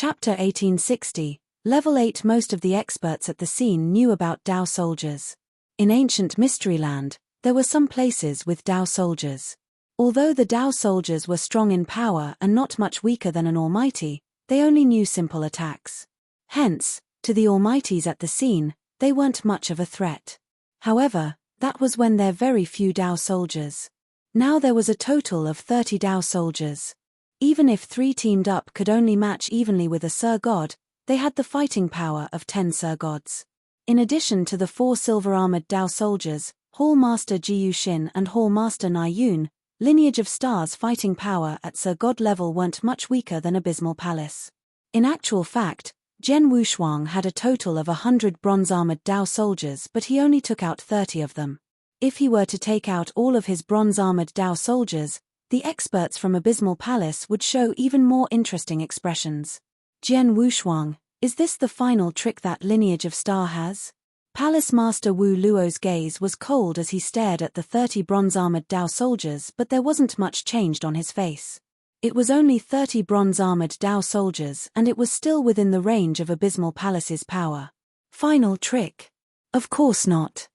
Chapter 1860, Level 8. Most of the experts at the scene knew about Dao soldiers. In ancient Mysteryland, there were some places with Dao soldiers. Although the Dao soldiers were strong in power and not much weaker than an almighty, they only knew simple attacks. Hence, to the almighties at the scene, they weren't much of a threat. However, that was when there were very few Dao soldiers. Now there was a total of 30 Dao soldiers. Even if 3 teamed up could only match evenly with a Sir God, they had the fighting power of 10 Sir Gods. In addition to the 4 silver-armored Dao soldiers, Hall Master Jiu Shin and Hall Master Nai Yun, Lineage of Stars fighting power at Sir God level weren't much weaker than Abysmal Palace. In actual fact, Zhen Wushuang had a total of 100 bronze-armored Dao soldiers, but he only took out 30 of them. If he were to take out all of his bronze-armored Dao soldiers, the experts from Abysmal Palace would show even more interesting expressions. Zhen Wushuang, is this the final trick that Lineage of Star has? Palace Master Wu Luo's gaze was cold as he stared at the 30 bronze-armored Dao soldiers, but there wasn't much changed on his face. It was only 30 bronze-armored Dao soldiers, and it was still within the range of Abysmal Palace's power. Final trick? Of course not.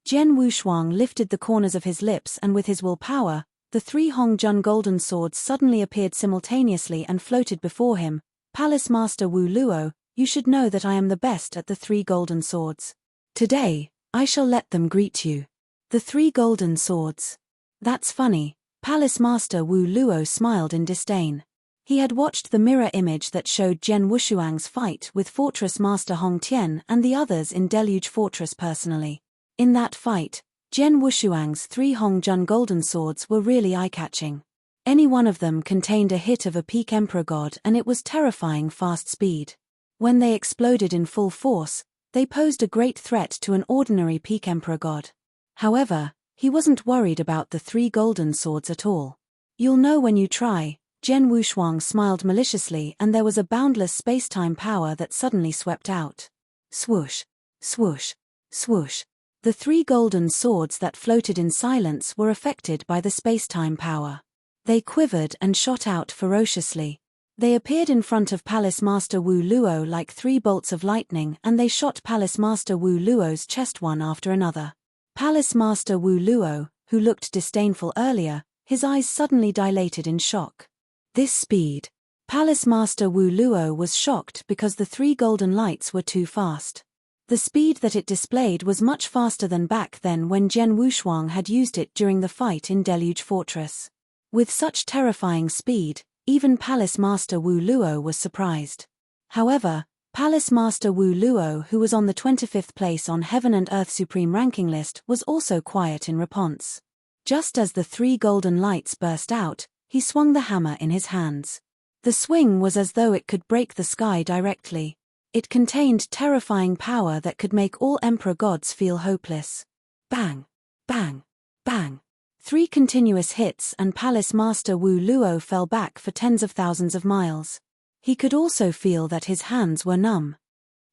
Zhen Wushuang lifted the corners of his lips, and with his willpower, the 3 Hongjun golden swords suddenly appeared simultaneously and floated before him. Palace Master Wu Luo, you should know that I am the best at the 3 golden swords. Today, I shall let them greet you. The 3 golden swords. That's funny. Palace Master Wu Luo smiled in disdain. He had watched the mirror image that showed Zhen Wushuang's fight with Fortress Master Hong Tian and the others in Deluge Fortress personally. In that fight, Zhen Wushuang's 3 Hongjun golden swords were really eye-catching. Any one of them contained a hit of a peak Emperor God, and it was terrifying fast speed. When they exploded in full force, they posed a great threat to an ordinary peak Emperor God. However, he wasn't worried about the 3 golden swords at all. You'll know when you try. Zhen Wushuang smiled maliciously, and there was a boundless space-time power that suddenly swept out. Swoosh, swoosh, swoosh. The 3 golden swords that floated in silence were affected by the space-time power. They quivered and shot out ferociously. They appeared in front of Palace Master Wu Luo like 3 bolts of lightning, and they shot Palace Master Wu Luo's chest one after another. Palace Master Wu Luo, who looked disdainful earlier, his eyes suddenly dilated in shock. This speed. Palace Master Wu Luo was shocked because the 3 golden lights were too fast. The speed that it displayed was much faster than back then when Zhen Wushuang had used it during the fight in Deluge Fortress. With such terrifying speed, even Palace Master Wu Luo was surprised. However, Palace Master Wu Luo, who was on the 25th place on Heaven and Earth Supreme ranking list, was also quiet in response. Just as the 3 golden lights burst out, he swung the hammer in his hands. The swing was as though it could break the sky directly. It contained terrifying power that could make all Emperor Gods feel hopeless. Bang! Bang! Bang! 3 continuous hits and Palace Master Wu Luo fell back for tens of thousands of miles. He could also feel that his hands were numb.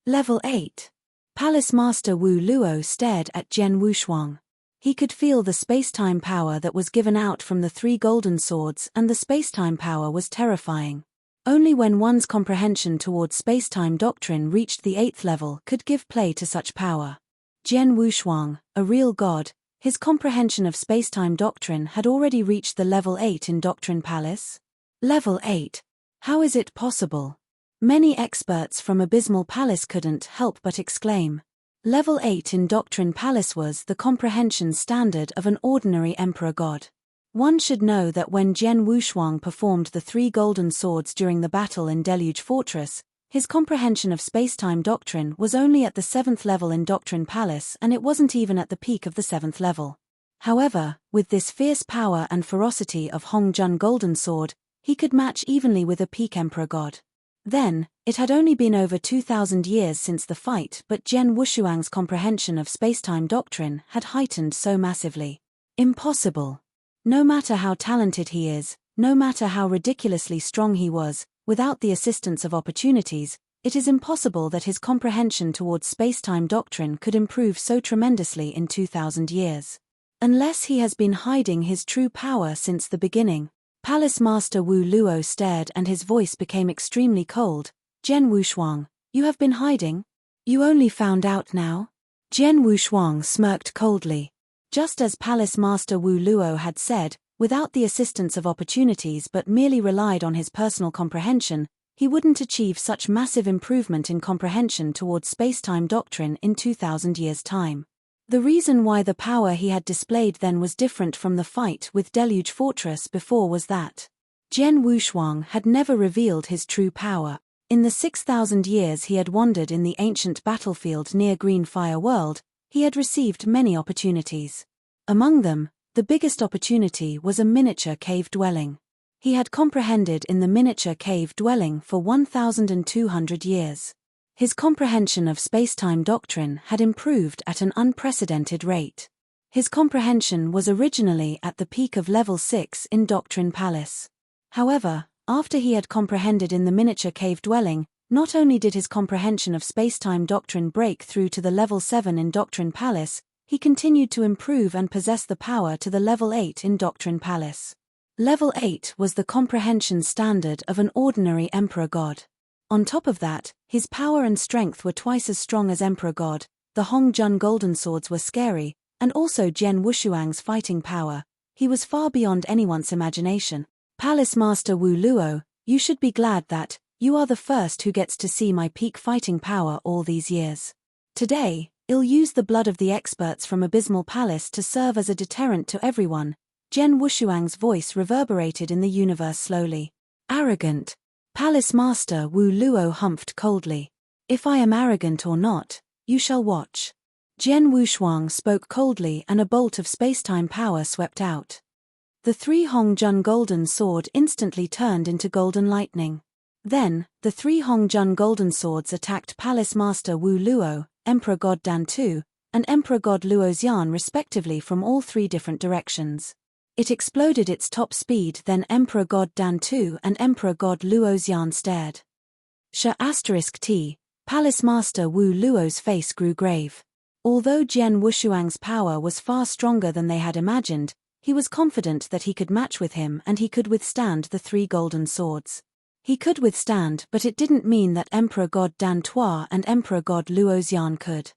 Level 8. Palace Master Wu Luo stared at Zhen Wushuang. He could feel the space-time power that was given out from the 3 golden swords, and the space-time power was terrifying. Only when one's comprehension towards space-time doctrine reached the 8th level could give play to such power. Zhen Wushuang, a real god, his comprehension of space-time doctrine had already reached the level 8 in Doctrine Palace. Level 8. How is it possible? Many experts from Abysmal Palace couldn't help but exclaim. Level 8 in Doctrine Palace was the comprehension standard of an ordinary Emperor God. One should know that when Zhen Wushuang performed the 3 golden swords during the battle in Deluge Fortress, his comprehension of space-time doctrine was only at the 7th level in Doctrine Palace, and it wasn't even at the peak of the 7th level. However, with this fierce power and ferocity of Hongjun Golden Sword, he could match evenly with a peak Emperor God. Then, it had only been over 2,000 years since the fight, but Zhen Wushuang's comprehension of space-time doctrine had heightened so massively. Impossible. No matter how talented he is, no matter how ridiculously strong he was, without the assistance of opportunities, it is impossible that his comprehension towards space-time doctrine could improve so tremendously in 2,000 years. Unless he has been hiding his true power since the beginning. Palace Master Wu Luo stared and his voice became extremely cold. Jian Wushuang, you have been hiding? You only found out now? Jian Wushuang smirked coldly. Just as Palace Master Wu Luo had said, without the assistance of opportunities but merely relied on his personal comprehension, he wouldn't achieve such massive improvement in comprehension towards space-time doctrine in 2,000 years' time. The reason why the power he had displayed then was different from the fight with Deluge Fortress before was that Jian Wushuang had never revealed his true power. In the 6,000 years he had wandered in the ancient battlefield near Green Fire World, he had received many opportunities. Among them, the biggest opportunity was a miniature cave dwelling. He had comprehended in the miniature cave dwelling for 1,200 years. His comprehension of space-time doctrine had improved at an unprecedented rate. His comprehension was originally at the peak of level 6 in Doctrine Palace. However, after he had comprehended in the miniature cave dwelling, not only did his comprehension of space-time doctrine break through to the level 7 in Doctrine Palace, he continued to improve and possess the power to the level 8 in Doctrine Palace. Level 8 was the comprehension standard of an ordinary Emperor God. On top of that, his power and strength were twice as strong as Emperor God, the Hongjun Golden Swords were scary, and also Jian Wushuang's fighting power. He was far beyond anyone's imagination. Palace Master Wu Luo, you should be glad that you are the first who gets to see my peak fighting power all these years. Today, I'll use the blood of the experts from Abysmal Palace to serve as a deterrent to everyone. Jian Wushuang's voice reverberated in the universe slowly. Arrogant. Palace Master Wu Luo humphed coldly. If I am arrogant or not, you shall watch. Jian Wushuang spoke coldly and a bolt of space-time power swept out. The 3 Hongjun Golden Sword instantly turned into golden lightning. Then, the 3 Hongjun Golden Swords attacked Palace Master Wu Luo, Emperor God Dan Tu, and Emperor God Luo Xian respectively from all 3 different directions. It exploded its top speed, then Emperor God Dan Tu and Emperor God Luo Xian stared. T. Palace Master Wu Luo's face grew grave. Although Jian Wushuang's power was far stronger than they had imagined, he was confident that he could match with him and he could withstand the 3 golden swords. He could withstand, but it didn't mean that Emperor God Dan Tua and Emperor God Luo Xian could.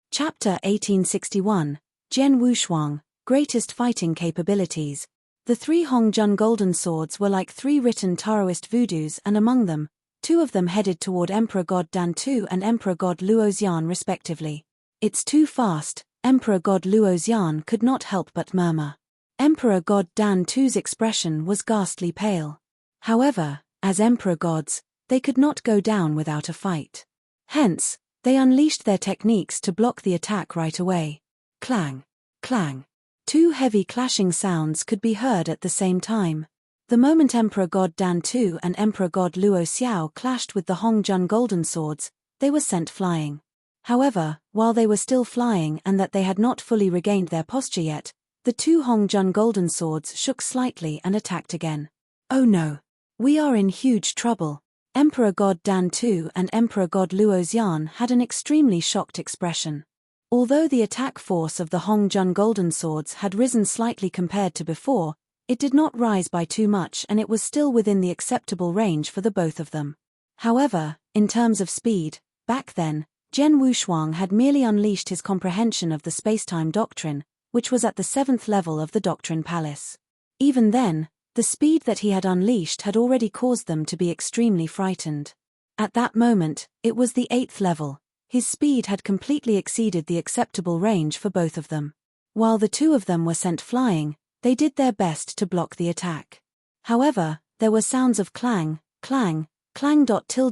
Chapter 1861, Jian Wushuang, Greatest Fighting Capabilities. The 3 Hongjun Golden Swords were like 3 written Taoist voodoos, and among them, 2 of them headed toward Emperor God Dan Tu and Emperor God Luo Xian respectively. It's too fast, Emperor God Luo Xian could not help but murmur. Emperor God Dan Tu's expression was ghastly pale. However, as Emperor Gods, they could not go down without a fight. Hence, they unleashed their techniques to block the attack right away. Clang! Clang! 2 heavy clashing sounds could be heard at the same time. The moment Emperor God Dan Tu and Emperor God Luo Xiao clashed with the Hongjun Golden Swords, they were sent flying. However, while they were still flying and that they had not fully regained their posture yet, the 2 Hongjun Golden Swords shook slightly and attacked again. Oh no! We are in huge trouble. Emperor God Dan Tu and Emperor God Luo Xian had an extremely shocked expression. Although the attack force of the Hongjun Golden Swords had risen slightly compared to before, it did not rise by too much and it was still within the acceptable range for the both of them. However, in terms of speed, back then, Jian Wushuang had merely unleashed his comprehension of the space-time doctrine, which was at the 7th level of the Doctrine Palace. Even then, the speed that he had unleashed had already caused them to be extremely frightened. At that moment, it was the 8th level. His speed had completely exceeded the acceptable range for both of them. While the 2 of them were sent flying, they did their best to block the attack. However, there were sounds of clang, clang, clang.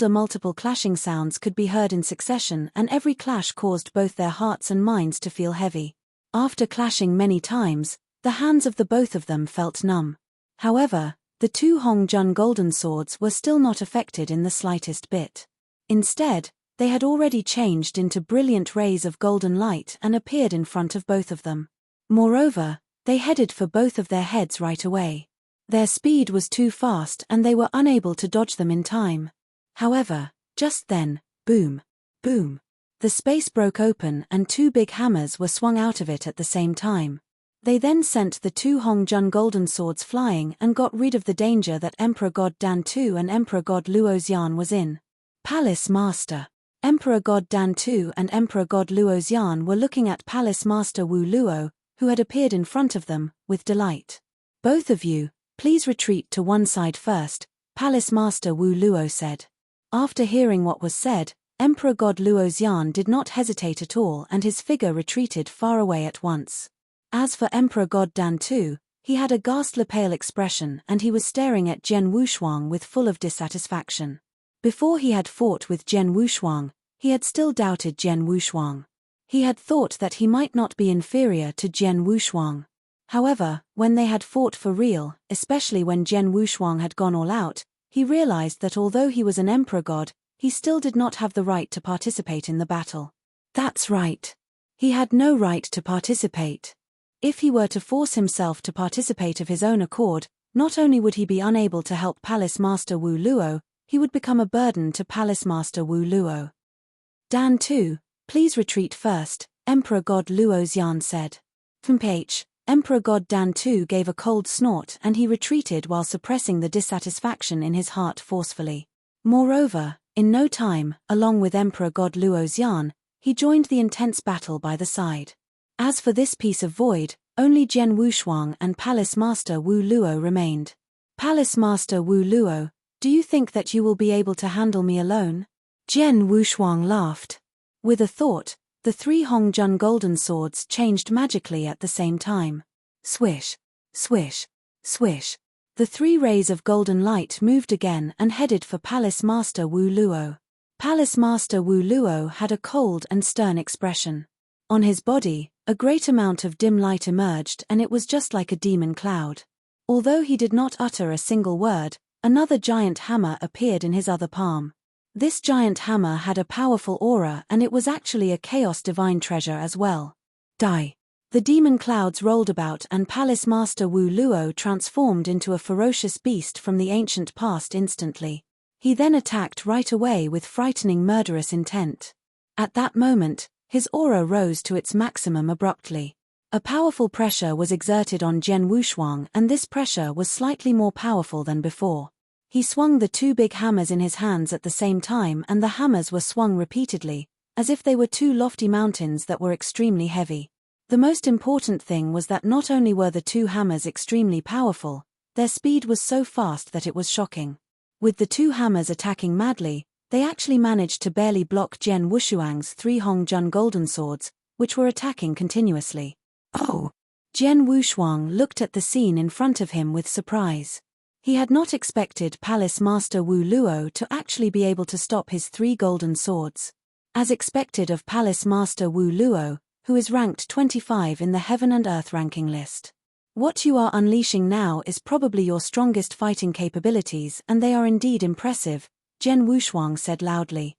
Multiple clashing sounds could be heard in succession, and every clash caused both their hearts and minds to feel heavy. After clashing many times, the hands of the both of them felt numb. However, the 2 Hongjun Golden Swords were still not affected in the slightest bit. Instead, they had already changed into brilliant rays of golden light and appeared in front of both of them. Moreover, they headed for both of their heads right away. Their speed was too fast and they were unable to dodge them in time. However, just then, boom, boom. The space broke open and 2 big hammers were swung out of it at the same time. They then sent the two Hongjun golden swords flying and got rid of the danger that Emperor God Dan Tu and Emperor God Luoxian was in. Palace Master. Emperor God Dan Tu and Emperor God Luoxian were looking at Palace Master Wu Luo, who had appeared in front of them, with delight. Both of you, please retreat to one side first, Palace Master Wu Luo said. After hearing what was said, Emperor God Luoxian did not hesitate at all and his figure retreated far away at once. As for Emperor God Dan Tu, he had a ghastly pale expression and he was staring at Jian Wushuang with full of dissatisfaction. Before he had fought with Jian Wushuang, he had still doubted Jian Wushuang. He had thought that he might not be inferior to Jian Wushuang. However, when they had fought for real, especially when Jian Wushuang had gone all out, he realized that although he was an emperor god, he still did not have the right to participate in the battle. That's right. He had no right to participate. If he were to force himself to participate of his own accord, not only would he be unable to help Palace Master Wu Luo, he would become a burden to Palace Master Wu Luo. Dan Tu, please retreat first, Emperor God Luoxian said. Emperor God Dan Tu gave a cold snort and he retreated while suppressing the dissatisfaction in his heart forcefully. Moreover, in no time, along with Emperor God Luoxian, he joined the intense battle by the side. As for this piece of void, only Jian Wushuang and Palace Master Wu Luo remained. Palace Master Wu Luo, do you think that you will be able to handle me alone? Jian Wushuang laughed. With a thought, the three Hongjun golden swords changed magically at the same time. Swish, swish, swish. The three rays of golden light moved again and headed for Palace Master Wu Luo. Palace Master Wu Luo had a cold and stern expression. On his body, a great amount of dim light emerged and it was just like a demon cloud. Although he did not utter a single word, another giant hammer appeared in his other palm. This giant hammer had a powerful aura and it was actually a chaos divine treasure as well. Die. The demon clouds rolled about and Palace Master Wu Luo transformed into a ferocious beast from the ancient past instantly. He then attacked right away with frightening murderous intent. At that moment, his aura rose to its maximum abruptly. A powerful pressure was exerted on Jian Wushuang and this pressure was slightly more powerful than before. He swung the two big hammers in his hands at the same time and the hammers were swung repeatedly, as if they were two lofty mountains that were extremely heavy. The most important thing was that not only were the two hammers extremely powerful, their speed was so fast that it was shocking. With the two hammers attacking madly, they actually managed to barely block Jian Wushuang's three Hongjun golden swords, which were attacking continuously. Oh! Jian Wushuang looked at the scene in front of him with surprise. He had not expected Palace Master Wu Luo to actually be able to stop his three golden swords. As expected of Palace Master Wu Luo, who is ranked 25 in the Heaven and Earth ranking list. What you are unleashing now is probably your strongest fighting capabilities and they are indeed impressive, Jian Wushuang said loudly.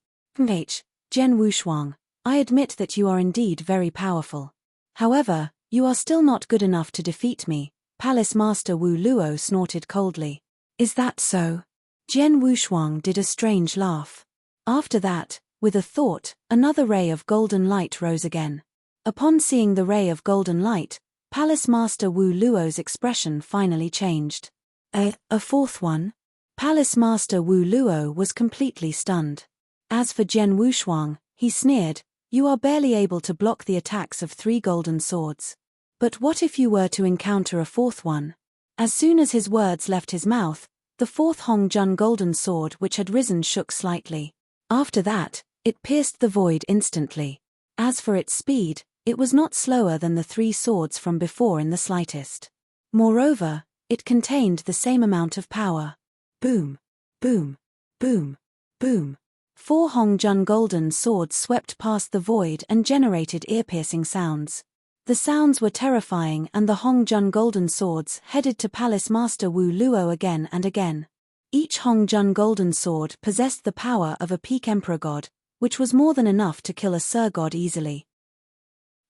Jian Wushuang, I admit that you are indeed very powerful. However, you are still not good enough to defeat me, Palace Master Wu Luo snorted coldly. Is that so? Jian Wushuang did a strange laugh. After that, with a thought, another ray of golden light rose again. Upon seeing the ray of golden light, Palace Master Wu Luo's expression finally changed. A fourth one? Palace Master Wu Luo was completely stunned. As for Jian Wushuang, he sneered, you are barely able to block the attacks of three golden swords. But what if you were to encounter a fourth one? As soon as his words left his mouth, the fourth Hongjun golden sword which had risen shook slightly. After that, it pierced the void instantly. As for its speed, it was not slower than the three swords from before in the slightest. Moreover, it contained the same amount of power. Boom, boom, boom, boom. Four Hongjun golden swords swept past the void and generated ear-piercing sounds. The sounds were terrifying and the Hongjun golden swords headed to Palace Master Wu Luo again and again. Each Hongjun golden sword possessed the power of a peak emperor god, which was more than enough to kill a Sir god easily.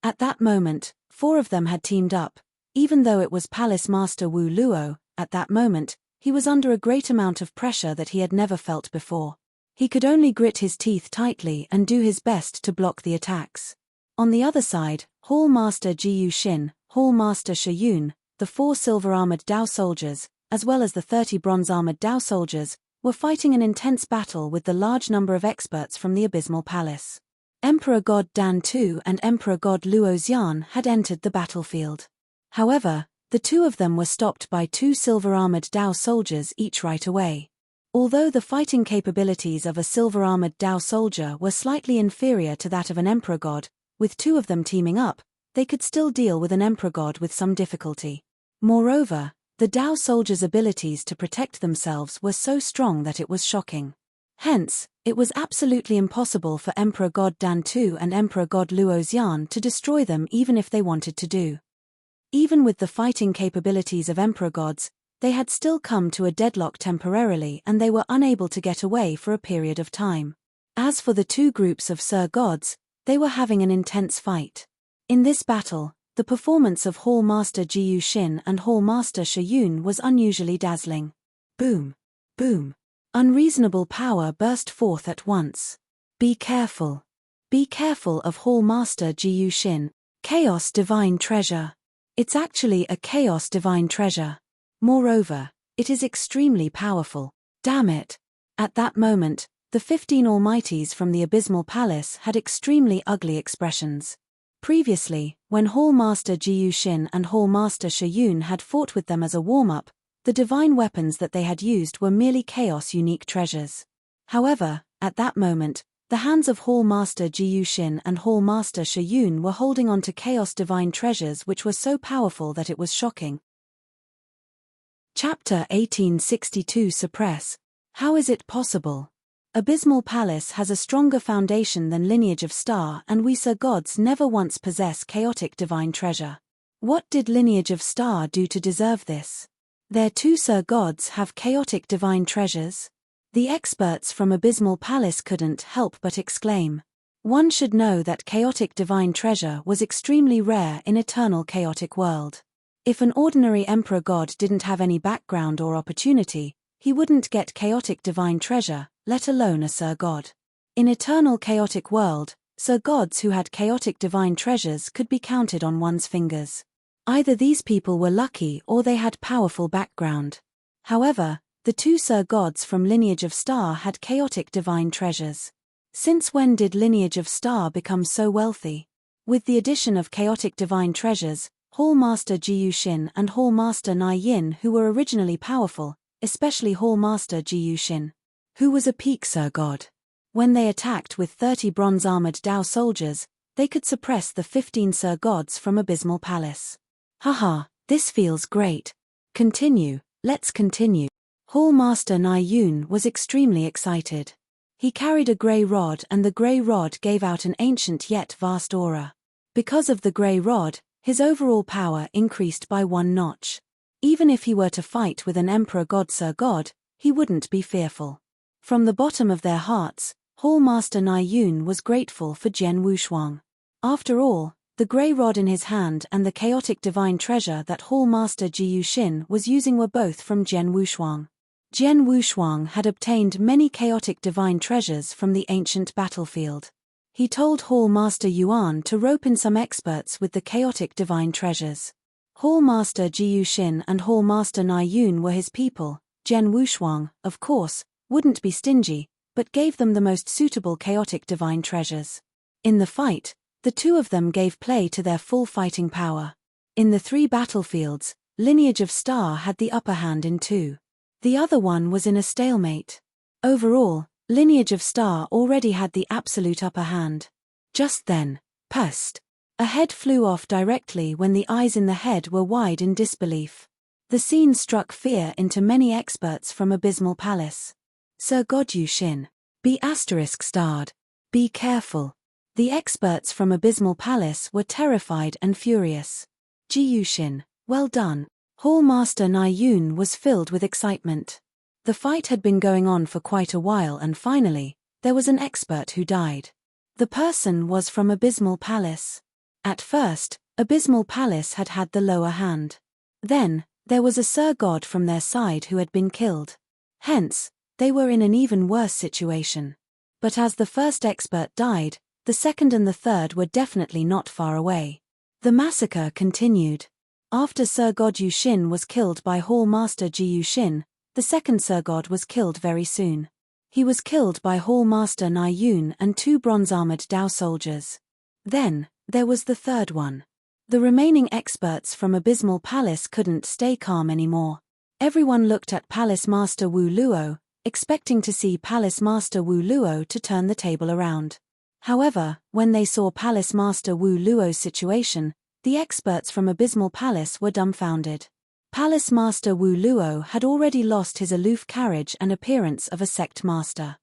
At that moment, four of them had teamed up. Even though it was Palace Master Wu Luo, at that moment, he was under a great amount of pressure that he had never felt before. He could only grit his teeth tightly and do his best to block the attacks. On the other side, Hall Master Jiyu Xin, Hall Master Shayun, the 4 silver-armored Dao soldiers, as well as the 30 bronze-armored Dao soldiers, were fighting an intense battle with the large number of experts from the Abysmal Palace. Emperor God Dan Tu and Emperor God Luo Xian had entered the battlefield. However, the two of them were stopped by 2 silver-armored Dao soldiers each right away. Although the fighting capabilities of a silver-armored Dao soldier were slightly inferior to that of an Emperor God, with 2 of them teaming up, they could still deal with an Emperor God with some difficulty. Moreover, the Dao soldiers' abilities to protect themselves were so strong that it was shocking. Hence, it was absolutely impossible for Emperor God Dan Tu and Emperor God Luo Xian to destroy them even if they wanted to do. Even with the fighting capabilities of Emperor Gods, they had still come to a deadlock temporarily and they were unable to get away for a period of time. As for the 2 groups of Sir Gods, they were having an intense fight. In this battle, the performance of Hall Master Jiyu Xin and Hall Master Shayun was unusually dazzling. Boom! Boom! Unreasonable power burst forth at once. Be careful. Be careful of Hall Master Jiyu Xin. Chaos Divine Treasure. It's actually a Chaos Divine Treasure. Moreover, it is extremely powerful. Damn it! At that moment, the 15 Almighties from the Abysmal Palace had extremely ugly expressions. Previously, when Hall Master Jiyu Xin and Hall Master Shayun had fought with them as a warm-up, the divine weapons that they had used were merely chaos-unique treasures. However, at that moment, the hands of Hall Master Jiyu Xin and Hall Master Shayun were holding on to chaos divine treasures which were so powerful that it was shocking. Chapter 1862 Suppress. How is it possible? Abysmal Palace has a stronger foundation than Lineage of Star and we Sir Gods never once possess chaotic divine treasure. What did Lineage of Star do to deserve this? Their 2 Sir Gods have chaotic divine treasures? The experts from Abysmal Palace couldn't help but exclaim. One should know that chaotic divine treasure was extremely rare in eternal chaotic world. If an ordinary Emperor God didn't have any background or opportunity, he wouldn't get chaotic divine treasure, let alone a Sir God. In eternal chaotic world, Sir Gods who had chaotic divine treasures could be counted on one's fingers. Either these people were lucky or they had powerful background. However, the 2 Sir Gods from Lineage of Star had chaotic divine treasures. Since when did Lineage of Star become so wealthy? With the addition of chaotic divine treasures, Hall Master Jiyu Xin and Hall Master Nai Yin who were originally powerful, especially Hall Master Jiyu Xin, who was a peak Sir God. When they attacked with 30 bronze-armored Dao soldiers, they could suppress the 15 Sir Gods from Abysmal Palace. Haha, this feels great. Continue, let's continue. Hall Master Nai Yun was extremely excited. He carried a grey rod and the grey rod gave out an ancient yet vast aura. Because of the grey rod, his overall power increased by 1 notch. Even if he were to fight with an Emperor God Sir God, he wouldn't be fearful. From the bottom of their hearts, Hall Master Nai Yun was grateful for Jian Wushuang. After all, the grey rod in his hand and the chaotic divine treasure that Hall Master Jiyu Xin was using were both from Jian Wushuang. Jian Wushuang had obtained many chaotic divine treasures from the ancient battlefield. He told Hall Master Yuan to rope in some experts with the chaotic divine treasures. Hall Master Jiyu Xin and Hall Master Nai Yun were his people. Jian Wushuang, of course, wouldn't be stingy, but gave them the most suitable chaotic divine treasures. In the fight, the 2 of them gave play to their full fighting power. In the 3 battlefields, Lineage of Star had the upper hand in 2. The other one was in a stalemate. Overall, Lineage of Star already had the absolute upper hand. Just then, pust! A head flew off directly when the eyes in the head were wide in disbelief. The scene struck fear into many experts from Abysmal Palace. Sir God Yu Xin. Be *starred. Be careful. The experts from Abysmal Palace were terrified and furious. Jiyu Xin, well done. Hall Master Nai Yun was filled with excitement. The fight had been going on for quite a while and finally, there was an expert who died. The person was from Abysmal Palace. At first, Abysmal Palace had had the lower hand. Then, there was a Sir God from their side who had been killed. Hence, they were in an even worse situation. But as the first expert died, the second and the third were definitely not far away. The massacre continued. After Sir God Yushin was killed by Hall Master Ji Yushin, the second Sir God was killed very soon. He was killed by Hall Master Nai Yun and 2 bronze-armored Dao soldiers. Then, there was the third one. The remaining experts from Abysmal Palace couldn't stay calm anymore. Everyone looked at Palace Master Wu Luo, expecting to see Palace Master Wu Luo to turn the table around. However, when they saw Palace Master Wu Luo's situation, the experts from Abysmal Palace were dumbfounded. Palace Master Wu Luo had already lost his aloof carriage and appearance of a sect master.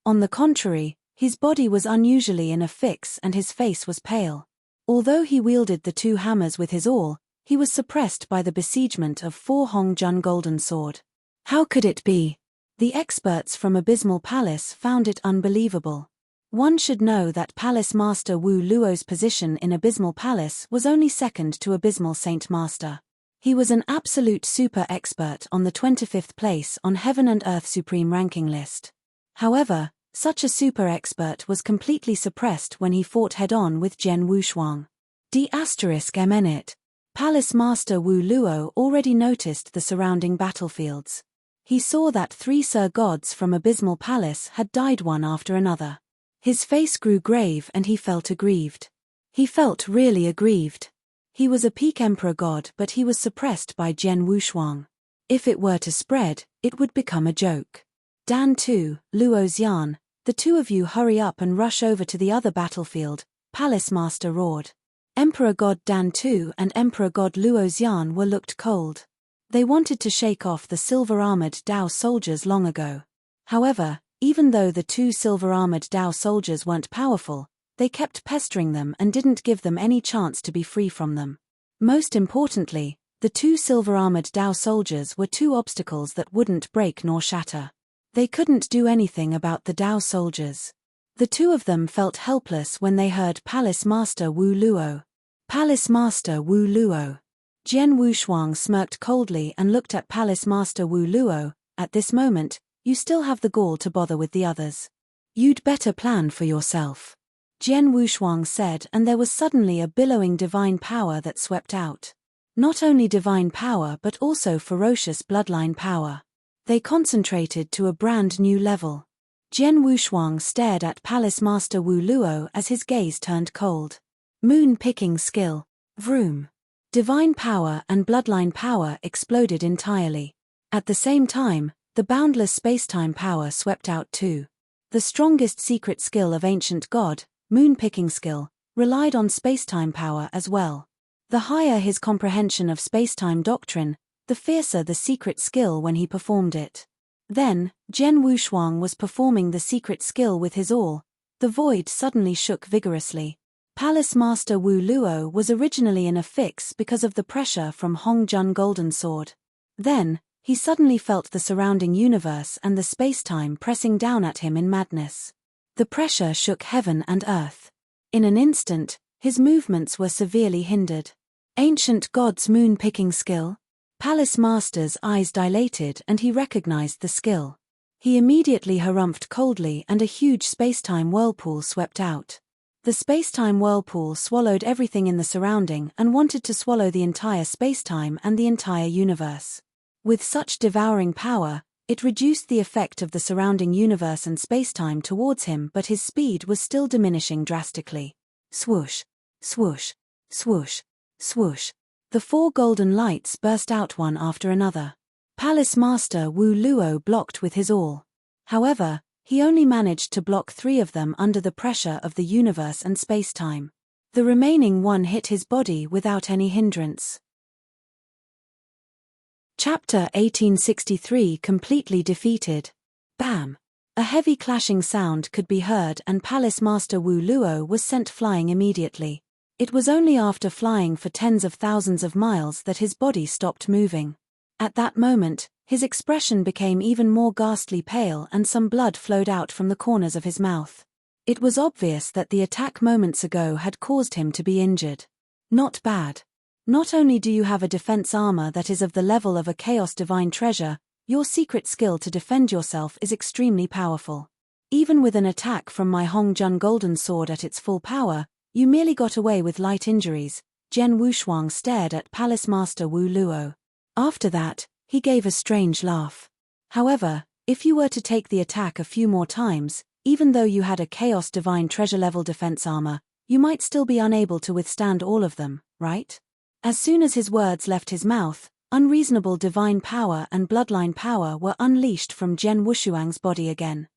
On the contrary, his body was unusually in a fix and his face was pale. Although he wielded the 2 hammers with his awl, he was suppressed by the besiegement of 4 Hongjun golden sword. How could it be? The experts from Abysmal Palace found it unbelievable. One should know that Palace Master Wu Luo's position in Abysmal Palace was only second to Abysmal Saint Master. He was an absolute super expert on the 25th place on Heaven and Earth Supreme ranking list. However, such a super expert was completely suppressed when he fought head-on with Jian Wushuang. D***MN. Palace Master Wu Luo already noticed the surrounding battlefields. He saw that 3 Sir Gods from Abysmal Palace had died one after another. His face grew grave and he felt aggrieved. He felt really aggrieved. He was a peak Emperor God, but he was suppressed by Jian Wushuang. If it were to spread, it would become a joke. Dan 2, Luo Xian, the 2 of you hurry up and rush over to the other battlefield, Palace Master roared. Emperor God Dan 2 and Emperor God Luo Xian were looked cold. They wanted to shake off the silver-armored Dao soldiers long ago. However, even though the 2 silver-armored Dao soldiers weren't powerful, they kept pestering them and didn't give them any chance to be free from them. Most importantly, the 2 silver-armored Dao soldiers were 2 obstacles that wouldn't break nor shatter. They couldn't do anything about the Dao soldiers. The 2 of them felt helpless when they heard Palace Master Wu Luo. Palace Master Wu Luo. Jian Wushuang smirked coldly and looked at Palace Master Wu Luo. At this moment, you still have the gall to bother with the others. You'd better plan for yourself. Jian Wushuang said, and there was suddenly a billowing divine power that swept out. Not only divine power but also ferocious bloodline power. They concentrated to a brand new level. Jian Wushuang stared at Palace Master Wu Luo as his gaze turned cold. Moon-picking skill. Vroom. Divine power and bloodline power exploded entirely. At the same time, the boundless spacetime power swept out too. The strongest secret skill of ancient god, moon-picking skill, relied on spacetime power as well. The higher his comprehension of spacetime doctrine, the fiercer the secret skill when he performed it. Then, Jian Wushuang was performing the secret skill with his awl. The void suddenly shook vigorously. Palace Master Wu Luo was originally in a fix because of the pressure from Hongjun Golden Sword. Then, he suddenly felt the surrounding universe and the spacetime pressing down at him in madness. The pressure shook heaven and earth. In an instant, his movements were severely hindered. Ancient God's moon-picking skill? Palace Master's eyes dilated and he recognized the skill. He immediately harumphed coldly and a huge spacetime whirlpool swept out. The spacetime whirlpool swallowed everything in the surrounding and wanted to swallow the entire spacetime and the entire universe. With such devouring power, it reduced the effect of the surrounding universe and spacetime towards him, but his speed was still diminishing drastically. Swoosh, swoosh, swoosh, swoosh. The 4 golden lights burst out one after another. Palace Master Wu Luo blocked with his awl. However, he only managed to block 3 of them under the pressure of the universe and spacetime. The remaining 1 hit his body without any hindrance. Chapter 1863 Completely defeated. Bam! A heavy clashing sound could be heard and Palace Master Wu Luo was sent flying immediately. It was only after flying for tens of thousands of miles that his body stopped moving. At that moment, his expression became even more ghastly pale and some blood flowed out from the corners of his mouth. It was obvious that the attack moments ago had caused him to be injured. Not bad. Not only do you have a defense armor that is of the level of a Chaos Divine Treasure, your secret skill to defend yourself is extremely powerful. Even with an attack from my Hongjun Golden Sword at its full power, you merely got away with light injuries. Jian Wushuang stared at Palace Master Wu Luo. After that, he gave a strange laugh. However, if you were to take the attack a few more times, even though you had a Chaos Divine Treasure level defense armor, you might still be unable to withstand all of them, right? As soon as his words left his mouth, unreasonable divine power and bloodline power were unleashed from Jian Wushuang's body again.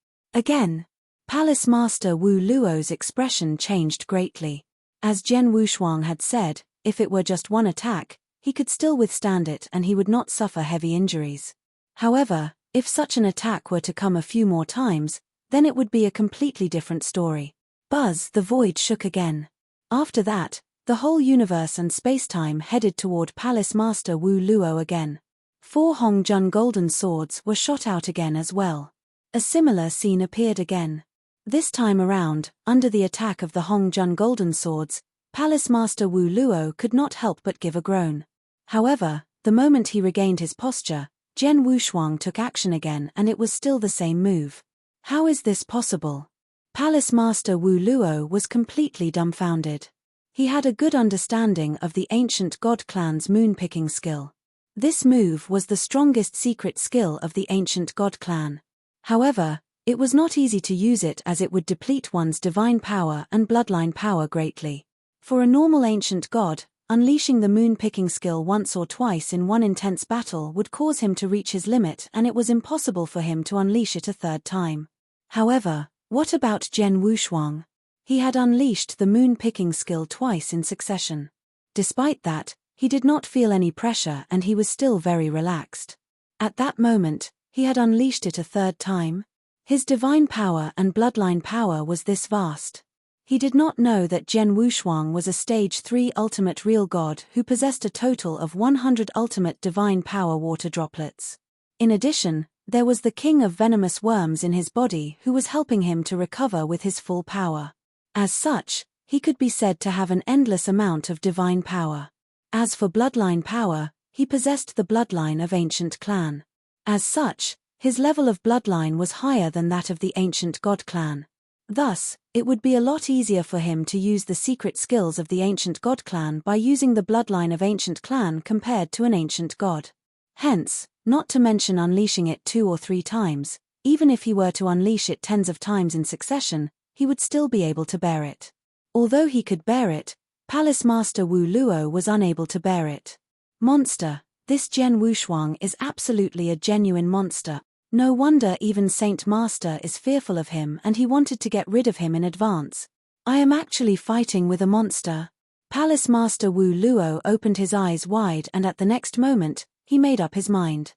Palace Master Wu Luo's expression changed greatly. As Jian Wushuang had said, if it were just one attack, he could still withstand it and he would not suffer heavy injuries. However, if such an attack were to come a few more times, then it would be a completely different story. Buzz, the void shook again. After that, the whole universe and space-time headed toward Palace Master Wu Luo again. 4 Hongjun golden swords were shot out again as well. A similar scene appeared again. This time around, under the attack of the Hongjun golden swords, Palace Master Wu Luo could not help but give a groan. However, the moment he regained his posture, Jian Wushuang took action again and it was still the same move. How is this possible? Palace Master Wu Luo was completely dumbfounded. He had a good understanding of the ancient god clan's moon-picking skill. This move was the strongest secret skill of the ancient god clan. However, it was not easy to use it as it would deplete one's divine power and bloodline power greatly. For a normal ancient god, unleashing the moon-picking skill once or twice in one intense battle would cause him to reach his limit and it was impossible for him to unleash it a third time. However, what about Jian Wushuang? He had unleashed the moon-picking skill twice in succession. Despite that, he did not feel any pressure and he was still very relaxed. At that moment, he had unleashed it a third time. His divine power and bloodline power was this vast. He did not know that Jian Wushuang was a Stage 3 ultimate real god who possessed a total of 100 ultimate divine power water droplets. In addition, there was the king of venomous worms in his body who was helping him to recover with his full power. As such, he could be said to have an endless amount of divine power. As for bloodline power, he possessed the bloodline of ancient clan. As such, his level of bloodline was higher than that of the ancient god clan. Thus, it would be a lot easier for him to use the secret skills of the ancient god clan by using the bloodline of ancient clan compared to an ancient god. Hence, not to mention unleashing it 2 or 3 times, even if he were to unleash it tens of times in succession, he would still be able to bear it. Although he could bear it, Palace Master Wu Luo was unable to bear it. Monster, this Jian Wushuang is absolutely a genuine monster. No wonder even Saint Master is fearful of him and he wanted to get rid of him in advance. I am actually fighting with a monster. Palace Master Wu Luo opened his eyes wide and at the next moment, he made up his mind.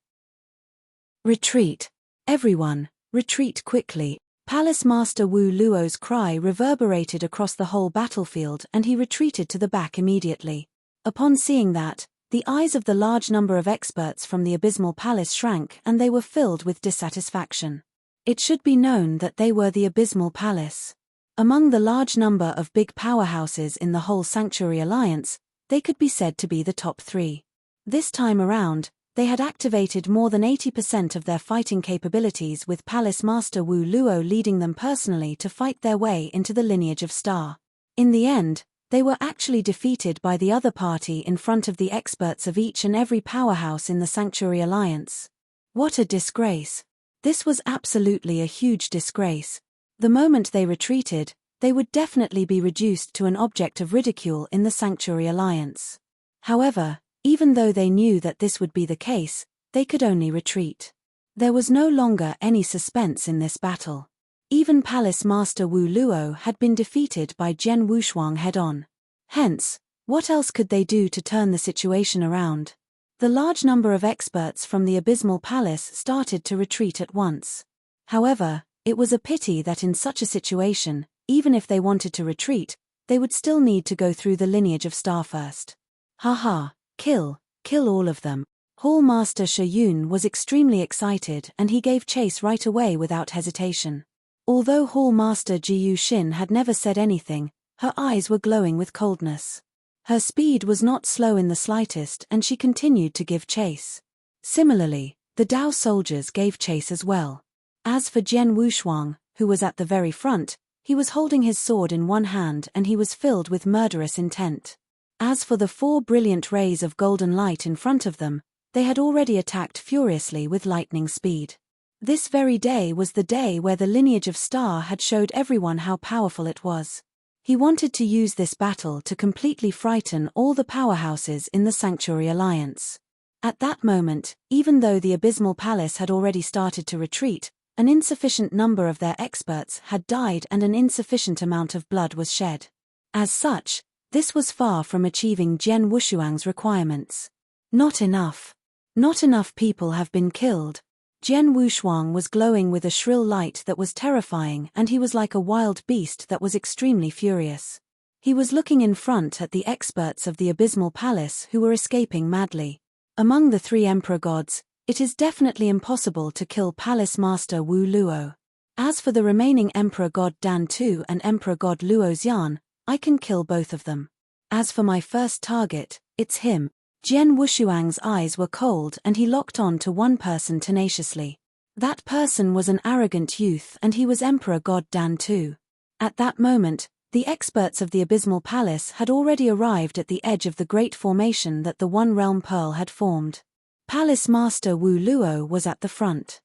Retreat. Everyone, retreat quickly. Palace Master Wu Luo's cry reverberated across the whole battlefield and he retreated to the back immediately. Upon seeing that, the eyes of the large number of experts from the Abysmal Palace shrank and they were filled with dissatisfaction. It should be known that they were the Abysmal Palace. Among the large number of big powerhouses in the whole Sanctuary Alliance, they could be said to be the top 3. This time around, they had activated more than 80% of their fighting capabilities with Palace Master Wu Luo leading them personally to fight their way into the lineage of Star. In the end, they were actually defeated by the other party in front of the experts of each and every powerhouse in the Sanctuary Alliance. What a disgrace. This was absolutely a huge disgrace. The moment they retreated, they would definitely be reduced to an object of ridicule in the Sanctuary Alliance. However, even though they knew that this would be the case, they could only retreat. There was no longer any suspense in this battle. Even Palace Master Wu Luo had been defeated by Jian Wushuang head-on. Hence, what else could they do to turn the situation around? The large number of experts from the Abysmal Palace started to retreat at once. However, it was a pity that in such a situation, even if they wanted to retreat, they would still need to go through the lineage of Star first. Haha, kill all of them. Hall Master Shi Yun was extremely excited and he gave chase right away without hesitation. Although Hall Master Jiyu Xin had never said anything, her eyes were glowing with coldness. Her speed was not slow in the slightest and she continued to give chase. Similarly, the Dao soldiers gave chase as well. As for Jian Wushuang, who was at the very front, he was holding his sword in one hand and he was filled with murderous intent. As for the 4 brilliant rays of golden light in front of them, they had already attacked furiously with lightning speed. This very day was the day where the lineage of Star had showed everyone how powerful it was. He wanted to use this battle to completely frighten all the powerhouses in the Sanctuary Alliance. At that moment, even though the Abysmal Palace had already started to retreat, an insufficient number of their experts had died and an insufficient amount of blood was shed. As such, this was far from achieving Jian Wushuang's requirements. Not enough. Not enough people have been killed. Jian Wushuang was glowing with a shrill light that was terrifying, and he was like a wild beast that was extremely furious. He was looking in front at the experts of the Abysmal Palace who were escaping madly. Among the 3 Emperor Gods, it is definitely impossible to kill Palace Master Wu Luo. As for the remaining Emperor God Dan Tu and Emperor God Luo Xian, I can kill both of them. As for my first target, it's him. Jian Wushuang's eyes were cold and he locked on to one person tenaciously. That person was an arrogant youth and he was Emperor God Dan Tu. At that moment, the experts of the Abysmal Palace had already arrived at the edge of the great formation that the One Realm Pearl had formed. Palace Master Wu Luo was at the front.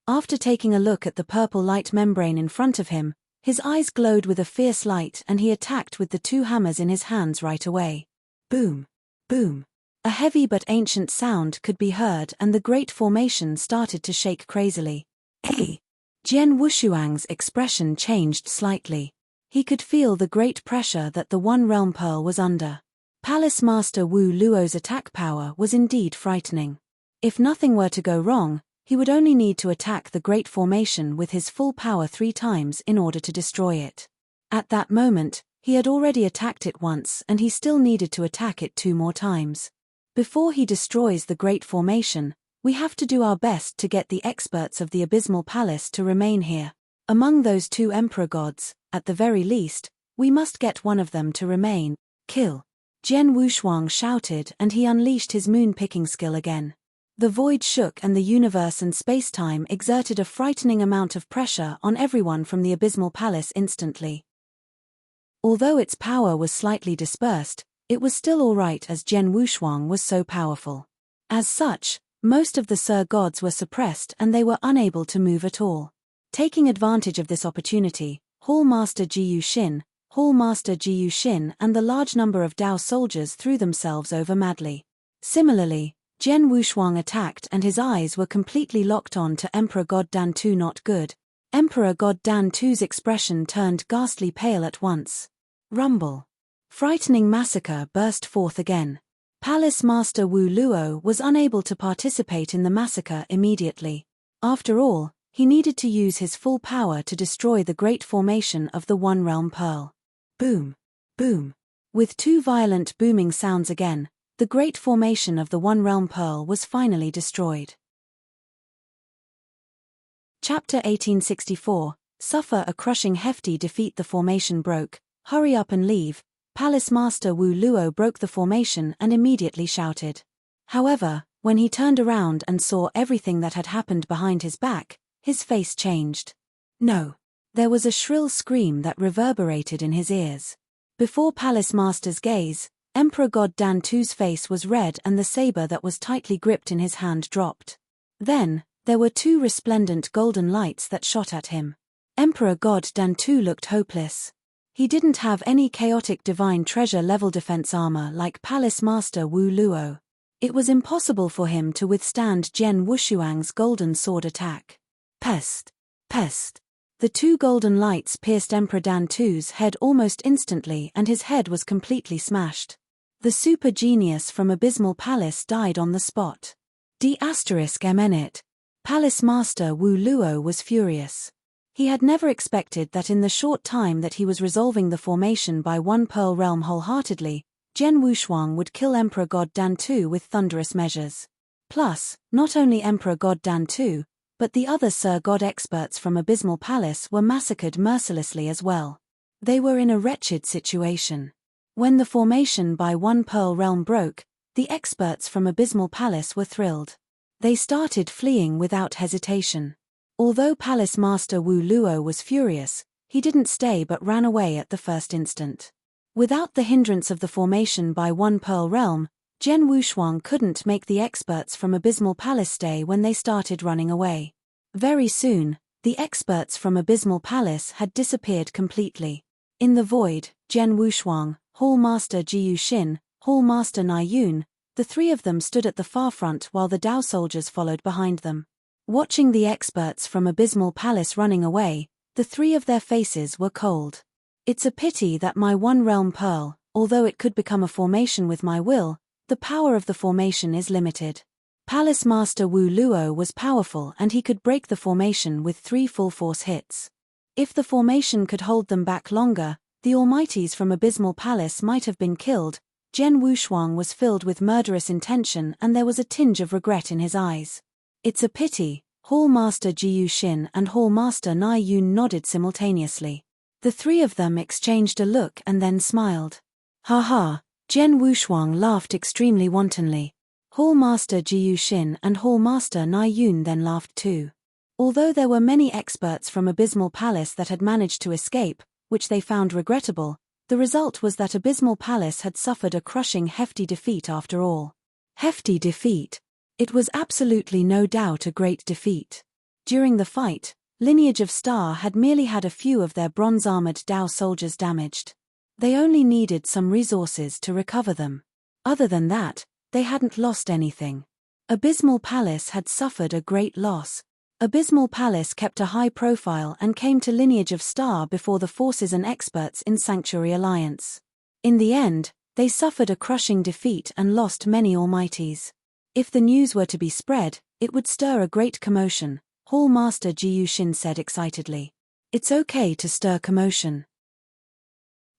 After taking a look at the purple light membrane in front of him, his eyes glowed with a fierce light and he attacked with the 2 hammers in his hands right away. Boom! Boom! A heavy but ancient sound could be heard and the great formation started to shake crazily. Hey! Jian Wushuang's expression changed slightly. He could feel the great pressure that the One Realm Pearl was under. Palace Master Wu Luo's attack power was indeed frightening. If nothing were to go wrong, he would only need to attack the great formation with his full power 3 times in order to destroy it. At that moment, he had already attacked it once and he still needed to attack it 2 more times. Before he destroys the great formation, we have to do our best to get the experts of the Abysmal Palace to remain here. Among those 2 Emperor Gods, at the very least, we must get one of them to remain. Kill! Jian Wushuang shouted and he unleashed his moon-picking skill again. The void shook and the universe and space-time exerted a frightening amount of pressure on everyone from the Abysmal Palace instantly. Although its power was slightly dispersed, it was still alright as Jian Wushuang was so powerful. As such, most of the Sir Gods were suppressed and they were unable to move at all. Taking advantage of this opportunity, Hall Master Jiyu Xin, and the large number of Dao soldiers threw themselves over madly. Similarly, Jian Wushuang attacked and his eyes were completely locked on to Emperor God Dan Tu. Not good. Emperor God Dan Tu's expression turned ghastly pale at once. Rumble. Frightening massacre burst forth again. Palace Master Wu Luo was unable to participate in the massacre immediately. After all, he needed to use his full power to destroy the great formation of the One Realm Pearl. Boom. Boom. With 2 violent booming sounds again, the great formation of the One Realm Pearl was finally destroyed. Chapter 1864, Suffer a crushing hefty defeat. The formation broke. Hurry up and leave. Palace Master Wu Luo broke the formation and immediately shouted. However, when he turned around and saw everything that had happened behind his back, his face changed. No. There was a shrill scream that reverberated in his ears. Before Palace Master's gaze, Emperor God Dan Tu's face was red and the saber that was tightly gripped in his hand dropped. Then, there were 2 resplendent golden lights that shot at him. Emperor God Dan Tu looked hopeless. He didn't have any chaotic divine treasure level defense armor like Palace Master Wu Luo. It was impossible for him to withstand Jian Wushuang's golden sword attack. Pest! Pest! The 2 golden lights pierced Emperor Dan Tu's head almost instantly and his head was completely smashed. The super genius from Abysmal Palace died on the spot. D***MNit. Palace Master Wu Luo was furious. He had never expected that in the short time that he was resolving the formation by One Pearl Realm wholeheartedly, Jian Wushuang would kill Emperor God Dan Tu with thunderous measures. Plus, not only Emperor God Dan Tu, but the other Sir God experts from Abysmal Palace were massacred mercilessly as well. They were in a wretched situation. When the formation by One Pearl Realm broke, the experts from Abysmal Palace were thrilled. They started fleeing without hesitation. Although Palace Master Wu Luo was furious, he didn't stay but ran away at the first instant. Without the hindrance of the formation by one Pearl Realm, Gen Wushuang couldn't make the experts from Abysmal Palace stay when they started running away. Very soon, the experts from Abysmal Palace had disappeared completely. In the void, Gen Wushuang, Hall Master Jiyu Xin, Hall Master Nai Yun, the three of them stood at the far front while the Dao soldiers followed behind them. Watching the experts from Abysmal Palace running away, the three of their faces were cold. It's a pity that my one realm pearl, although it could become a formation with my will, the power of the formation is limited. Palace Master Wu Luo was powerful and he could break the formation with 3 full force hits. If the formation could hold them back longer, the Almighties from Abysmal Palace might have been killed. Gen Wushuang was filled with murderous intention and there was a tinge of regret in his eyes. It's a pity. Hall Master Jiyu Xin and Hall Master Nai Yun nodded simultaneously. The three of them exchanged a look and then smiled. Ha ha, Gen Wushuang laughed extremely wantonly. Hall Master Jiyu Xin and Hall Master Nai Yun then laughed too. Although there were many experts from Abysmal Palace that had managed to escape, which they found regrettable, the result was that Abysmal Palace had suffered a crushing hefty defeat after all. Hefty defeat. It was absolutely no doubt a great defeat. During the fight, Lineage of Star had merely had a few of their bronze-armored Dao soldiers damaged. They only needed some resources to recover them. Other than that, they hadn't lost anything. Abysmal Palace had suffered a great loss. Abysmal Palace kept a high profile and came to Lineage of Star before the forces and experts in Sanctuary Alliance. In the end, they suffered a crushing defeat and lost many Almighties. If the news were to be spread, it would stir a great commotion, Hall Master Jiyu Xin said excitedly. It's okay to stir commotion.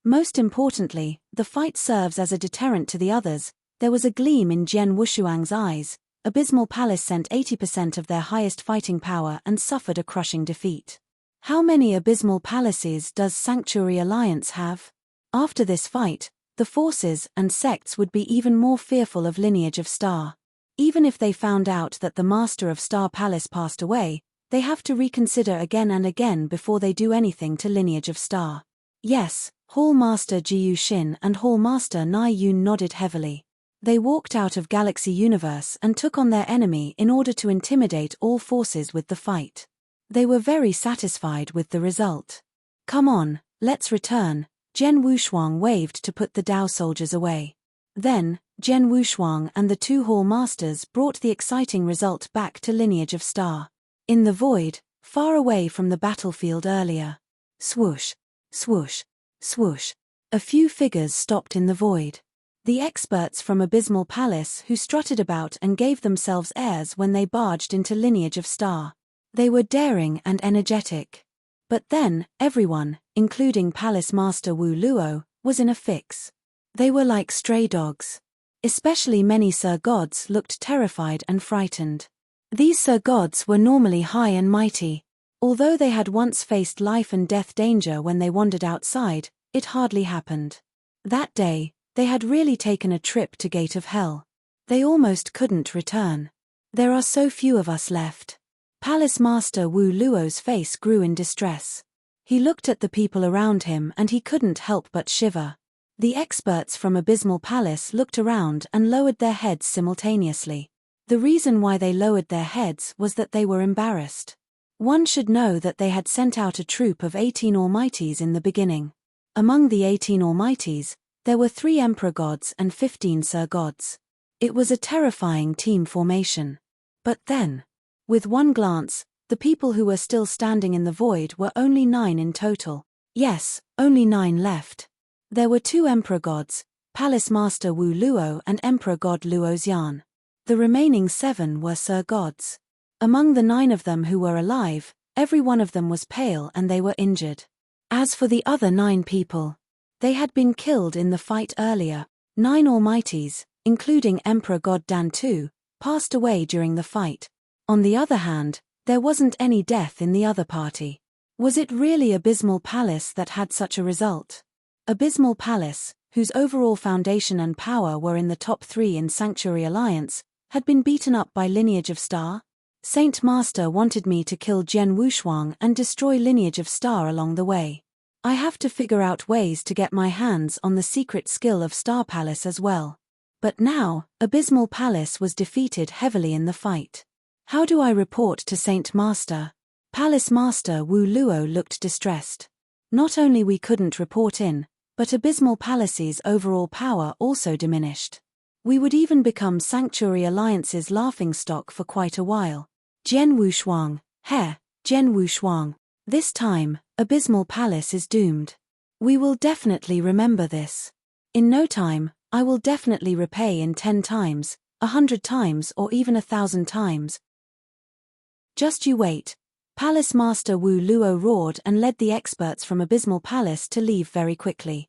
Most importantly, the fight serves as a deterrent to the others. There was a gleam in Gen Wushuang's eyes. Abysmal Palace sent 80% of their highest fighting power and suffered a crushing defeat. How many Abysmal Palaces does Sanctuary Alliance have? After this fight, the forces and sects would be even more fearful of Lineage of Star. Even if they found out that the Master of Star Palace passed away, they have to reconsider again and again before they do anything to Lineage of Star. Yes, Hall Master Jiyu Xin and Hall Master Nai Yun nodded heavily. They walked out of Galaxy Universe and took on their enemy in order to intimidate all forces with the fight. They were very satisfied with the result. Come on, let's return. Gen Wushuang waved to put the Dao soldiers away. Then, Gen Wushuang and the 2 Hall Masters brought the exciting result back to Lineage of Star. In the void, far away from the battlefield earlier. Swoosh, swoosh, swoosh. A few figures stopped in the void. The experts from Abysmal Palace who strutted about and gave themselves airs when they barged into Lineage of Star. They were daring and energetic. But then, everyone, including Palace Master Wu Luo, was in a fix. They were like stray dogs. Especially many Sir Gods looked terrified and frightened. These Sir Gods were normally high and mighty. Although they had once faced life and death danger when they wandered outside, it hardly happened. That day, they had really taken a trip to Gate of Hell. They almost couldn't return. There are so few of us left. Palace Master Wu Luo's face grew in distress. He looked at the people around him and he couldn't help but shiver. The experts from Abysmal Palace looked around and lowered their heads simultaneously. The reason why they lowered their heads was that they were embarrassed. One should know that they had sent out a troop of 18 Almighties in the beginning. Among the 18 Almighties, there were 3 Emperor Gods and 15 Sir Gods. It was a terrifying team formation. But then, with one glance, the people who were still standing in the void were only 9 in total. Yes, only 9 left. There were 2 Emperor Gods, Palace Master Wu Luo and Emperor God Luo Xian. The remaining 7 were Sir Gods. Among the 9 of them who were alive, every one of them was pale and they were injured. As for the other 9 people, they had been killed in the fight earlier. 9 Almighties, including Emperor God Dan Tu, passed away during the fight. On the other hand, there wasn't any death in the other party. Was it really Abysmal Palace that had such a result? Abysmal Palace, whose overall foundation and power were in the top 3 in Sanctuary Alliance, had been beaten up by Lineage of Star? Saint Master wanted me to kill Gen Wushuang and destroy Lineage of Star along the way. I have to figure out ways to get my hands on the secret skill of Star Palace as well. But now, Abysmal Palace was defeated heavily in the fight. How do I report to Saint Master? Palace Master Wu Luo looked distressed. Not only we couldn't report in, but Abysmal Palace's overall power also diminished. We would even become Sanctuary Alliance's laughingstock for quite a while. Jian Wushuang, Jian Wushuang. This time, Abysmal Palace is doomed. We will definitely remember this. In no time, I will definitely repay in 10 times, 100 times or even 1,000 times. Just you wait. Palace Master Wu Luo roared and led the experts from Abysmal Palace to leave very quickly.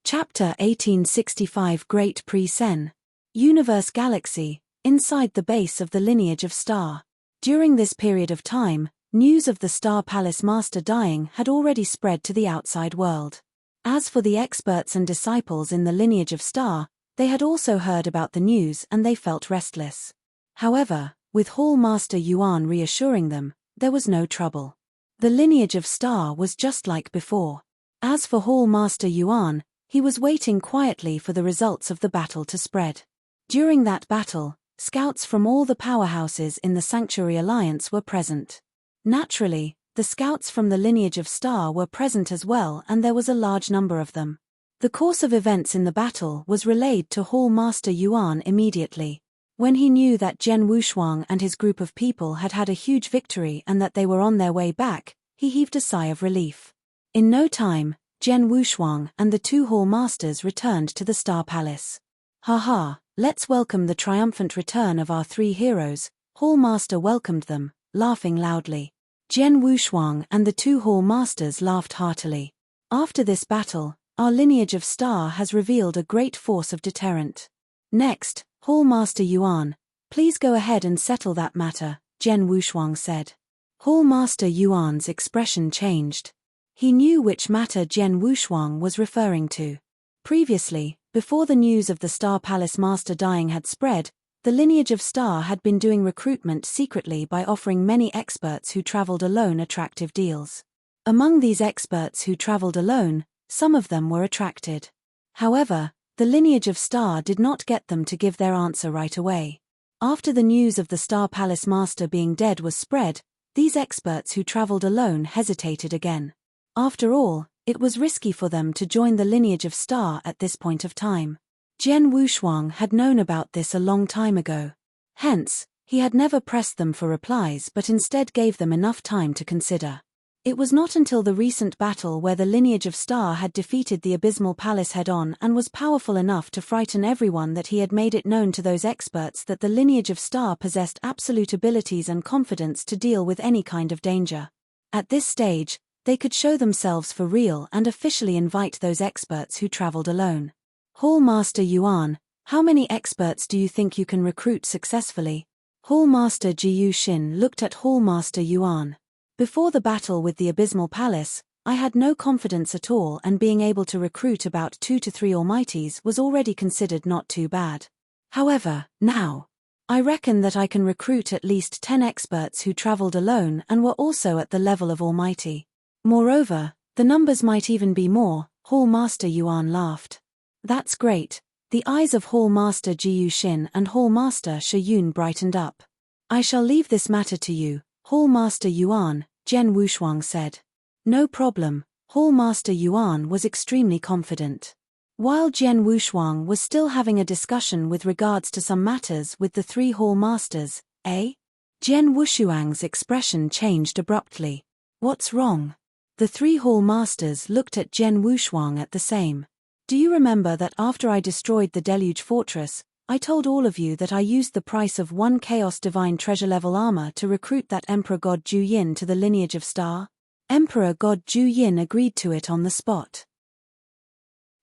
Chapter 1865 Great Pre-Sen. Universe Galaxy, inside the base of the lineage of Star. During this period of time, news of the Star Palace Master dying had already spread to the outside world. As for the experts and disciples in the lineage of Star, they had also heard about the news and they felt restless. However, with Hall Master Yuan reassuring them, there was no trouble. The lineage of Star was just like before. As for Hall Master Yuan, he was waiting quietly for the results of the battle to spread. During that battle, scouts from all the powerhouses in the Sanctuary Alliance were present. Naturally, the scouts from the lineage of Star were present as well and there was a large number of them. The course of events in the battle was relayed to Hall Master Yuan immediately. When he knew that Jian Wushuang and his group of people had had a huge victory and that they were on their way back, he heaved a sigh of relief. In no time, Jian Wushuang and the 2 Hall Masters returned to the Star Palace. "Ha, let's welcome the triumphant return of our 3 heroes," Hall Master welcomed them, laughing loudly. Jian Wushuang and the 2 Hall Masters laughed heartily. "After this battle, our lineage of Star has revealed a great force of deterrent. Next, Hall Master Yuan, please go ahead and settle that matter," Jian Wushuang said. Hall Master Yuan's expression changed. He knew which matter Jian Wushuang was referring to. Previously, before the news of the Star Palace Master dying had spread, the lineage of Star had been doing recruitment secretly by offering many experts who traveled alone attractive deals. Among these experts who traveled alone, some of them were attracted. However, the lineage of Star did not get them to give their answer right away. After the news of the Star Palace Master being dead was spread, these experts who traveled alone hesitated again. After all, it was risky for them to join the lineage of Star at this point of time. Jian Wushuang had known about this a long time ago. Hence, he had never pressed them for replies but instead gave them enough time to consider. It was not until the recent battle where the lineage of Star had defeated the Abysmal Palace head-on and was powerful enough to frighten everyone that he had made it known to those experts that the lineage of Star possessed absolute abilities and confidence to deal with any kind of danger. At this stage, they could show themselves for real and officially invite those experts who traveled alone. "Hall Master Yuan, how many experts do you think you can recruit successfully?" Hall Master Jiyu Xin looked at Hall Master Yuan. "Before the battle with the Abysmal Palace, I had no confidence at all and being able to recruit about 2 to 3 Almighties was already considered not too bad. However, now, I reckon that I can recruit at least 10 experts who traveled alone and were also at the level of Almighty. Moreover, the numbers might even be more," Hall Master Yuan laughed. "That's great." The eyes of Hall Master Jiyu Xin and Hall Master Shiyun brightened up. "I shall leave this matter to you, Hall Master Yuan," Jian Wushuang said. "No problem." Hall Master Yuan was extremely confident. While Jian Wushuang was still having a discussion with regards to some matters with the 3 Hall Masters, Jian Wushuang's expression changed abruptly. "What's wrong?" The 3 Hall Masters looked at Jian Wushuang at the same. "Do you remember that after I destroyed the Deluge Fortress, I told all of you that I used the price of 1 Chaos Divine Treasure level armor to recruit that Emperor God Ju Yin to the lineage of Star? Emperor God Ju Yin agreed to it on the spot.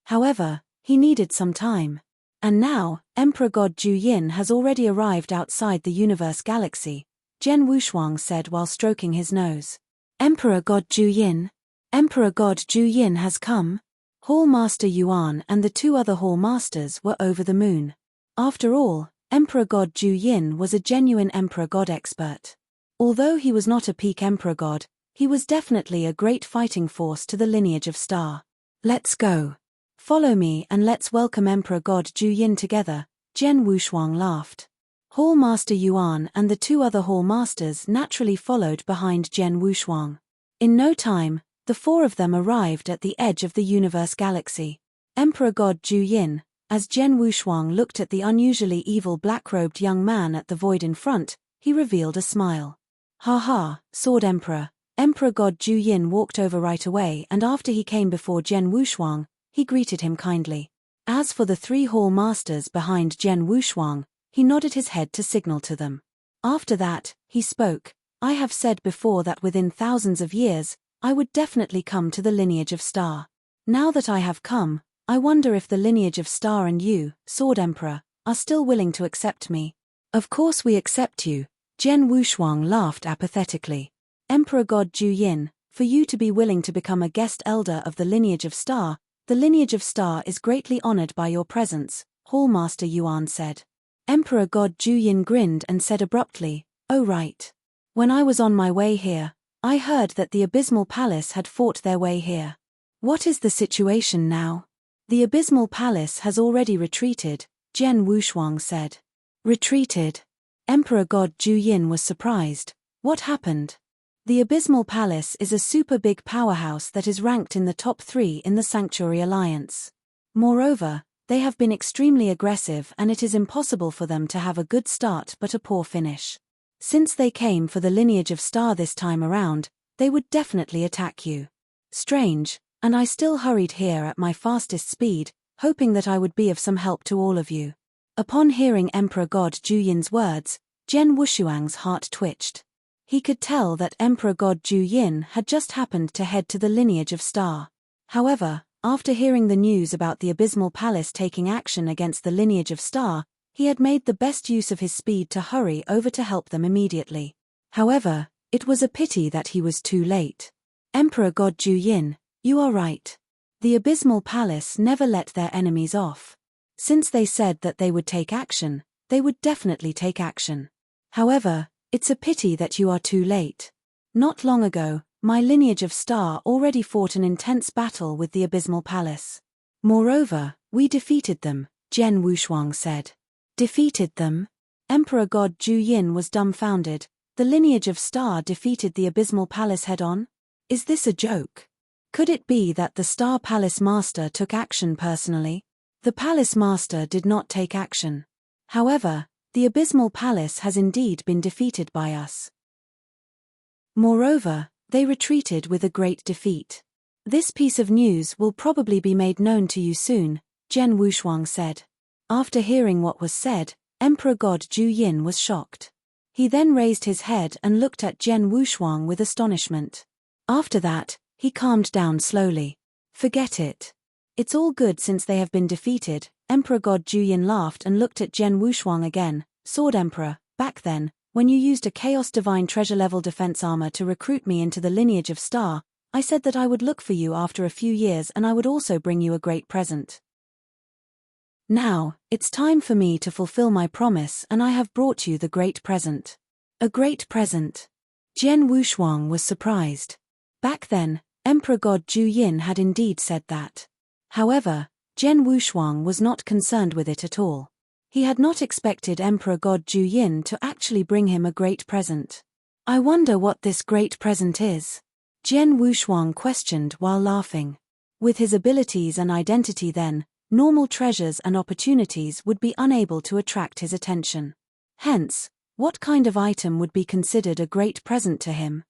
However, he needed some time. And now, Emperor God Ju Yin has already arrived outside the Universe Galaxy," Jian Wushuang said while stroking his nose. "Emperor God Ju Yin? Emperor God Ju Yin has come?" Hall Master Yuan and the 2 other Hall Masters were over the moon. After all, Emperor God Ju Yin was a genuine Emperor God expert. Although he was not a peak Emperor God, He was definitely a great fighting force to the lineage of Star. Let's go. Follow me and let's welcome Emperor God Ju Yin together, Jian Wushuang laughed. Hall Master Yuan and the two other Hall Masters naturally followed behind Jian Wushuang. In no time, the four of them arrived at the edge of the universe galaxy. Emperor God Ju Yin, as Jian Wushuang looked at the unusually evil black-robed young man at the void in front, he revealed a smile. Ha ha, Sword Emperor. Emperor God Ju Yin walked over right away, and after he came before Jian Wushuang, he greeted him kindly. As for the three Hall Masters behind Jian Wushuang, he nodded his head to signal to them. After that, he spoke. I have said before that within thousands of years, I would definitely come to the lineage of Star. Now that I have come, I wonder if the lineage of Star and you, Sword Emperor, are still willing to accept me. Of course we accept you, Jian Wushuang laughed apathetically. Emperor God Ju Yin, for you to be willing to become a guest elder of the lineage of Star, the lineage of Star is greatly honored by your presence, Hall Master Yuan said. Emperor God Ju Yin grinned and said abruptly, oh right. When I was on my way here, I heard that the Abysmal Palace had fought their way here. What is the situation now? The Abysmal Palace has already retreated, Jian Wushuang said. Retreated? Emperor God Ju Yin was surprised. What happened? The Abysmal Palace is a super big powerhouse that is ranked in the top 3 in the Sanctuary Alliance. Moreover, they have been extremely aggressive and it is impossible for them to have a good start but a poor finish. Since they came for the lineage of Star this time around, they would definitely attack you. Strange, and I still hurried here at my fastest speed, hoping that I would be of some help to all of you. Upon hearing Emperor God Ju Yin's words, Jian Wushuang's heart twitched. He could tell that Emperor God Ju Yin had just happened to head to the lineage of Star. However, after hearing the news about the Abysmal Palace taking action against the lineage of Star, he had made the best use of his speed to hurry over to help them immediately. However, it was a pity that he was too late. Emperor God Ju Yin, you are right. The Abysmal Palace never let their enemies off. Since they said that they would take action, they would definitely take action. However, it's a pity that you are too late. Not long ago, my lineage of Star already fought an intense battle with the Abysmal Palace. Moreover, we defeated them, Jian Wushuang said. Defeated them? Emperor God Ju Yin was dumbfounded. The lineage of Star defeated the Abysmal Palace head-on? Is this a joke? Could it be that the Star Palace Master took action personally? The Palace Master did not take action. However, the Abysmal Palace has indeed been defeated by us. Moreover, they retreated with a great defeat. This piece of news will probably be made known to you soon, Jian Wushuang said. After hearing what was said, Emperor God Ju Yin was shocked. He then raised his head and looked at Jian Wushuang with astonishment. After that, he calmed down slowly. Forget it. It's all good since they have been defeated. Emperor God Ju Yin laughed and looked at Jian Wushuang again. Sword Emperor, back then, when you used a Chaos Divine Treasure level defense armor to recruit me into the lineage of Star, I said that I would look for you after a few years and I would also bring you a great present. Now, it's time for me to fulfill my promise and I have brought you the great present. A great present? Jian Wushuang was surprised. Back then, Emperor God Ju Yin had indeed said that. However, Jian Wushuang was not concerned with it at all. He had not expected Emperor God Ju Yin to actually bring him a great present. I wonder what this great present is? Jian Wushuang questioned while laughing. With his abilities and identity then, normal treasures and opportunities would be unable to attract his attention. Hence, what kind of item would be considered a great present to him?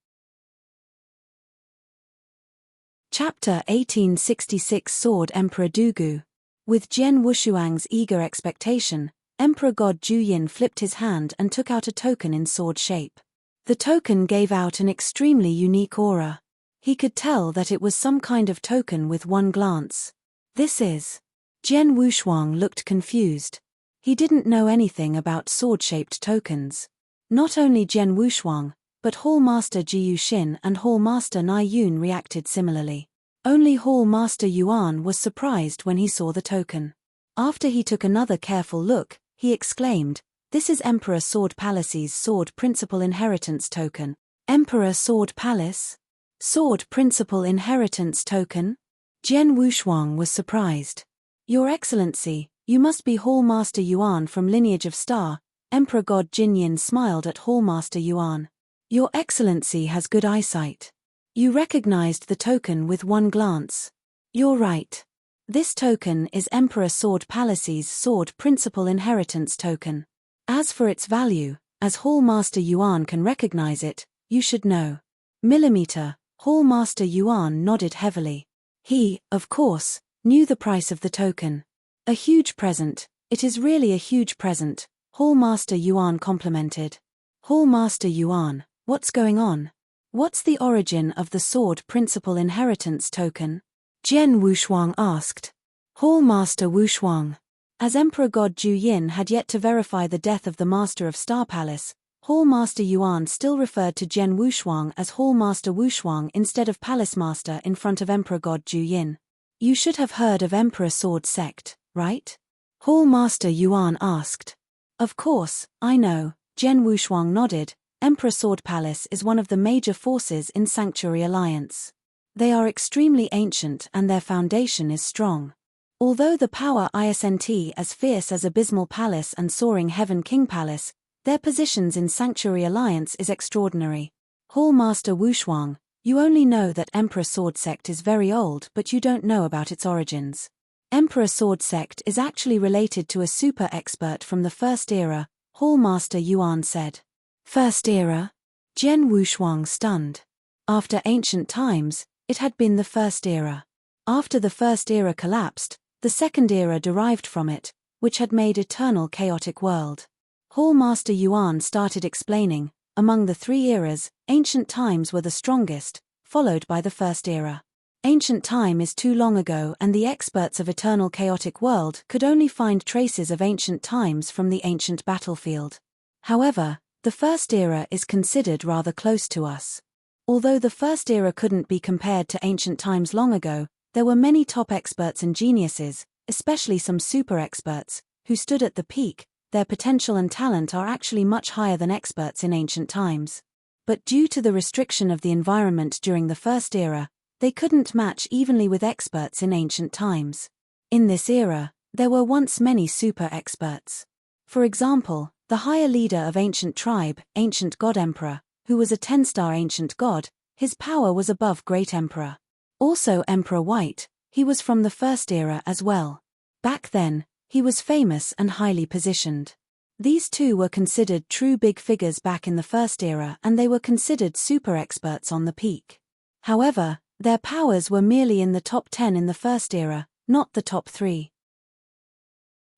Chapter 1866 Sword Emperor Dugu. With Jian Wushuang's eager expectation, Emperor God Ju Yin flipped his hand and took out a token in sword shape. The token gave out an extremely unique aura. He could tell that it was some kind of token with one glance. This is... Jian Wushuang looked confused. He didn't know anything about sword-shaped tokens. Not only Jian Wushuang, but Hall Master Ji Yuxin and Hall Master Nai Yun reacted similarly. Only Hall Master Yuan was surprised when he saw the token. After he took another careful look, he exclaimed, "This is Emperor Sword Palace's Sword Principal Inheritance Token." Emperor Sword Palace? Sword Principal Inheritance Token? Jian Wushuang was surprised. Your Excellency, you must be Hallmaster Yuan from lineage of Star. Emperor God Jinyin smiled at Hallmaster Yuan. Your Excellency has good eyesight. You recognized the token with one glance. You're right. This token is Emperor Sword Palace's Sword Principal Inheritance Token. As for its value, as Hallmaster Yuan can recognize it, you should know. Millimeter, Hallmaster Yuan nodded heavily. He, of course, knew the price of the token. A huge present, it is really a huge present, Hallmaster Yuan complimented. Hallmaster Yuan, what's going on? What's the origin of the Sword Principal Inheritance Token? Jian Wushuang asked. Hallmaster Wushuang. As Emperor God Juyin had yet to verify the death of the Master of Star Palace, Hallmaster Yuan still referred to Jian Wushuang as Hallmaster Wushuang instead of Palace Master in front of Emperor God Juyin. You should have heard of Emperor Sword Sect, right? Hallmaster Yuan asked. Of course, I know, Jian Wushuang nodded. Emperor Sword Palace is one of the major forces in Sanctuary Alliance. They are extremely ancient and their foundation is strong. Although the power isn't as fierce as Abysmal Palace and Soaring Heaven King Palace, their positions in Sanctuary Alliance is extraordinary. Hallmaster Wushuang, you only know that Emperor Sword Sect is very old but you don't know about its origins. Emperor Sword Sect is actually related to a super expert from the First Era, Hallmaster Yuan said. First Era? Jian Wushuang stunned. After ancient times, it had been the First Era. After the First Era collapsed, the Second Era derived from it, which had made eternal chaotic world. Hallmaster Yuan started explaining, among the three eras, ancient times were the strongest, followed by the First Era. Ancient time is too long ago and the experts of eternal chaotic world could only find traces of ancient times from the ancient battlefield. However, the First Era is considered rather close to us. Although the First Era couldn't be compared to ancient times long ago, there were many top experts and geniuses, especially some super experts, who stood at the peak. Their potential and talent are actually much higher than experts in ancient times. But due to the restriction of the environment during the First Era, they couldn't match evenly with experts in ancient times. In this era, there were once many super experts. For example, the higher leader of ancient tribe, Ancient God Emperor, who was a 10-star ancient god, his power was above Great Emperor. Also Emperor White, he was from the First Era as well. Back then, he was famous and highly positioned. These two were considered true big figures back in the First Era and they were considered super experts on the peak. However, their powers were merely in the top 10 in the First Era, not the top 3.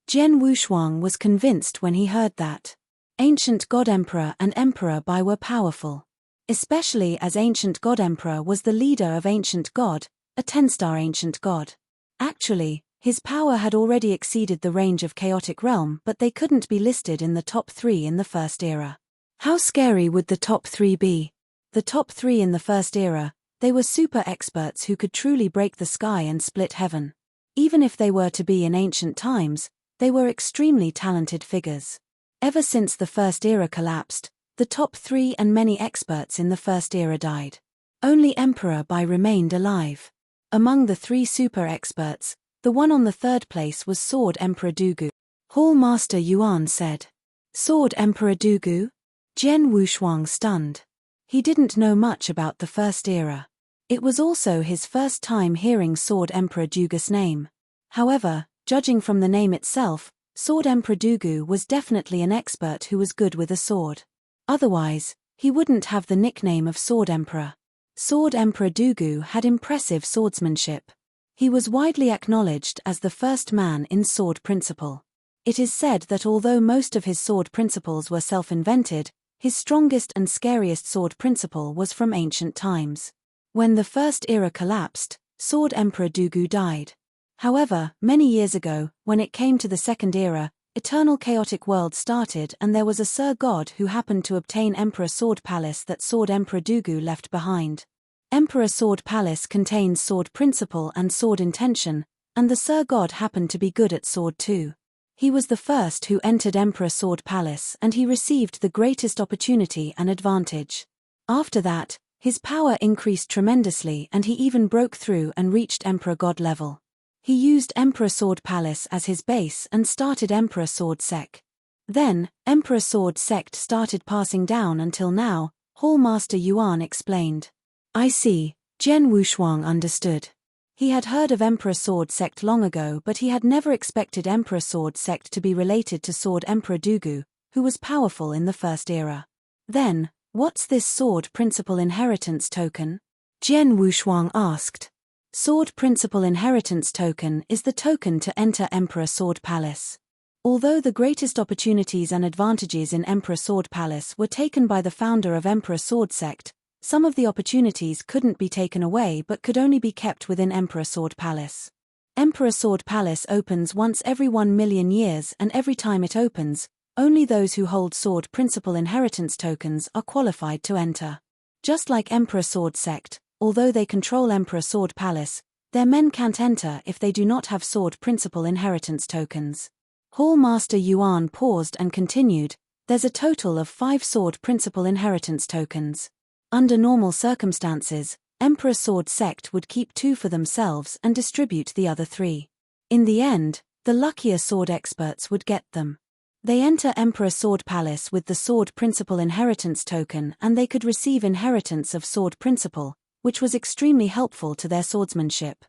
Jian Wushuang was convinced when he heard that. Ancient God Emperor and Emperor Bai were powerful. Especially as Ancient God Emperor was the leader of Ancient God, a 10-star ancient god. Actually, his power had already exceeded the range of Chaotic Realm but they couldn't be listed in the top 3 in the First Era. How scary would the top 3 be? The top 3 in the First Era, they were super experts who could truly break the sky and split heaven. Even if they were to be in ancient times, they were extremely talented figures. Ever since the First Era collapsed, the top 3 and many experts in the First Era died. Only Emperor Bai remained alive. Among the 3 super experts, the one on the 3rd place was Sword Emperor Dugu. Hallmaster Yuan said. Sword Emperor Dugu? Jian Wushuang stunned. He didn't know much about the First Era. It was also his first time hearing Sword Emperor Dugu's name. However, judging from the name itself, Sword Emperor Dugu was definitely an expert who was good with a sword. Otherwise, he wouldn't have the nickname of Sword Emperor. Sword Emperor Dugu had impressive swordsmanship. He was widely acknowledged as the first man in Sword Principle. It is said that although most of his sword principles were self-invented, his strongest and scariest sword principle was from ancient times. When the First Era collapsed, Sword Emperor Dugu died. However, many years ago, when it came to the Second Era, Eternal Chaotic World started and there was a Sir God who happened to obtain Emperor Sword Palace that Sword Emperor Dugu left behind. Emperor Sword Palace contains Sword Principle and Sword Intention, and the Sir God happened to be good at sword too. He was the first who entered Emperor Sword Palace and he received the greatest opportunity and advantage. After that, His power increased tremendously and he even broke through and reached Emperor God level. He used Emperor Sword Palace as his base and started Emperor Sword Sect. Then, Emperor Sword Sect started passing down until now, Hall Master Yuan explained. I see, Jian Wushuang understood. He had heard of Emperor Sword Sect long ago, but he had never expected Emperor Sword Sect to be related to Sword Emperor Dugu, who was powerful in the first era. Then, what's this Sword Principal Inheritance Token? Jian Wushuang asked. Sword Principal Inheritance Token is the token to enter Emperor Sword Palace. Although the greatest opportunities and advantages in Emperor Sword Palace were taken by the founder of Emperor Sword Sect, some of the opportunities couldn't be taken away but could only be kept within Emperor Sword Palace. Emperor Sword Palace opens once every 1,000,000 years, and every time it opens, only those who hold Sword Principal Inheritance Tokens are qualified to enter. Just like Emperor Sword Sect, although they control Emperor Sword Palace, their men can't enter if they do not have Sword Principal Inheritance Tokens. Hall Master Yuan paused and continued, there's a total of 5 Sword Principal Inheritance Tokens. Under normal circumstances, Emperor Sword Sect would keep 2 for themselves and distribute the other 3. In the end, the luckier sword experts would get them. They enter Emperor Sword Palace with the Sword Principal Inheritance Token and they could receive inheritance of Sword Principal, which was extremely helpful to their swordsmanship.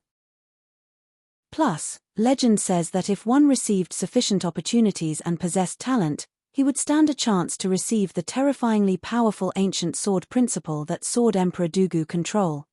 Plus, legend says that if one received sufficient opportunities and possessed talent, he would stand a chance to receive the terrifyingly powerful ancient sword principle that Sword Emperor Dugu control.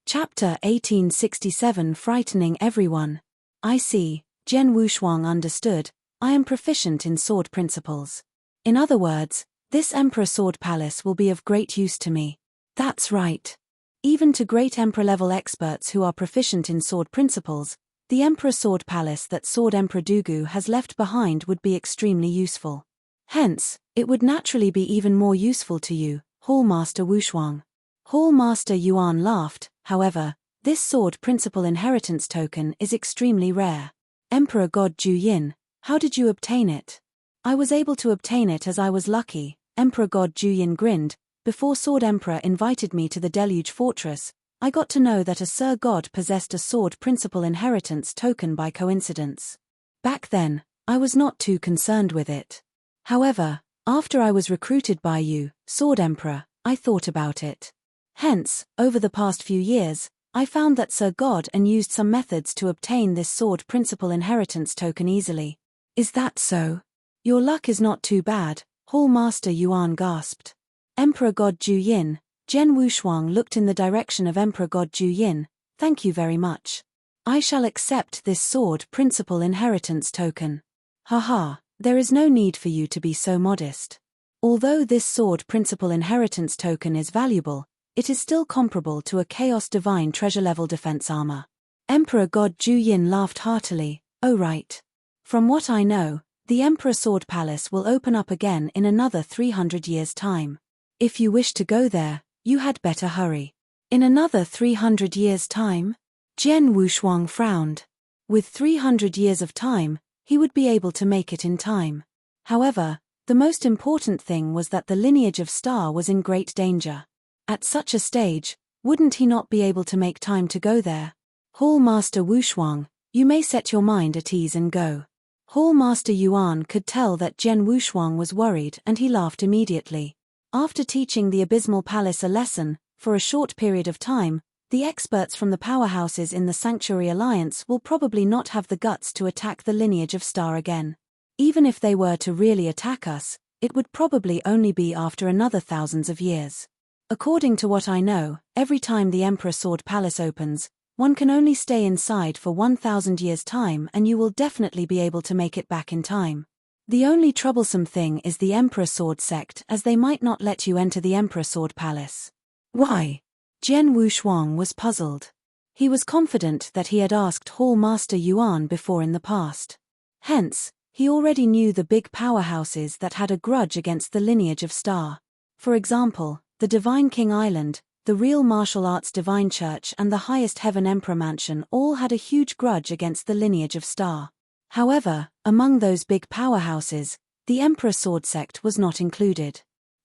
Chapter 1867 Frightening Everyone. I see, Jian Wushuang understood, I am proficient in sword principles. In other words, this Emperor Sword Palace will be of great use to me. That's right. Even to great Emperor-level experts who are proficient in sword principles, the Emperor Sword Palace that Sword Emperor Dugu has left behind would be extremely useful. Hence, it would naturally be even more useful to you, Hall Master Wushuang. Hall Master Yuan laughed. However, this Sword Principal Inheritance Token is extremely rare. Emperor God Juyin, how did you obtain it? I was able to obtain it as I was lucky, Emperor God Juyin grinned. Before Sword Emperor invited me to the Deluge Fortress, I got to know that a Sir God possessed a Sword Principal Inheritance Token by coincidence. Back then, I was not too concerned with it. However, after I was recruited by you, Sword Emperor, I thought about it. Hence, over the past few years, I found that Sir God and used some methods to obtain this Sword Principal Inheritance Token easily. Is that so? Your luck is not too bad, Hall Master Yuan gasped. Emperor God Juyin, Jian Wushuang looked in the direction of Emperor God Juyin, thank you very much. I shall accept this Sword Principal Inheritance Token. Haha, there is no need for you to be so modest. Although this Sword Principal Inheritance Token is valuable, it is still comparable to a Chaos Divine Treasure-level defense armor. Emperor God Juyin laughed heartily, oh right. From what I know, the Emperor Sword Palace will open up again in another 300 years' time. If you wish to go there, you had better hurry. In another 300 years' time? Jian Wushuang frowned. With 300 years of time, he would be able to make it in time. However, the most important thing was that the lineage of Star was in great danger. At such a stage, wouldn't he not be able to make time to go there? Hall Master Wushuang, you may set your mind at ease and go. Hall Master Yuan could tell that Jian Wushuang was worried and he laughed immediately. After teaching the Abysmal Palace a lesson, for a short period of time, the experts from the powerhouses in the Sanctuary Alliance will probably not have the guts to attack the lineage of Star again. Even if they were to really attack us, it would probably only be after another thousands of years. According to what I know, every time the Emperor Sword Palace opens, one can only stay inside for 1,000 years' time and you will definitely be able to make it back in time. The only troublesome thing is the Emperor Sword Sect, as they might not let you enter the Emperor Sword Palace. Why? Jian Wushuang was puzzled. He was confident that he had asked Hall Master Yuan before in the past. Hence, he already knew the big powerhouses that had a grudge against the lineage of Star. For example, the Divine King Island, the Real Martial Arts Divine Church and the Highest Heaven Emperor Mansion all had a huge grudge against the lineage of Star. However, among those big powerhouses, the Emperor Sword Sect was not included.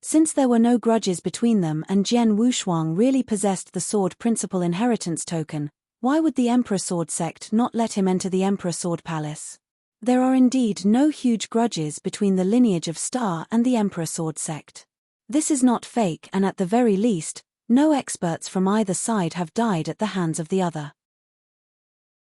Since there were no grudges between them and Jian Wushuang really possessed the sword principal inheritance token, why would the Emperor Sword sect not let him enter the Emperor Sword Palace? There are indeed no huge grudges between the lineage of Star and the Emperor Sword sect. This is not fake, and at the very least, no experts from either side have died at the hands of the other.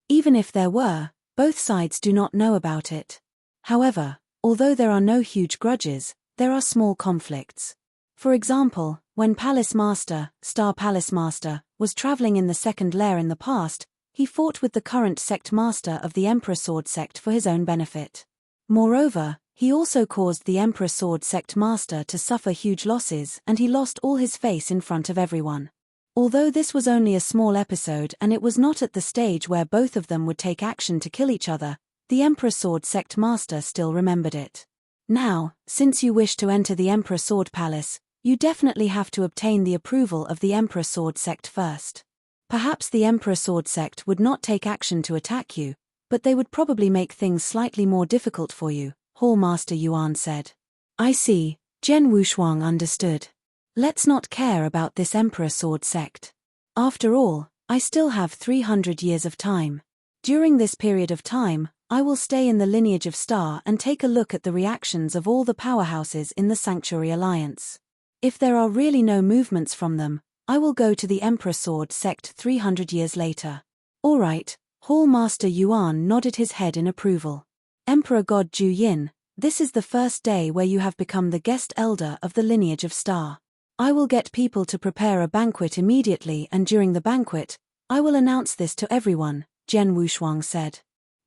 Even if there were, both sides do not know about it. However, although there are no huge grudges, there are small conflicts. For example, when Palace Master, Star Palace Master, was traveling in the second lair in the past, he fought with the current sect master of the Emperor Sword sect for his own benefit. Moreover, he also caused the Emperor Sword sect master to suffer huge losses, and he lost all his face in front of everyone. Although this was only a small episode and it was not at the stage where both of them would take action to kill each other, the Emperor Sword sect master still remembered it. Now, since you wish to enter the Emperor Sword Palace, you definitely have to obtain the approval of the Emperor Sword sect first. Perhaps the Emperor Sword sect would not take action to attack you, but they would probably make things slightly more difficult for you, Hall Master Yuan said. I see, Jian Wushuang understood. Let's not care about this Emperor Sword sect. After all, I still have 300 years of time. During this period of time, I will stay in the lineage of Star and take a look at the reactions of all the powerhouses in the Sanctuary Alliance. If there are really no movements from them, I will go to the Emperor Sword sect 300 years later. Alright, Hall Master Yuan nodded his head in approval. Emperor God Ju Yin, this is the first day where you have become the guest elder of the lineage of Star. I will get people to prepare a banquet immediately, and during the banquet, I will announce this to everyone, Jian Wushuang said.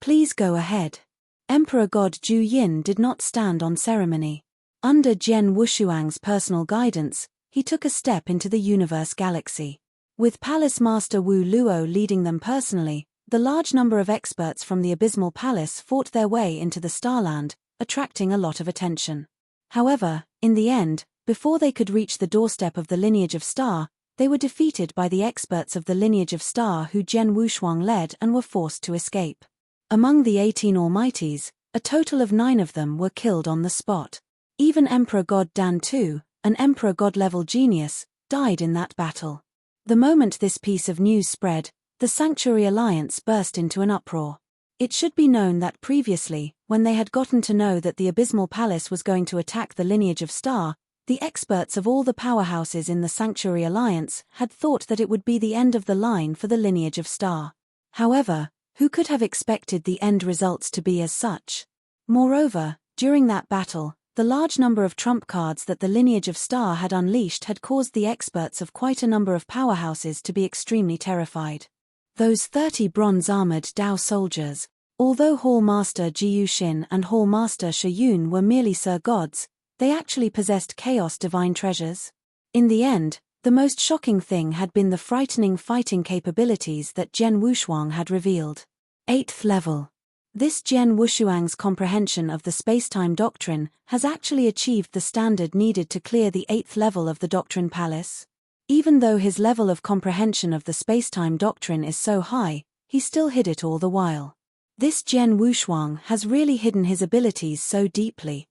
Please go ahead. Emperor God Ju Yin did not stand on ceremony. Under Jian Wushuang's personal guidance, he took a step into the universe galaxy. With Palace Master Wu Luo leading them personally, the large number of experts from the Abysmal Palace fought their way into the Starland, attracting a lot of attention. However, in the end, before they could reach the doorstep of the lineage of Star, they were defeated by the experts of the lineage of Star who Jian Wushuang led and were forced to escape. Among the 18 Almighties, a total of 9 of them were killed on the spot. Even Emperor God Dan Tu, an Emperor God-level genius, died in that battle. The moment this piece of news spread, the Sanctuary Alliance burst into an uproar. It should be known that previously, when they had gotten to know that the Abysmal Palace was going to attack the lineage of Star, the experts of all the powerhouses in the Sanctuary Alliance had thought that it would be the end of the line for the lineage of Star. However, who could have expected the end results to be as such? Moreover, during that battle, the large number of trump cards that the lineage of Star had unleashed had caused the experts of quite a number of powerhouses to be extremely terrified. Those 30 bronze-armored Dao soldiers, although Hall Master Jiu Xin and Hall Master Shiyun were merely Sir Gods, they actually possessed chaos divine treasures. In the end, the most shocking thing had been the frightening fighting capabilities that Jian Wushuang had revealed. 8th level. This Jian Wushuang's comprehension of the spacetime doctrine has actually achieved the standard needed to clear the 8th level of the Doctrine Palace. Even though his level of comprehension of the spacetime doctrine is so high, he still hid it all the while. This Jian Wushuang has really hidden his abilities so deeply.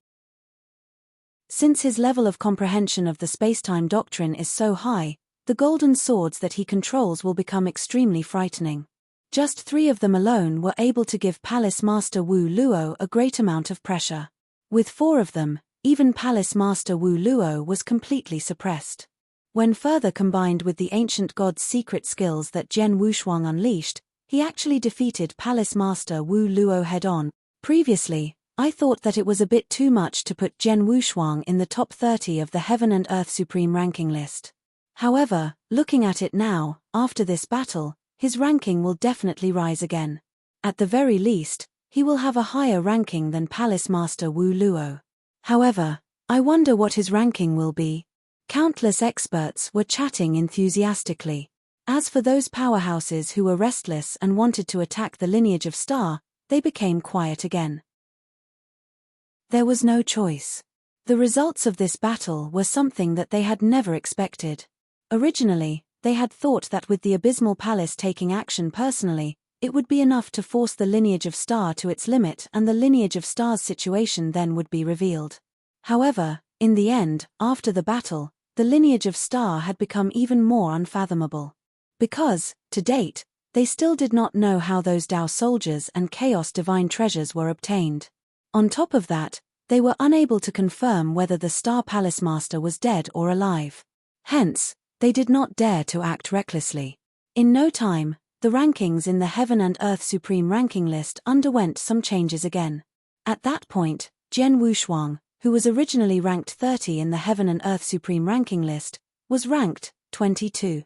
Since his level of comprehension of the spacetime doctrine is so high, the golden swords that he controls will become extremely frightening. Just 3 of them alone were able to give Palace Master Wu Luo a great amount of pressure. With 4 of them, even Palace Master Wu Luo was completely suppressed. When further combined with the ancient god's secret skills that Jian Wushuang unleashed, he actually defeated Palace Master Wu Luo head-on. Previously, I thought that it was a bit too much to put Jian Wushuang in the top 30 of the Heaven and Earth Supreme ranking list. However, looking at it now, after this battle, his ranking will definitely rise again. At the very least, he will have a higher ranking than Palace Master Wu Luo. However, I wonder what his ranking will be. Countless experts were chatting enthusiastically. As for those powerhouses who were restless and wanted to attack the lineage of Star, they became quiet again. There was no choice. The results of this battle were something that they had never expected. Originally, they had thought that with the Abysmal Palace taking action personally, it would be enough to force the lineage of Star to its limit and the lineage of Star's situation then would be revealed. However, In the end, after the battle, the lineage of Star had become even more unfathomable. Because, to date, they still did not know how those Tao soldiers and Chaos divine treasures were obtained. On top of that, they were unable to confirm whether the Star Palace Master was dead or alive. Hence, they did not dare to act recklessly. In no time, the rankings in the Heaven and Earth Supreme ranking list underwent some changes again. At that point, Jian Wushuang, who was originally ranked 30 in the Heaven and Earth Supreme ranking list, was ranked 22.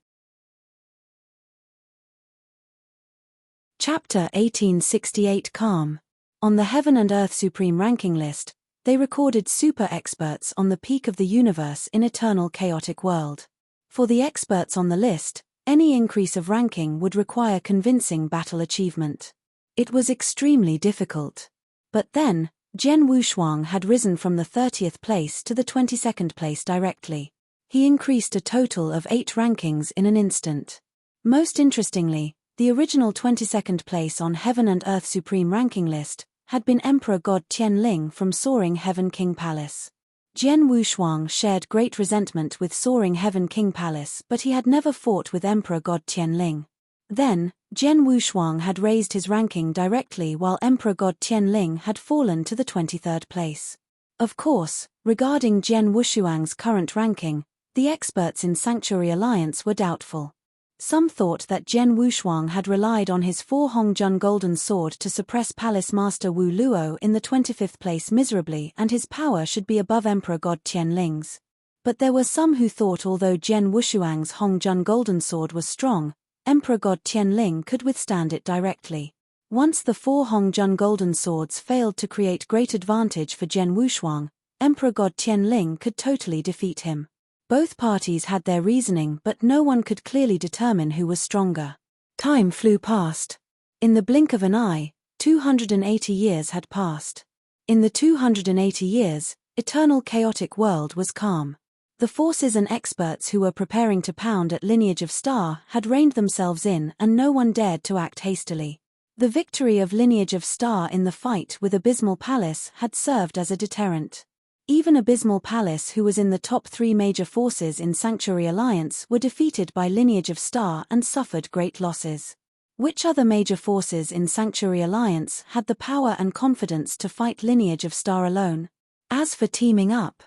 Chapter 1868 Calm. On the Heaven and Earth Supreme ranking list, they recorded super experts on the peak of the universe in eternal chaotic world. For the experts on the list, any increase of ranking would require convincing battle achievement. It was extremely difficult. But then, Jian Wushuang had risen from the 30th place to the 22nd place directly. He increased a total of 8 rankings in an instant. Most interestingly, the original 22nd place on Heaven and Earth Supreme ranking list had been Emperor God Tianling from Soaring Heaven King Palace. Jian Wushuang shared great resentment with Soaring Heaven King Palace, but he had never fought with Emperor God Tianling. Then, Jian Wushuang had raised his ranking directly while Emperor God Tianling had fallen to the 23rd place. Of course, regarding Jian Wushuang's current ranking, the experts in Sanctuary Alliance were doubtful. Some thought that Jian Wushuang had relied on his 4 Hongjun Golden Sword to suppress Palace Master Wu Luo in the 25th place miserably and his power should be above Emperor God Tianling's. But there were some who thought although Jian Wushuang's Hongjun Golden Sword was strong, Emperor God Tianling could withstand it directly. Once the 4 Hongjun Golden Swords failed to create great advantage for Jian Wushuang, Emperor God Tianling could totally defeat him. Both parties had their reasoning but no one could clearly determine who was stronger. Time flew past. In the blink of an eye, 280 years had passed. In the 280 years, eternal chaotic world was calm. The forces and experts who were preparing to pound at Lineage of Star had reined themselves in and no one dared to act hastily. The victory of Lineage of Star in the fight with Abysmal Palace had served as a deterrent. Even Abysmal Palace, who was in the top 3 major forces in Sanctuary Alliance, were defeated by Lineage of Star and suffered great losses. Which other major forces in Sanctuary Alliance had the power and confidence to fight Lineage of Star alone? As for teaming up,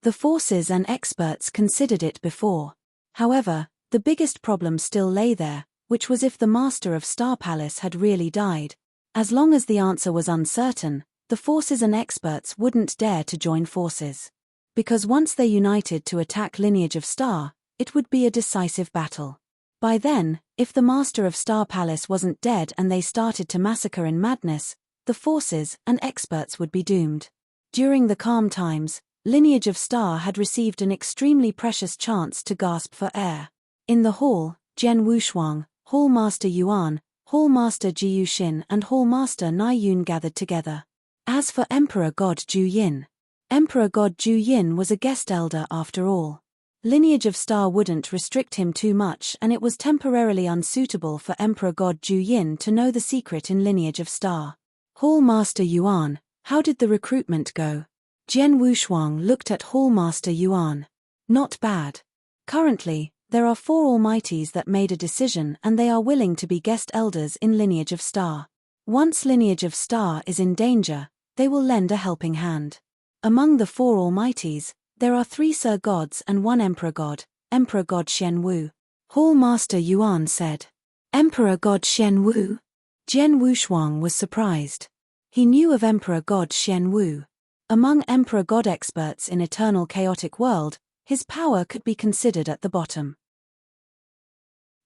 the forces and experts considered it before. However, the biggest problem still lay there, which was if the Master of Star Palace had really died. As long as the answer was uncertain, the forces and experts wouldn't dare to join forces. Because once they united to attack Lineage of Star, it would be a decisive battle. By then, if the Master of Star Palace wasn't dead and they started to massacre in madness, the forces and experts would be doomed. During the calm times, Lineage of Star had received an extremely precious chance to gasp for air. In the hall, Jian Wushuang, Hall Master Yuan, Hall Master Ji Yuxin and Hall Master Nai Yun gathered together. As for Emperor God Ju Yin, Emperor God Ju Yin was a guest elder after all. Lineage of Star wouldn't restrict him too much and it was temporarily unsuitable for Emperor God Ju Yin to know the secret in Lineage of Star. Hall Master Yuan, how did the recruitment go? Jian Wushuang looked at Hall Master Yuan. Not bad. Currently, there are 4 Almighties that made a decision and they are willing to be guest elders in Lineage of Star. Once Lineage of Star is in danger, they will lend a helping hand. Among the 4 Almighties, there are 3 Sir Gods and 1 Emperor God, Emperor God Shen Wu. Hall Master Yuan said. Emperor God Shen Wu? Jian Wushuang was surprised. He knew of Emperor God Shen Wu. Among Emperor God experts in Eternal Chaotic World, his power could be considered at the bottom.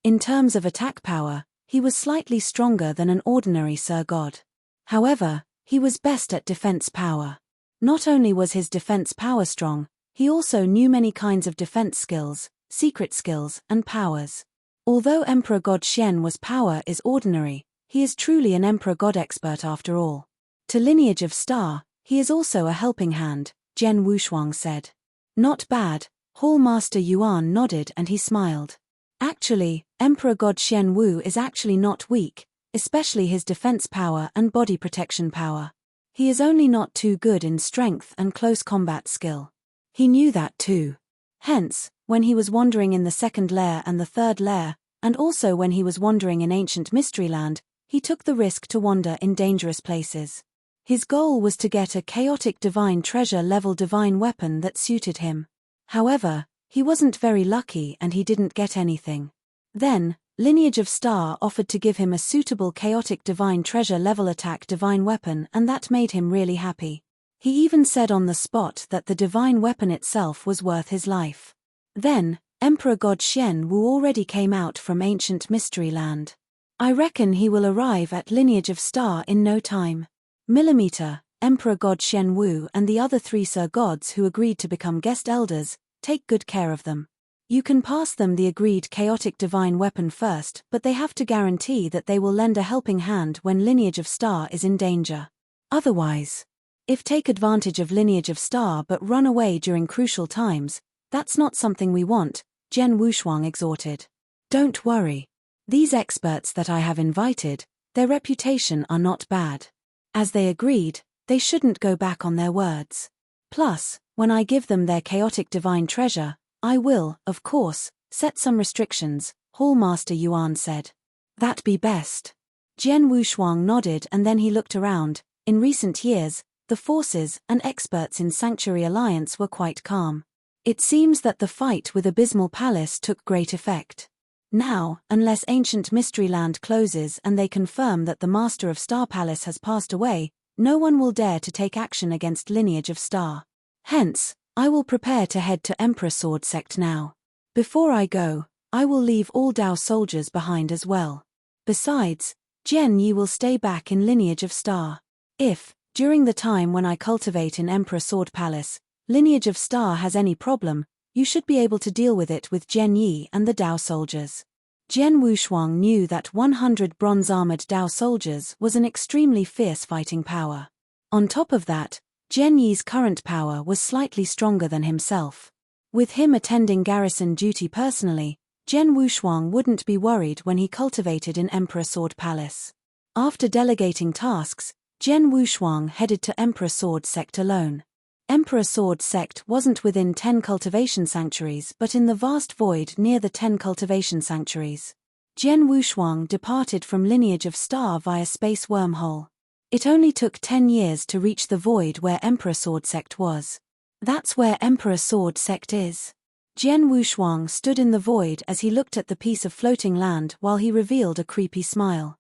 In terms of attack power, he was slightly stronger than an ordinary Sir God. However, he was best at defense power. Not only was his defense power strong, he also knew many kinds of defense skills, secret skills, and powers. Although Emperor God Shen was power is ordinary, he is truly an Emperor God expert after all. To Lineage of Star, he is also a helping hand, Jian Wushuang said. Not bad, Hall Master Yuan nodded and he smiled. Actually, Emperor God Shen Wu is actually not weak, especially his defense power and body protection power. He is only not too good in strength and close combat skill. He knew that too. Hence, when he was wandering in the second lair and the third lair, and also when he was wandering in ancient Mysteryland, he took the risk to wander in dangerous places. His goal was to get a chaotic divine treasure level divine weapon that suited him. However, he wasn't very lucky and he didn't get anything. Then, Lineage of Star offered to give him a suitable chaotic divine treasure level attack divine weapon, and that made him really happy. He even said on the spot that the divine weapon itself was worth his life. Then, Emperor God Xian Wu already came out from ancient Mysteryland. I reckon he will arrive at Lineage of Star in no time. Millimeter, Emperor God Xian Wu and the other 3 Sir Gods who agreed to become guest elders, take good care of them. You can pass them the agreed chaotic divine weapon first, but they have to guarantee that they will lend a helping hand when Lineage of Star is in danger. Otherwise, if take advantage of Lineage of Star but run away during crucial times, that's not something we want, Zhen Wushuang exhorted. Don't worry. These experts that I have invited, their reputation are not bad. As they agreed, they shouldn't go back on their words. Plus, when I give them their chaotic divine treasure, I will, of course, set some restrictions, Hallmaster Yuan said. That be best. Zhen Wushuang nodded and then he looked around. In recent years, the forces and experts in Sanctuary Alliance were quite calm. It seems that the fight with Abysmal Palace took great effect. Now, unless ancient Mysteryland closes and they confirm that the Master of Star Palace has passed away, no one will dare to take action against Lineage of Star. Hence, I will prepare to head to Emperor Sword Sect now. Before I go, I will leave all Dao soldiers behind as well. Besides, Jian Yi will stay back in Lineage of Star. If, during the time when I cultivate in Emperor Sword Palace, Lineage of Star has any problem, you should be able to deal with it with Jian Yi and the Dao soldiers. Zhen Wushuang knew that 100 bronze-armored Dao soldiers was an extremely fierce fighting power. On top of that, Jian Yi's current power was slightly stronger than himself. With him attending garrison duty personally, Zhen Wushuang wouldn't be worried when he cultivated in Emperor Sword Palace. After delegating tasks, Zhen Wushuang headed to Emperor Sword Sect alone. Emperor Sword Sect wasn't within 10 cultivation sanctuaries but in the vast void near the 10 cultivation sanctuaries. Zhen Wushuang departed from Lineage of Star via space wormhole. It only took 10 years to reach the void where Emperor Sword Sect was. That's where Emperor Sword Sect is. Zhen Wushuang stood in the void as he looked at the piece of floating land while he revealed a creepy smile.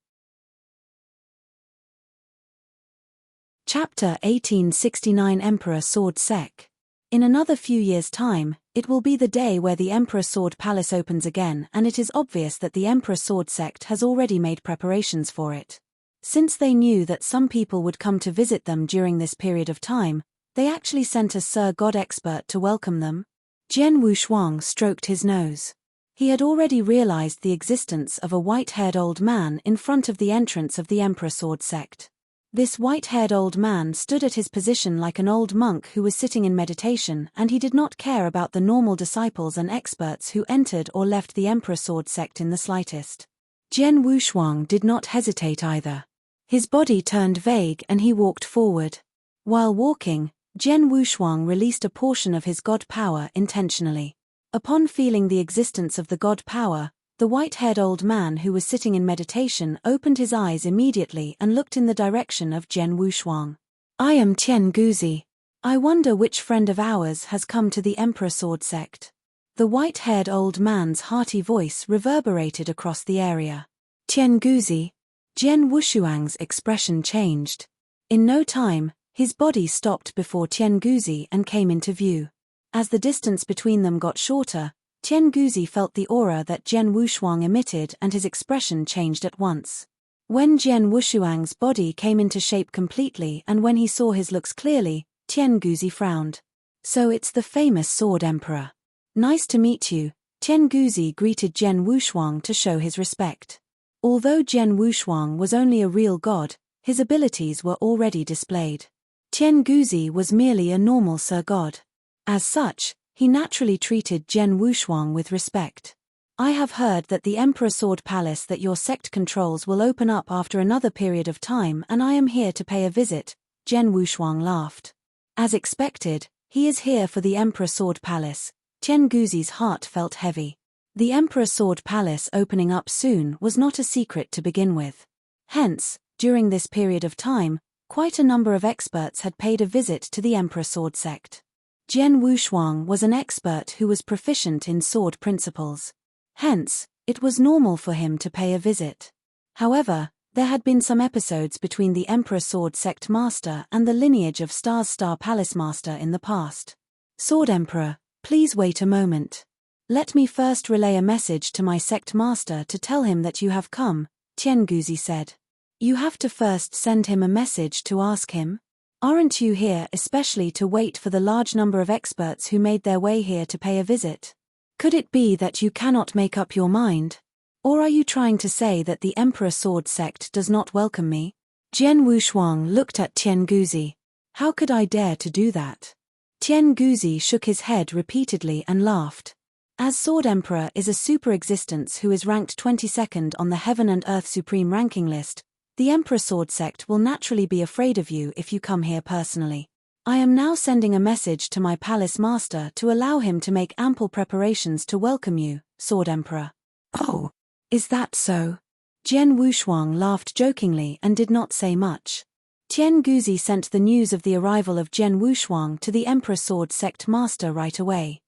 Chapter 1869 Emperor Sword Sect. In another few years' time, it will be the day where the Emperor Sword Palace opens again, and it is obvious that the Emperor Sword Sect has already made preparations for it. Since they knew that some people would come to visit them during this period of time, they actually sent a Sir God expert to welcome them. Zhen Wushuang stroked his nose. He had already realized the existence of a white-haired old man in front of the entrance of the Emperor Sword Sect. This white-haired old man stood at his position like an old monk who was sitting in meditation, and he did not care about the normal disciples and experts who entered or left the Emperor Sword Sect in the slightest. Zhen Wushuang did not hesitate either. His body turned vague and he walked forward. While walking, Zhen Wushuang released a portion of his god power intentionally. Upon feeling the existence of the god power, the white-haired old man who was sitting in meditation opened his eyes immediately and looked in the direction of Zhen Wushuang. I am Tian Guzi. I wonder which friend of ours has come to the Emperor Sword Sect. The white-haired old man's hearty voice reverberated across the area. Tian Guzi. Zhen Wushuang's expression changed. In no time, his body stopped before Tian Guzi and came into view. As the distance between them got shorter, Tian Guzi felt the aura that Zhen Wushuang emitted and his expression changed at once. When Zhen Wushuang's body came into shape completely and when he saw his looks clearly, Tian Guzi frowned. So it's the famous Sword Emperor. Nice to meet you, Tian Guzi greeted Zhen Wushuang to show his respect. Although Zhen Wushuang was only a real god, his abilities were already displayed. Tian Guzi was merely a normal Sir God. As such, he naturally treated Zhen Wushuang with respect. I have heard that the Emperor Sword Palace that your sect controls will open up after another period of time and I am here to pay a visit, Zhen Wushuang laughed. As expected, He is here for the Emperor Sword Palace. Qian Guzi's heart felt heavy. The Emperor Sword Palace opening up soon was not a secret to begin with. Hence, during this period of time, quite a number of experts had paid a visit to the Emperor Sword sect. Jian Wushuang was an expert who was proficient in sword principles. Hence, it was normal for him to pay a visit. However, there had been some episodes between the Emperor Sword Sect Master and the lineage of Star's Star Palace Master in the past. Sword Emperor, please wait a moment. Let me first relay a message to my sect master to tell him that you have come, Qian Guzi said. You have to first send him a message to ask him? Aren't you here especially to wait for the large number of experts who made their way here to pay a visit? Could it be that you cannot make up your mind? Or are you trying to say that the Emperor Sword sect does not welcome me? Jian Wushuang looked at Qian Guzi. How could I dare to do that? Qian Guzi shook his head repeatedly and laughed. As Sword Emperor is a super existence who is ranked 22nd on the Heaven and Earth Supreme ranking list, the Emperor Sword sect will naturally be afraid of you if you come here personally. I am now sending a message to my palace master to allow him to make ample preparations to welcome you, Sword Emperor. Oh, is that so? Jian Wushuang laughed jokingly and did not say much. Qian Guzi sent the news of the arrival of Jian Wushuang to the Emperor Sword sect master right away.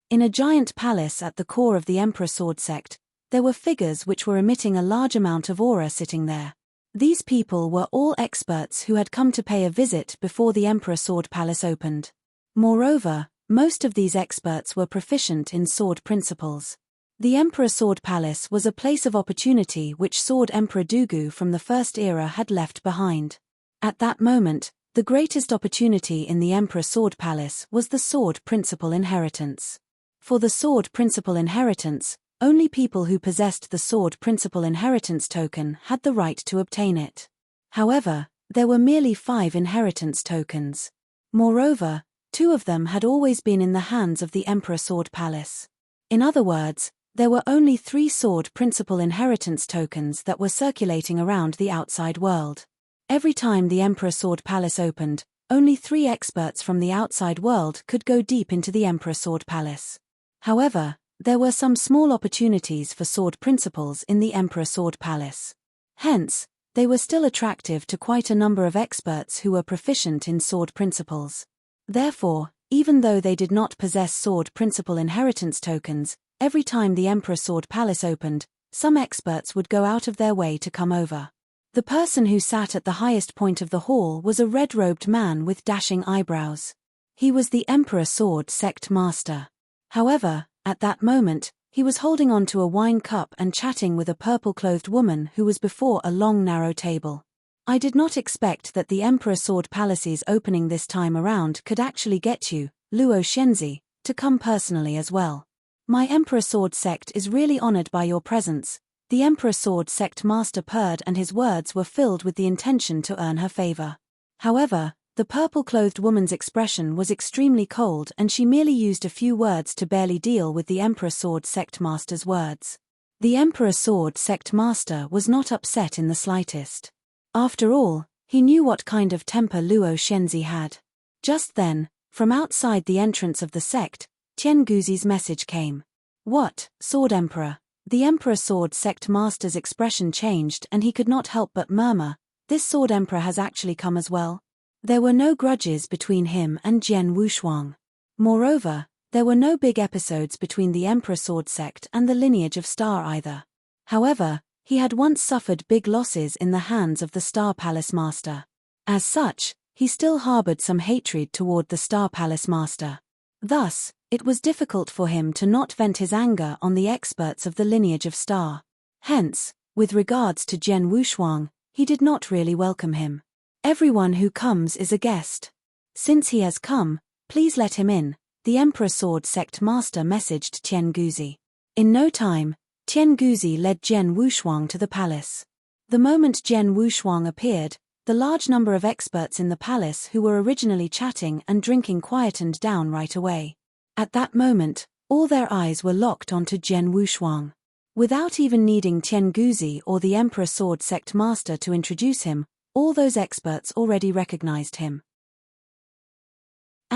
In a giant palace at the core of the Emperor Sword sect, there were figures which were emitting a large amount of aura sitting there. These people were all experts who had come to pay a visit before the Emperor Sword Palace opened. Moreover, most of these experts were proficient in sword principles. The Emperor Sword Palace was a place of opportunity which Sword Emperor Dugu from the First Era had left behind. At that moment, the greatest opportunity in the Emperor Sword Palace was the sword principle inheritance. For the sword principle inheritance, only people who possessed the sword principle inheritance token had the right to obtain it. However, there were merely 5 inheritance tokens. Moreover, 2 of them had always been in the hands of the Emperor Sword Palace. In other words, there were only 3 sword principle inheritance tokens that were circulating around the outside world. Every time the Emperor Sword Palace opened, only 3 experts from the outside world could go deep into the Emperor Sword Palace. However, there were some small opportunities for sword principles in the Emperor Sword Palace. Hence, they were still attractive to quite a number of experts who were proficient in sword principles. Therefore, even though they did not possess sword principle inheritance tokens, every time the Emperor Sword Palace opened, some experts would go out of their way to come over. The person who sat at the highest point of the hall was a red-robed man with dashing eyebrows. He was the Emperor Sword Sect Master. However, at that moment, he was holding on to a wine cup and chatting with a purple-clothed woman who was before a long narrow table. I did not expect that the Emperor Sword Palace's opening this time around could actually get you, Luo Shenzi, to come personally as well. My Emperor Sword sect is really honored by your presence. The Emperor Sword sect master purred and his words were filled with the intention to earn her favor. However, the purple-clothed woman's expression was extremely cold and she merely used a few words to barely deal with the Emperor Sword Sect Master's words. The Emperor Sword Sect Master was not upset in the slightest. After all, he knew what kind of temper Luo Shenzi had. Just then, from outside the entrance of the sect, Qian Guzi's message came. What, Sword Emperor? The Emperor Sword Sect Master's expression changed and he could not help but murmur, this Sword Emperor has actually come as well. There were no grudges between him and Jian Wushuang. Moreover, there were no big episodes between the Emperor Sword sect and the lineage of Star either. However, he had once suffered big losses in the hands of the Star Palace Master. As such, he still harbored some hatred toward the Star Palace Master. Thus, it was difficult for him to not vent his anger on the experts of the lineage of Star. Hence, with regards to Jian Wushuang, he did not really welcome him. Everyone who comes is a guest. Since he has come, please let him in, the Emperor Sword Sect Master messaged Qian Guzi. In no time, Qian Guzi led Jian Wushuang to the palace. The moment Jian Wushuang appeared, the large number of experts in the palace who were originally chatting and drinking quietened down right away. At that moment, all their eyes were locked onto Jian Wushuang. Without even needing Qian Guzi or the Emperor Sword Sect Master to introduce him, all those experts already recognized him.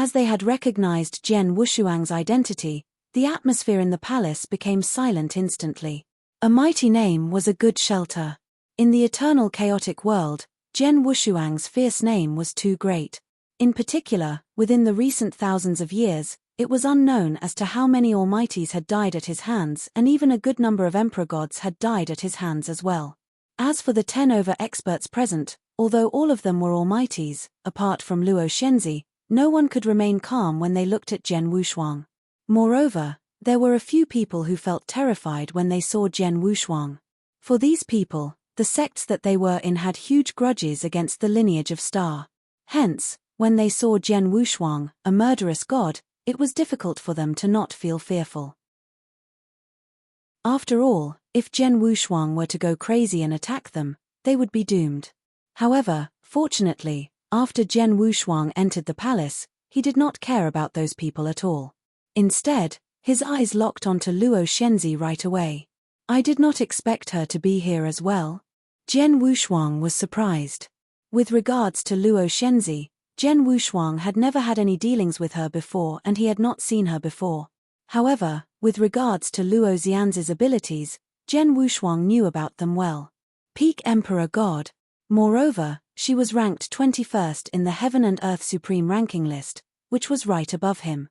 As they had recognized Jian Wushuang's identity, the atmosphere in the palace became silent instantly. A mighty name was a good shelter. In the eternal chaotic world, Jian Wushuang's fierce name was too great. In particular, within the recent thousands of years, it was unknown as to how many almighties had died at his hands, and even a good number of emperor gods had died at his hands as well. As for the 10 over experts present, although all of them were almighties, apart from Luo Shenzi, no one could remain calm when they looked at Jian Wushuang. Moreover, there were a few people who felt terrified when they saw Jian Wushuang. For these people, the sects that they were in had huge grudges against the lineage of Star. Hence, when they saw Jian Wushuang, a murderous god, it was difficult for them to not feel fearful. After all, if Jian Wushuang were to go crazy and attack them, they would be doomed. However, fortunately, after Jian Wushuang entered the palace, he did not care about those people at all. Instead, his eyes locked onto Luo Shenzi right away. I did not expect her to be here as well. Jian Wushuang was surprised. With regards to Luo Shenzi, Jian Wushuang had never had any dealings with her before and he had not seen her before. However, with regards to Luo Xianz's abilities, Jian Wushuang knew about them well. Peak Emperor God. Moreover, she was ranked 21st in the Heaven and Earth Supreme ranking list, which was right above him.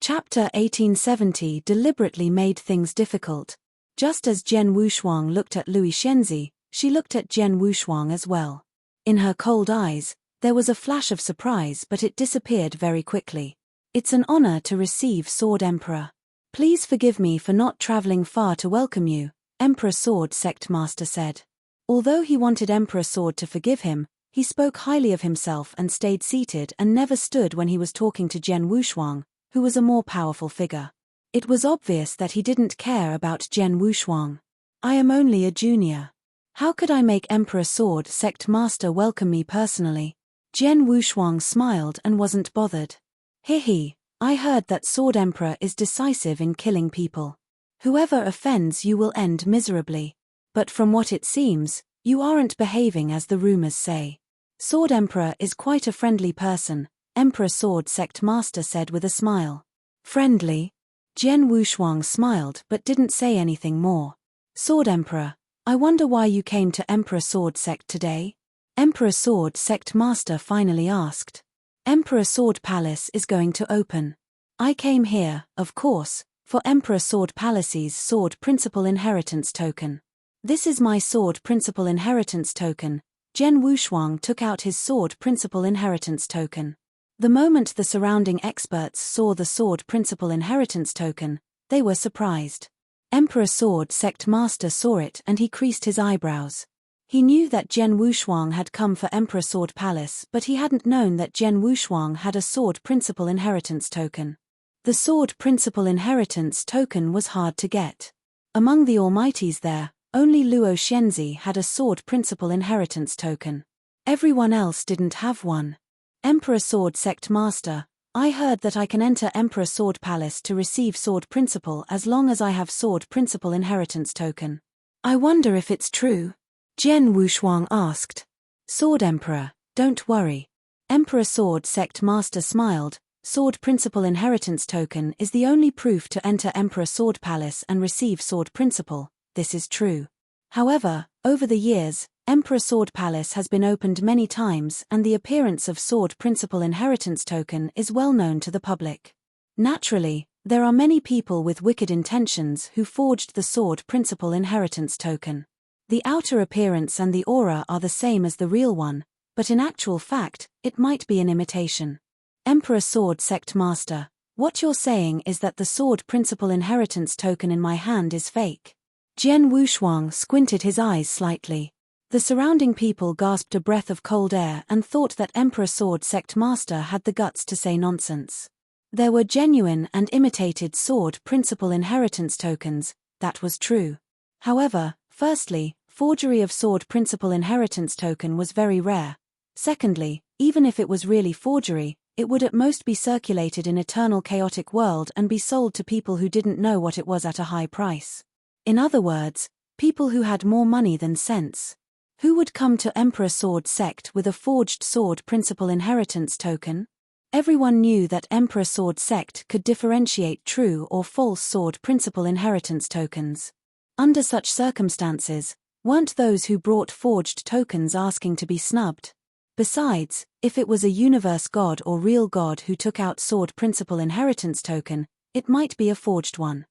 Chapter 1870 deliberately made things difficult. Just as Jian Wushuang looked at Luo Shenzi, she looked at Jian Wushuang as well. In her cold eyes, there was a flash of surprise, but it disappeared very quickly. It's an honor to receive Sword Emperor. Please forgive me for not traveling far to welcome you, Emperor Sword Sect Master said. Although he wanted Emperor Sword to forgive him, he spoke highly of himself and stayed seated and never stood when he was talking to Jian Wushuang, who was a more powerful figure. It was obvious that he didn't care about Jian Wushuang. I am only a junior. How could I make Emperor Sword Sect Master welcome me personally? Jian Wushuang smiled and wasn't bothered. He, I heard that Sword Emperor is decisive in killing people. Whoever offends you will end miserably. But from what it seems, you aren't behaving as the rumors say. Sword Emperor is quite a friendly person, Emperor Sword Sect Master said with a smile. Friendly? Jian Wushuang smiled but didn't say anything more. Sword Emperor, I wonder why you came to Emperor Sword Sect today? Emperor Sword Sect Master finally asked. Emperor Sword Palace is going to open. I came here, of course, for Emperor Sword Palace's Sword Principal Inheritance Token. This is my Sword Principal Inheritance Token. Jian Wushuang took out his Sword Principal Inheritance Token. The moment the surrounding experts saw the Sword Principal Inheritance Token, they were surprised. Emperor Sword Sect Master saw it and he creased his eyebrows. He knew that Jian Wushuang had come for Emperor Sword Palace, but he hadn't known that Jian Wushuang had a Sword Principal Inheritance Token. The Sword Principal Inheritance Token was hard to get. Among the almighties there, only Luo Shenzi had a Sword Principal Inheritance Token. Everyone else didn't have one. Emperor Sword Sect Master, I heard that I can enter Emperor Sword Palace to receive Sword Principal as long as I have Sword Principal Inheritance Token. I wonder if it's true? Jian Wushuang asked. Sword Emperor, don't worry. Emperor Sword Sect Master smiled. Sword Principal Inheritance Token is the only proof to enter Emperor Sword Palace and receive Sword Principal. This is true. However, over the years, Emperor Sword Palace has been opened many times and the appearance of Sword Principal Inheritance Token is well known to the public. Naturally, there are many people with wicked intentions who forged the Sword Principal Inheritance Token. The outer appearance and the aura are the same as the real one, but in actual fact, it might be an imitation. Emperor Sword Sect Master, what you're saying is that the Sword Principal Inheritance Token in my hand is fake. Jian Wushuang squinted his eyes slightly. The surrounding people gasped a breath of cold air and thought that Emperor Sword Sect Master had the guts to say nonsense. There were genuine and imitated Sword Principal Inheritance Tokens, that was true. However, firstly, forgery of Sword Principal Inheritance Token was very rare. Secondly, even if it was really forgery, it would at most be circulated in Eternal Chaotic World and be sold to people who didn't know what it was at a high price. In other words, people who had more money than sense. Who would come to Emperor Sword Sect with a forged sword principal inheritance token? Everyone knew that Emperor Sword Sect could differentiate true or false sword principal inheritance tokens. Under such circumstances, weren't those who brought forged tokens asking to be snubbed? Besides, if it was a universe god or real god who took out sword principal inheritance token, it might be a forged one.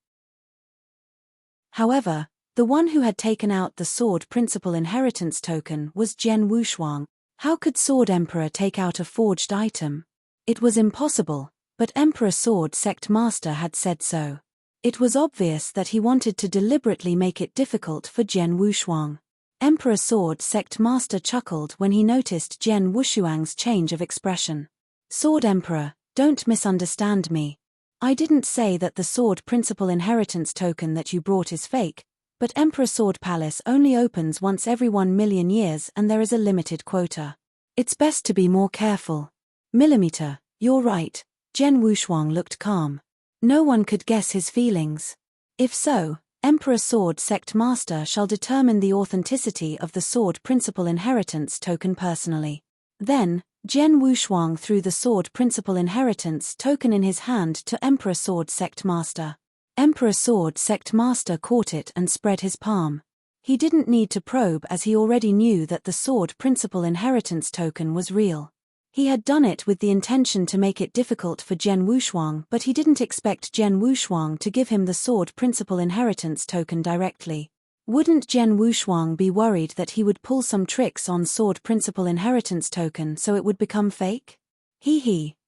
However, the one who had taken out the sword principal inheritance token was Jian Wushuang. How could Sword Emperor take out a forged item? It was impossible, but Emperor Sword Sect Master had said so. It was obvious that he wanted to deliberately make it difficult for Jian Wushuang. Emperor Sword Sect Master chuckled when he noticed Jian Wushuang's change of expression. Sword Emperor, don't misunderstand me. I didn't say that the sword principal inheritance token that you brought is fake, but Emperor Sword Palace only opens once every 1,000,000 years and there is a limited quota. It's best to be more careful. Millimeter, you're right. Jian Wushuang looked calm. No one could guess his feelings. If so, Emperor Sword Sect Master shall determine the authenticity of the sword principal inheritance token personally. Then, Jian Wushuang threw the sword principal inheritance token in his hand to Emperor Sword Sect Master. Emperor Sword Sect Master caught it and spread his palm. He didn't need to probe as he already knew that the sword principal inheritance token was real. He had done it with the intention to make it difficult for Jian Wushuang, but he didn't expect Jian Wushuang to give him the sword principal inheritance token directly. Wouldn't Jian Wushuang be worried that he would pull some tricks on sword principal inheritance token so it would become fake?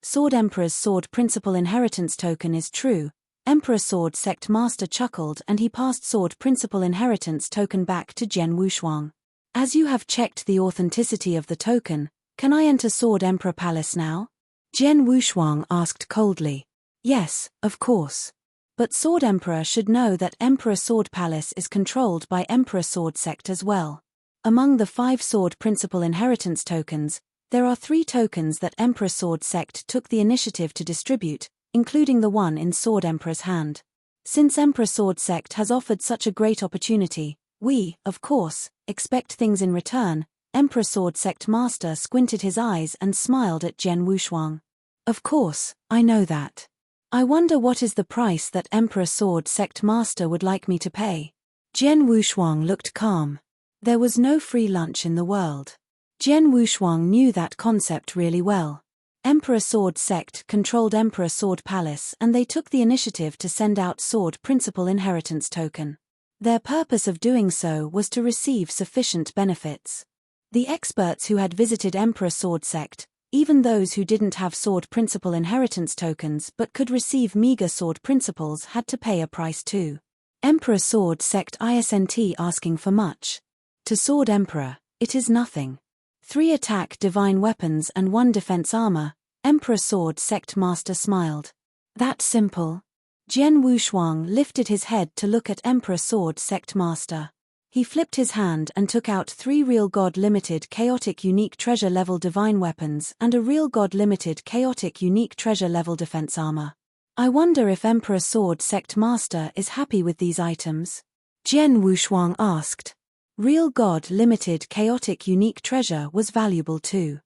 Sword Emperor's sword principal inheritance token is true. Emperor Sword Sect Master chuckled and he passed sword principal inheritance token back to Jian Wushuang. As you have checked the authenticity of the token, can I enter Sword Emperor Palace now? Jian Wushuang asked coldly. Yes, of course. But Sword Emperor should know that Emperor Sword Palace is controlled by Emperor Sword Sect as well. Among the 5 sword principal inheritance tokens, there are 3 tokens that Emperor Sword Sect took the initiative to distribute, including the one in Sword Emperor's hand. Since Emperor Sword Sect has offered such a great opportunity, we, of course, expect things in return. Emperor Sword Sect Master squinted his eyes and smiled at Jian Wushuang. Of course, I know that. I wonder what is the price that Emperor Sword Sect Master would like me to pay. Jian Wushuang looked calm. There was no free lunch in the world. Jian Wushuang knew that concept really well. Emperor Sword Sect controlled Emperor Sword Palace and they took the initiative to send out sword principal inheritance token. Their purpose of doing so was to receive sufficient benefits. The experts who had visited Emperor Sword Sect, even those who didn't have sword principal inheritance tokens but could receive meager sword principals, had to pay a price too. Emperor Sword Sect isn't asking for much. To Sword Emperor, it is nothing. 3 attack divine weapons and 1 defense armor. Emperor Sword Sect Master smiled. That simple? Jian Wushuang lifted his head to look at Emperor Sword Sect Master. He flipped his hand and took out 3 Real God Limited Chaotic Unique Treasure Level Divine Weapons and a Real God Limited Chaotic Unique Treasure Level Defense Armor. I wonder if Emperor Sword Sect Master is happy with these items? Jian Wushuang asked. Real God Limited Chaotic Unique Treasure was valuable too.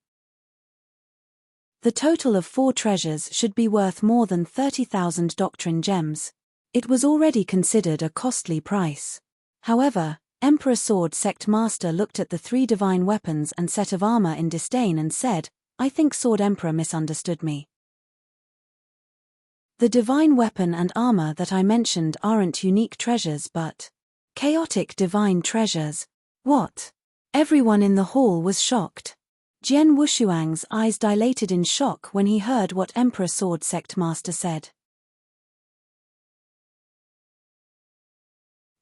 The total of 4 treasures should be worth more than 30,000 doctrine gems. It was already considered a costly price. However, Emperor Sword Sect Master looked at the 3 divine weapons and set of armor in disdain and said, I think Sword Emperor misunderstood me. The divine weapon and armor that I mentioned aren't unique treasures but chaotic divine treasures. What? Everyone in the hall was shocked. Jian Wushuang's eyes dilated in shock when he heard what Emperor Sword Sect Master said.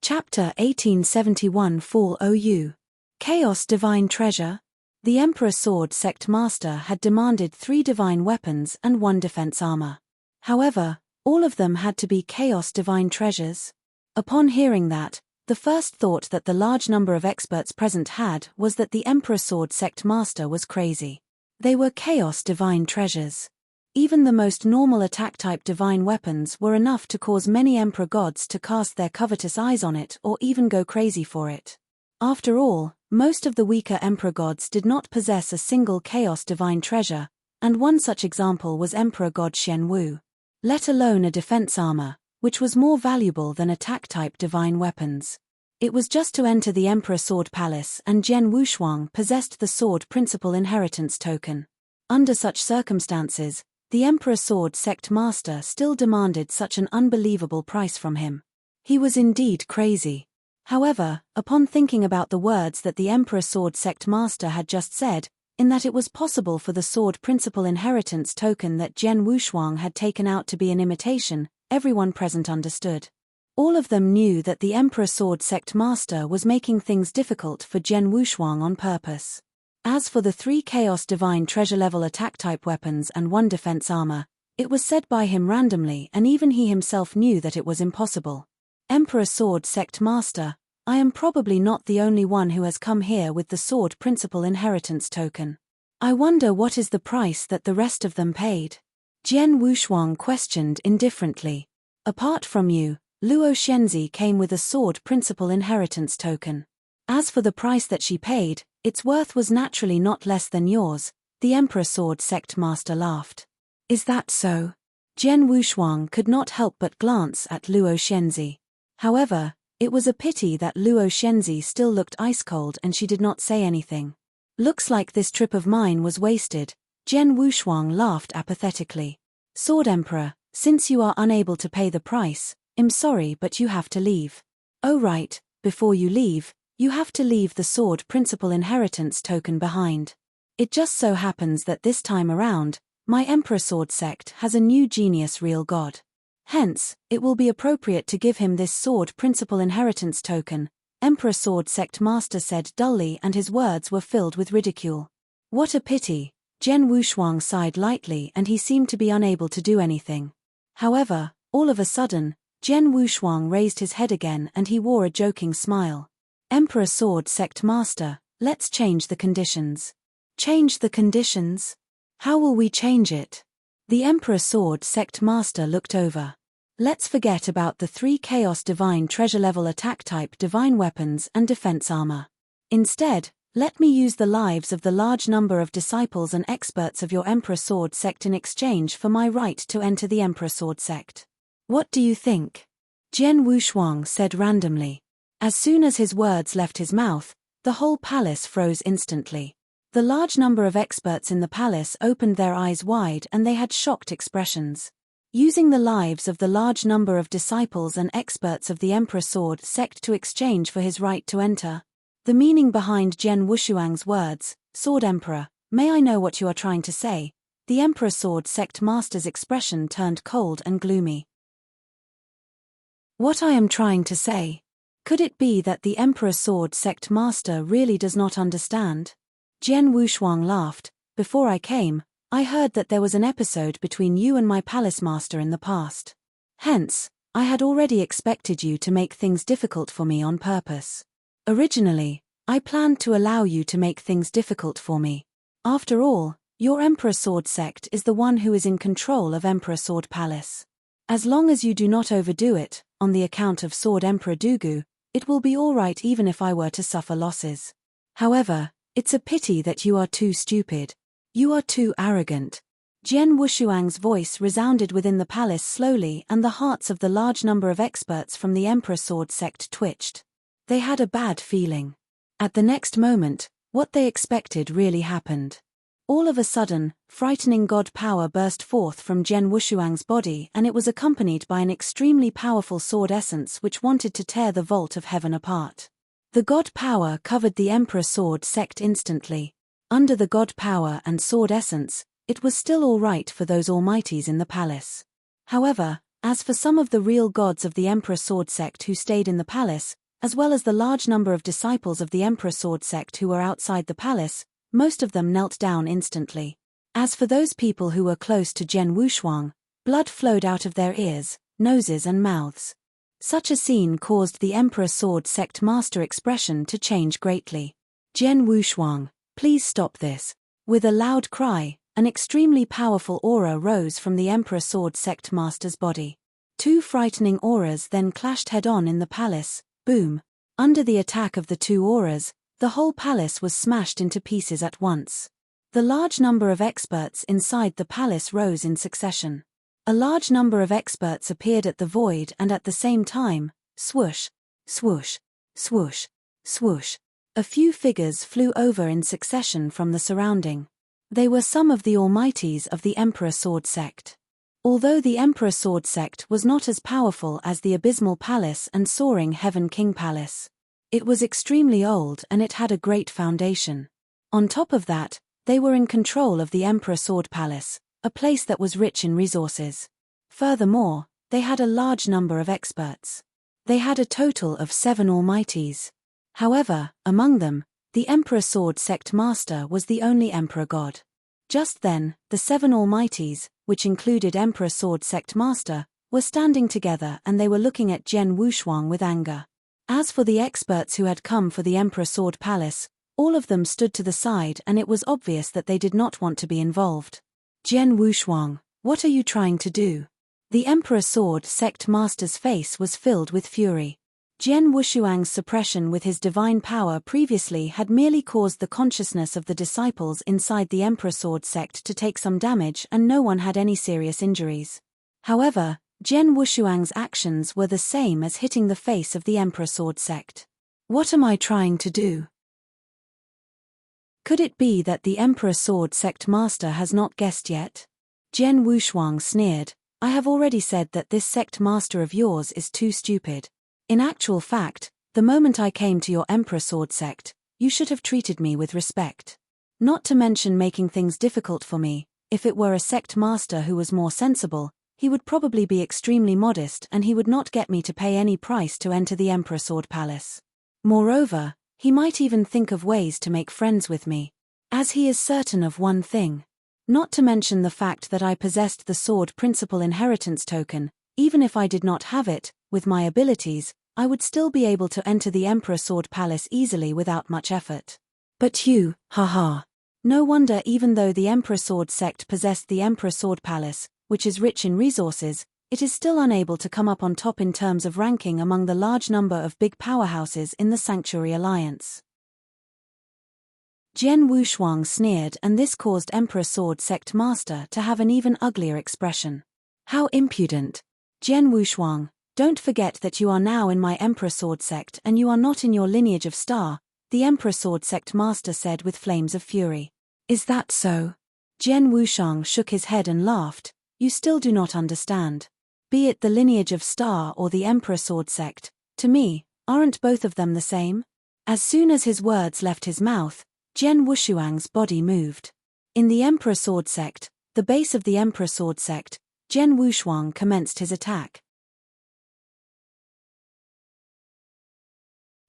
Chapter 1871 Fall OU. Chaos Divine Treasure. The Emperor Sword Sect Master had demanded 3 divine weapons and 1 defense armor. However, all of them had to be Chaos Divine Treasures. Upon hearing that, the first thought that the large number of experts present had was that the Emperor Sword Sect Master was crazy. They were Chaos Divine Treasures. Even the most normal attack-type divine weapons were enough to cause many Emperor gods to cast their covetous eyes on it or even go crazy for it. After all, Most of the weaker emperor gods did not possess a single chaos divine treasure, and one such example was Emperor God Shen Wu. Let alone a defense armor, which was more valuable than attack-type divine weapons. It was just to enter the Emperor Sword Palace and Jian Wushuang possessed the Sword Principal Inheritance Token. Under such circumstances, the Emperor Sword Sect Master still demanded such an unbelievable price from him. He was indeed crazy. However, upon thinking about the words that the Emperor Sword Sect Master had just said, in that it was possible for the Sword Principal Inheritance Token that Jian Wushuang had taken out to be an imitation, everyone present understood. All of them knew that the Emperor Sword Sect Master was making things difficult for Jian Wushuang on purpose. As for the 3 Chaos Divine Treasure-level attack-type weapons and 1 defense armor, it was said by him randomly and even he himself knew that it was impossible. Emperor Sword Sect Master, I am probably not the only one who has come here with the Sword Principal Inheritance Token. I wonder what is the price that the rest of them paid? Jian Wushuang questioned indifferently. Apart from you, Luo Shenzi came with a Sword Principal Inheritance Token. As for the price that she paid, its worth was naturally not less than yours, the Emperor Sword Sect Master laughed. Is that so? Jian Wushuang could not help but glance at Luo Shenzi. However, it was a pity that Luo Shenzi still looked ice-cold and she did not say anything. Looks like this trip of mine was wasted, Jian Wushuang laughed apathetically. Sword Emperor, since you are unable to pay the price, I'm sorry but you have to leave. Oh right, before you leave, you have to leave the Sword Principal Inheritance Token behind. It just so happens that this time around, my Emperor Sword Sect has a new genius real god. Hence, it will be appropriate to give him this Sword Principal Inheritance Token, Emperor Sword Sect Master said dully and his words were filled with ridicule. What a pity, Jian Wushuang sighed lightly and he seemed to be unable to do anything. However, all of a sudden, Jian Wushuang raised his head again and he wore a joking smile. Emperor Sword Sect Master, let's change the conditions. Change the conditions? How will we change it? The Emperor Sword Sect Master looked over. Let's forget about the 3 Chaos Divine Treasure-level attack-type divine weapons and defense armor. Instead, let me use the lives of the large number of disciples and experts of your Emperor Sword Sect in exchange for my right to enter the Emperor Sword Sect. What do you think? Jian Wushuang said randomly. As soon as his words left his mouth, the whole palace froze instantly. The large number of experts in the palace opened their eyes wide and they had shocked expressions. Using the lives of the large number of disciples and experts of the Emperor Sword Sect to exchange for his right to enter. The meaning behind Jian Wushuang's words, Sword Emperor, may I know what you are trying to say? The Emperor Sword Sect Master's expression turned cold and gloomy. What I am trying to say? Could it be that the Emperor Sword Sect Master really does not understand? Jian Wushuang laughed. Before I came, I heard that there was an episode between you and my palace master in the past. Hence, I had already expected you to make things difficult for me on purpose. Originally, I planned to allow you to make things difficult for me. After all, your Emperor Sword Sect is the one who is in control of Emperor Sword Palace. As long as you do not overdo it, on the account of Sword Emperor Dugu, it will be alright even if I were to suffer losses. However, it's a pity that you are too stupid. You are too arrogant. Jian Wushuang's voice resounded within the palace slowly and the hearts of the large number of experts from the Emperor Sword Sect twitched. They had a bad feeling. At the next moment, what they expected really happened. All of a sudden, frightening god power burst forth from Jian Wushuang's body and it was accompanied by an extremely powerful sword essence which wanted to tear the vault of heaven apart. The god power covered the Emperor Sword Sect instantly. Under the god power and sword essence, it was still all right for those almighties in the palace. However, as for some of the real gods of the Emperor Sword Sect who stayed in the palace, as well as the large number of disciples of the Emperor Sword Sect who were outside the palace, most of them knelt down instantly. As for those people who were close to Jian Wushuang, blood flowed out of their ears, noses and mouths. Such a scene caused the Emperor Sword Sect Master expression to change greatly. Jian Wushuang, please stop this. With a loud cry, an extremely powerful aura rose from the Emperor Sword Sect Master's body. 2 frightening auras then clashed head-on in the palace, boom. Under the attack of the 2 auras, The whole palace was smashed into pieces at once. The large number of experts inside the palace rose in succession. A large number of experts appeared at the void, and at the same time, swoosh, swoosh, swoosh, swoosh, a few figures flew over in succession from the surrounding. They were some of the almighties of the Emperor Sword sect. Although the Emperor Sword sect was not as powerful as the Abysmal Palace and Soaring Heaven King Palace, it was extremely old and it had a great foundation. On top of that, they were in control of the Emperor Sword Palace, a place that was rich in resources. Furthermore, they had a large number of experts. They had a total of 7 almighties. However, among them, the Emperor Sword sect master was the only emperor god. Just then, the 7 almighties, which included Emperor Sword sect master, were standing together and they were looking at Jian Wushuang with anger. As for the experts who had come for the Emperor Sword Palace, all of them stood to the side and it was obvious that they did not want to be involved. Jian Wushuang, what are you trying to do? The Emperor Sword sect master's face was filled with fury. Jian Wushuang's suppression with his divine power previously had merely caused the consciousness of the disciples inside the Emperor Sword sect to take some damage and no one had any serious injuries. However, Jian Wushuang's actions were the same as hitting the face of the Emperor Sword sect. What am I trying to do? Could it be that the Emperor Sword sect master has not guessed yet? Jian Wushuang sneered, I have already said that this sect master of yours is too stupid. In actual fact, the moment I came to your Emperor Sword sect, you should have treated me with respect. Not to mention making things difficult for me. If it were a sect master who was more sensible, he would probably be extremely modest and he would not get me to pay any price to enter the Emperor Sword Palace. Moreover, he might even think of ways to make friends with me, as he is certain of one thing. Not to mention the fact that I possessed the sword principal inheritance token. Even if I did not have it, with my abilities, I would still be able to enter the Emperor Sword Palace easily without much effort. But you, haha. No wonder even though the Emperor Sword sect possessed the Emperor Sword Palace, which is rich in resources, it is still unable to come up on top in terms of ranking among the large number of big powerhouses in the Sanctuary Alliance. Jian Wushuang sneered and this caused Emperor Sword sect master to have an even uglier expression. How impudent! Jian Wushuang, don't forget that you are now in my Emperor Sword sect and you are not in your lineage of star, the Emperor Sword sect master said with flames of fury. Is that so? Jian Wushuang shook his head and laughed, you still do not understand. Be it the lineage of star or the Emperor Sword sect, to me, aren't both of them the same? As soon as his words left his mouth, Jian Wushuang's body moved. In the Emperor Sword sect, the base of the Emperor Sword sect, Jian Wushuang commenced his attack.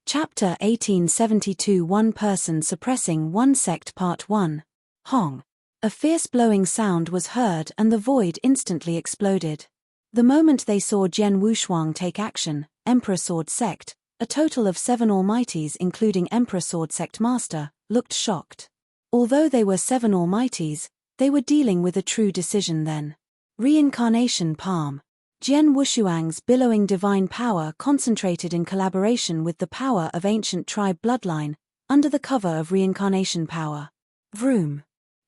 Chapter 1872 One Person Suppressing One Sect Part 1. Hong. A fierce blowing sound was heard and the void instantly exploded. The moment they saw Jian Wushuang take action, Emperor Sword sect, a total of 7 almighties including Emperor Sword sect master, looked shocked. Although they were 7 almighties, they were dealing with a true decision then. Reincarnation Palm. Jian Wushuang's billowing divine power concentrated in collaboration with the power of ancient tribe bloodline, under the cover of reincarnation power. Vroom.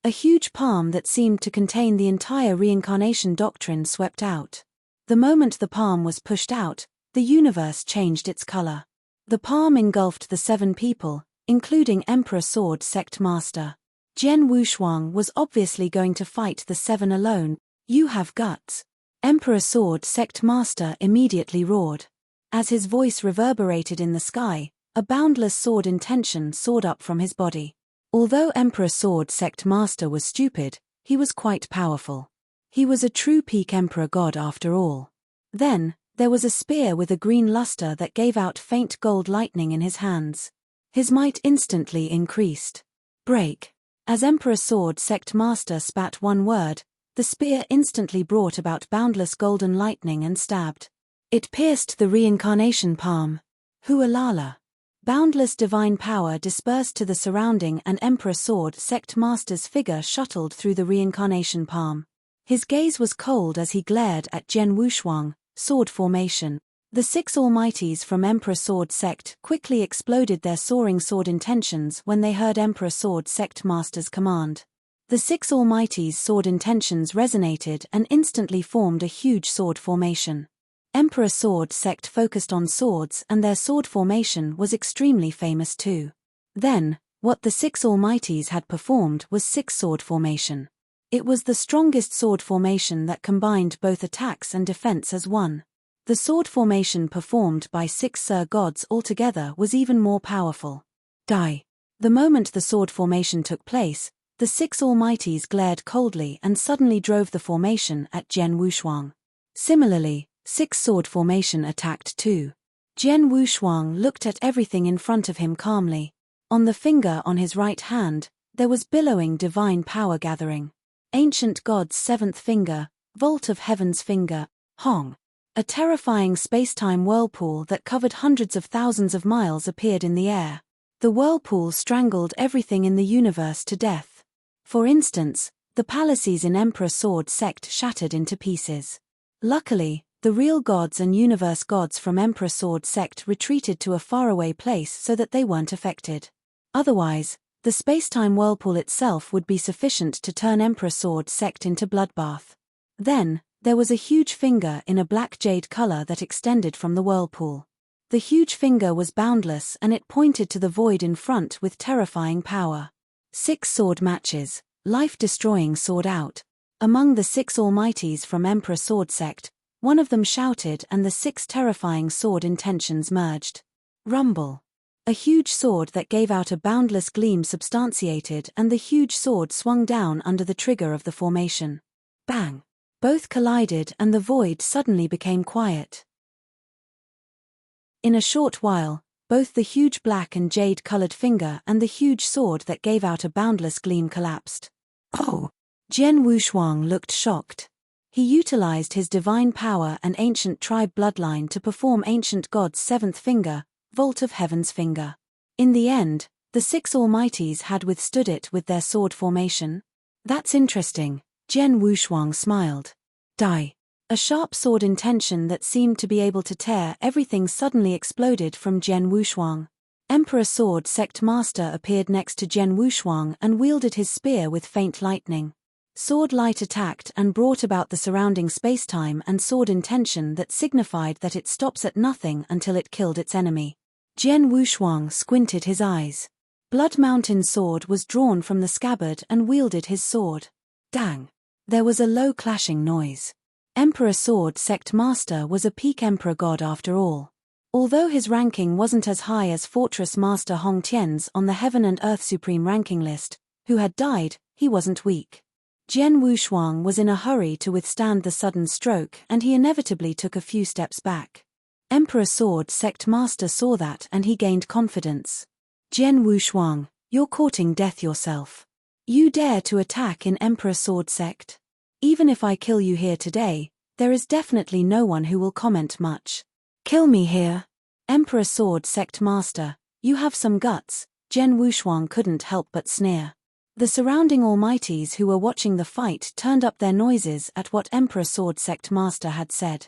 A huge palm that seemed to contain the entire reincarnation doctrine swept out. The moment the palm was pushed out, the universe changed its color. The palm engulfed the 7 people, including Emperor Sword sect master. Jian Wushuang was obviously going to fight the 7 alone. You have guts. Emperor Sword sect master immediately roared. As his voice reverberated in the sky, a boundless sword intention soared up from his body. Although Emperor Sword sect master was stupid, he was quite powerful. He was a true peak emperor god after all. Then, there was a spear with a green luster that gave out faint gold lightning in his hands. His might instantly increased. Break. As Emperor Sword sect master spat one word, the spear instantly brought about boundless golden lightning and stabbed. It pierced the reincarnation palm. Hualala. Boundless divine power dispersed to the surrounding and Emperor Sword sect master's figure shuttled through the reincarnation palm. His gaze was cold as he glared at Jian Wushuang, sword formation. The six Almighties from Emperor Sword Sect quickly exploded their soaring sword intentions when they heard Emperor Sword Sect Master's command. The six Almighties' sword intentions resonated and instantly formed a huge sword formation. Emperor Sword Sect focused on swords, and their sword formation was extremely famous too. Then, what the six Almighties had performed was six sword formation. It was the strongest sword formation that combined both attacks and defense as one. The sword formation performed by six Sir Gods altogether was even more powerful. Die. The moment the sword formation took place, the six Almighties glared coldly and suddenly drove the formation at Jian Wushuang. Similarly, six sword formation attacked too. Jian Wushuang looked at everything in front of him calmly. On the finger on his right hand, there was billowing divine power gathering. Ancient God's seventh finger, Vault of Heaven's finger, Hong. A terrifying space-time whirlpool that covered hundreds of thousands of miles appeared in the air. The whirlpool strangled everything in the universe to death. For instance, the palaces in Emperor Sword Sect shattered into pieces. Luckily, the real gods and universe gods from Emperor Sword Sect retreated to a faraway place so that they weren't affected. Otherwise, the space-time whirlpool itself would be sufficient to turn Emperor Sword Sect into bloodbath. Then, there was a huge finger in a black jade color that extended from the whirlpool. The huge finger was boundless and it pointed to the void in front with terrifying power. Six sword matches, life-destroying sword out. Among the six Almighties from Emperor Sword Sect, one of them shouted and the six terrifying sword intentions merged. Rumble. A huge sword that gave out a boundless gleam substantiated and the huge sword swung down under the trigger of the formation. Bang! Both collided and the void suddenly became quiet. In a short while, both the huge black and jade-colored finger and the huge sword that gave out a boundless gleam collapsed. Oh! Jian Wushuang looked shocked. He utilized his divine power and ancient tribe bloodline to perform Ancient God's seventh finger, Vault of Heaven's finger. In the end, the six Almighties had withstood it with their sword formation. That's interesting, Jian Wushuang smiled. Die. A sharp sword intention that seemed to be able to tear everything suddenly exploded from Jian Wushuang. Emperor Sword Sect Master appeared next to Jian Wushuang and wielded his spear with faint lightning. Sword light attacked and brought about the surrounding spacetime and sword intention that signified that it stops at nothing until it killed its enemy. Jian Wushuang squinted his eyes. Blood Mountain sword was drawn from the scabbard and wielded his sword. Dang! There was a low clashing noise. Emperor Sword Sect Master was a peak Emperor God after all. Although his ranking wasn't as high as Fortress Master Hong Tian's on the Heaven and Earth Supreme ranking list, who had died, he wasn't weak. Jian Wushuang was in a hurry to withstand the sudden stroke and he inevitably took a few steps back. Emperor Sword Sect Master saw that and he gained confidence. Jian Wushuang, you're courting death yourself. You dare to attack in Emperor Sword Sect? Even if I kill you here today, there is definitely no one who will comment much. Kill me here. Emperor Sword Sect Master, you have some guts, Jian Wushuang couldn't help but sneer. The surrounding Almighties who were watching the fight turned up their noises at what Emperor Sword Sect Master had said.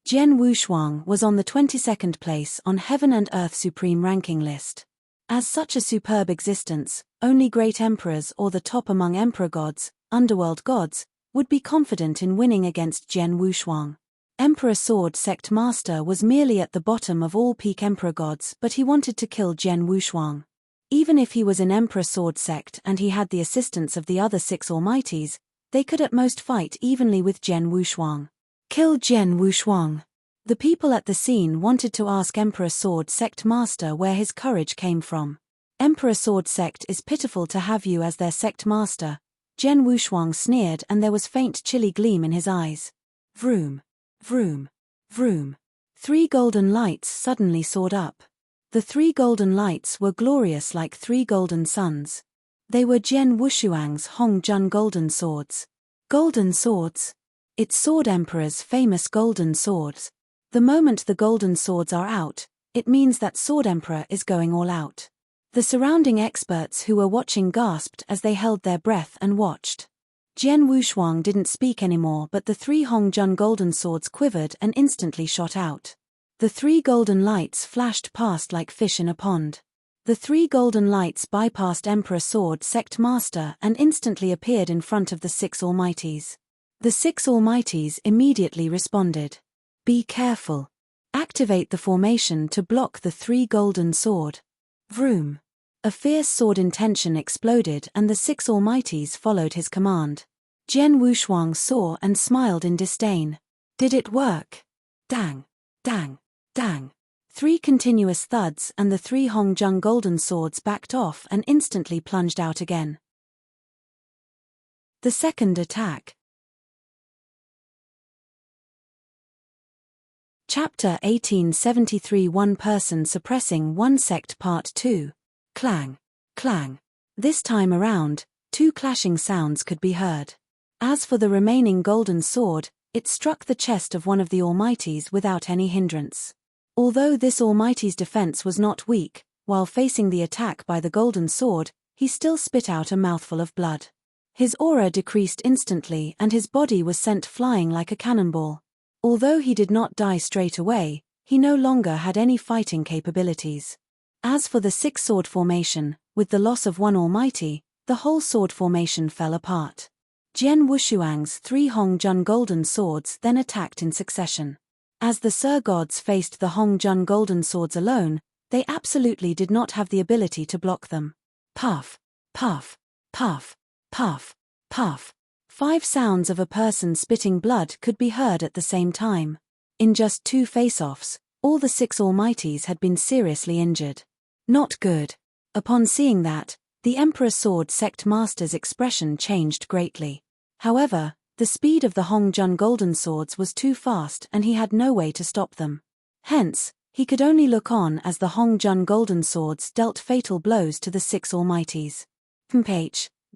Jian Wushuang was on the 22nd place on Heaven and Earth Supreme ranking list. As such a superb existence, only great emperors or the top among emperor gods, underworld gods, would be confident in winning against Jian Wushuang. Emperor Sword Sect Master was merely at the bottom of all peak emperor gods, but he wanted to kill Jian Wushuang. Even if he was in Emperor Sword Sect and he had the assistance of the other six Almighties, they could at most fight evenly with Jian Wushuang. Kill Jian Wushuang. The people at the scene wanted to ask Emperor Sword Sect Master where his courage came from. Emperor Sword Sect is pitiful to have you as their sect master. Jian Wushuang sneered and there was faint chilly gleam in his eyes. Vroom. Vroom. Vroom. 3 golden lights suddenly soared up. The 3 golden lights were glorious like 3 golden suns. They were Jian Wushuang's Hong Jun golden swords. Golden swords? It's Sword Emperor's famous golden swords. The moment the golden swords are out, it means that Sword Emperor is going all out. The surrounding experts who were watching gasped as they held their breath and watched. Jian Wushuang didn't speak anymore, but the 3 Hong Jun golden swords quivered and instantly shot out. The 3 golden lights flashed past like fish in a pond. The 3 golden lights bypassed Emperor Sword Sect Master and instantly appeared in front of the 6 Almighties. The 6 Almighties immediately responded. Be careful. Activate the formation to block the 3 golden sword. Vroom. A fierce sword intention exploded and the 6 Almighties followed his command. Jian Wushuang saw and smiled in disdain. Did it work? Dang. Dang. Dang. 3 continuous thuds and the 3 Hongjun golden swords backed off and instantly plunged out again. The second attack. Chapter 1873 One Person Suppressing One Sect Part 2. Clang. Clang. This time around, 2 clashing sounds could be heard. As for the remaining golden sword, it struck the chest of one of the Almighties without any hindrance. Although this Almighty's defense was not weak, while facing the attack by the golden sword, he still spit out a mouthful of blood. His aura decreased instantly and his body was sent flying like a cannonball. Although he did not die straight away, he no longer had any fighting capabilities. As for the 6 sword formation, with the loss of one Almighty, the whole sword formation fell apart. Jian Wushuang's 3 Hongjun golden swords then attacked in succession. As the Sir Gods faced the Hongjun golden swords alone, they absolutely did not have the ability to block them. Puff, puff, puff, puff, puff. 5 sounds of a person spitting blood could be heard at the same time. In just 2 face-offs, all the 6 Almighties had been seriously injured. Not good. Upon seeing that, the Emperor Sword Sect Master's expression changed greatly. However, the speed of the Hongjun golden swords was too fast and he had no way to stop them. Hence, he could only look on as the Hongjun golden swords dealt fatal blows to the 6 Almighties.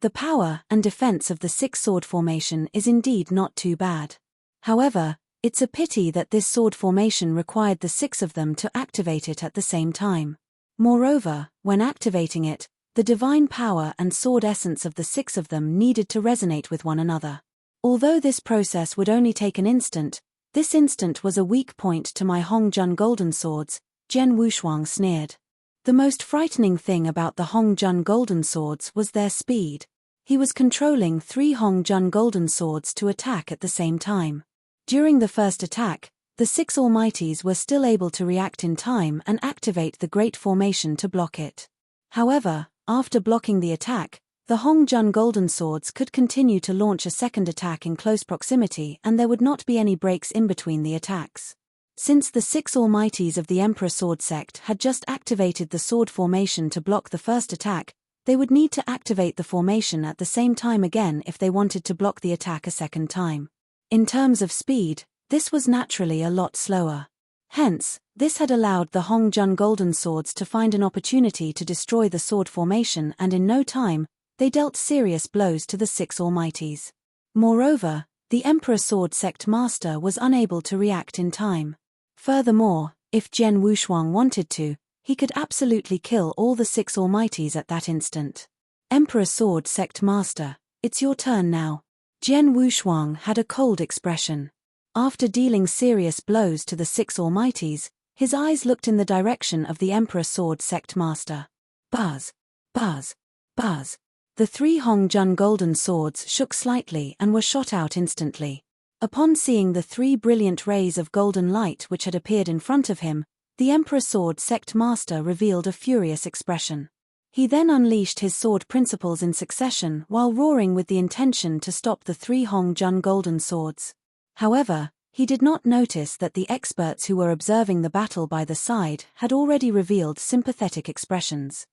The power and defense of the 6 sword formation is indeed not too bad. However, it's a pity that this sword formation required the 6 of them to activate it at the same time. Moreover, when activating it, the divine power and sword essence of the 6 of them needed to resonate with one another. Although this process would only take an instant, this instant was a weak point to my Hongjun golden swords, Jian Wushuang sneered. The most frightening thing about the Hongjun golden swords was their speed. He was controlling 3 Hongjun golden swords to attack at the same time. During the first attack, the 6 Almighties were still able to react in time and activate the Great Formation to block it. However, after blocking the attack, the Hongjun golden swords could continue to launch a second attack in close proximity and there would not be any breaks in between the attacks. Since the 6 Almighties of the Emperor Sword Sect had just activated the sword formation to block the first attack, they would need to activate the formation at the same time again if they wanted to block the attack a second time. In terms of speed, this was naturally a lot slower. Hence, this had allowed the Hongjun golden swords to find an opportunity to destroy the sword formation and in no time, they dealt serious blows to the 6 Almighties. Moreover, the Emperor Sword Sect Master was unable to react in time. Furthermore, if Jian Wushuang wanted to, he could absolutely kill all the 6 Almighties at that instant. Emperor Sword Sect Master, it's your turn now. Jian Wushuang had a cold expression. After dealing serious blows to the 6 Almighties, his eyes looked in the direction of the Emperor Sword Sect Master. Buzz, buzz, buzz. The 3 Hongjun golden swords shook slightly and were shot out instantly. Upon seeing the 3 brilliant rays of golden light which had appeared in front of him, the Emperor Sword Sect Master revealed a furious expression. He then unleashed his sword principles in succession while roaring with the intention to stop the 3 Hongjun golden swords. However, he did not notice that the experts who were observing the battle by the side had already revealed sympathetic expressions.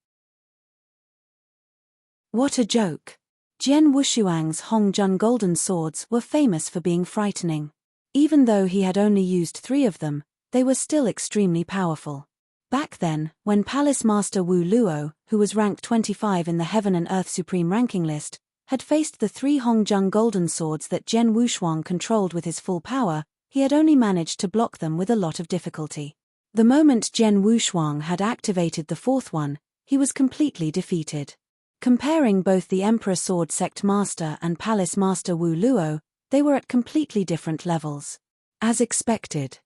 What a joke! Jian Wushuang's Hongjun golden swords were famous for being frightening. Even though he had only used 3 of them, they were still extremely powerful. Back then, when Palace Master Wu Luo, who was ranked 25 in the Heaven and Earth Supreme ranking list, had faced the 3 Hongjun golden swords that Jian Wushuang controlled with his full power, he had only managed to block them with a lot of difficulty. The moment Jian Wushuang had activated the 4th one, he was completely defeated. Comparing both the Emperor Sword Sect Master and Palace Master Wu Luo, they were at completely different levels. As expected.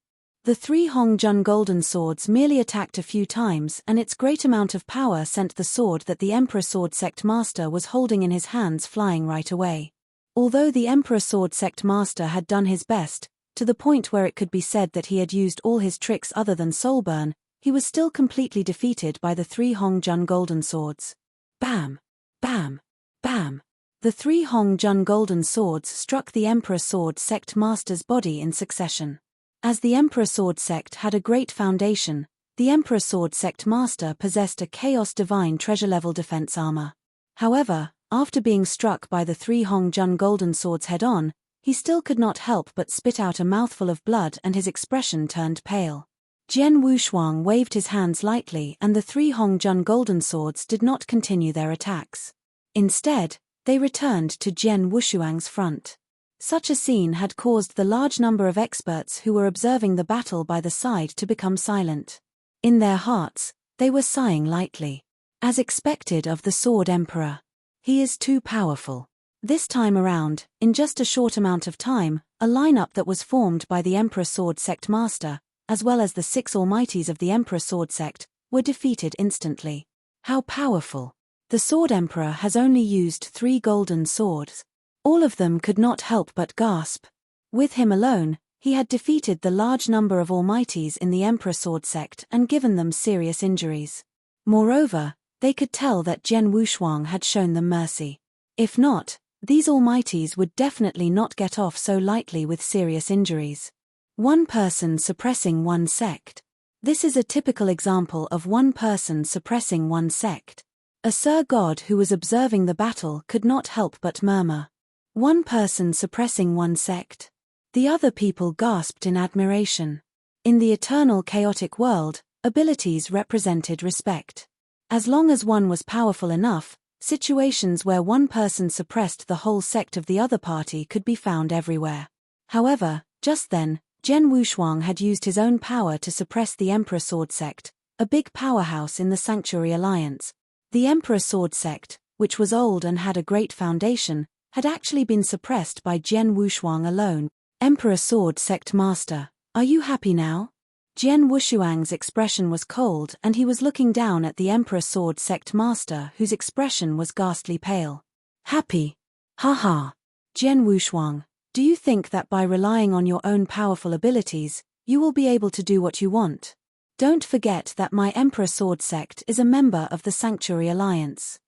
The three Hongjun golden swords merely attacked a few times, and its great amount of power sent the sword that the Emperor Sword Sect Master was holding in his hands flying right away. Although the Emperor Sword Sect Master had done his best, to the point where it could be said that he had used all his tricks other than soulburn, he was still completely defeated by the three Hongjun golden swords. Bam! Bam! Bam! The three Hongjun golden swords struck the Emperor Sword Sect Master's body in succession. As the Emperor Sword Sect had a great foundation, the Emperor Sword Sect Master possessed a Chaos Divine treasure-level defense armor. However, after being struck by the three Hongjun golden swords head-on, he still could not help but spit out a mouthful of blood and his expression turned pale. Jian Wushuang waved his hands lightly and the three Hongjun golden swords did not continue their attacks. Instead, they returned to Jian Wushuang's front. Such a scene had caused the large number of experts who were observing the battle by the side to become silent. In their hearts, they were sighing lightly. As expected of the Sword Emperor. He is too powerful. This time around, in just a short amount of time, a lineup that was formed by the Emperor Sword Sect Master, as well as the 6 Almighties of the Emperor Sword Sect, were defeated instantly. How powerful! The Sword Emperor has only used 3 golden swords. All of them could not help but gasp. With him alone, he had defeated the large number of Almighties in the Emperor Sword Sect and given them serious injuries. Moreover, they could tell that Jian Wushuang had shown them mercy. If not, these Almighties would definitely not get off so lightly with serious injuries. One person suppressing one sect. This is a typical example of one person suppressing one sect. A Sir God who was observing the battle could not help but murmur. One person suppressing one sect. The other people gasped in admiration. In the eternal chaotic world, abilities represented respect. As long as one was powerful enough, situations where one person suppressed the whole sect of the other party could be found everywhere. However, just then, Jian Wushuang had used his own power to suppress the Emperor Sword Sect, a big powerhouse in the Sanctuary Alliance. The Emperor Sword Sect, which was old and had a great foundation, had actually been suppressed by Jian Wushuang alone. Emperor Sword Sect Master, are you happy now? Jian Wushuang's expression was cold and he was looking down at the Emperor Sword Sect Master whose expression was ghastly pale. Happy? Ha. Jian Wushuang, do you think that by relying on your own powerful abilities, you will be able to do what you want? Don't forget that my Emperor Sword Sect is a member of the Sanctuary Alliance.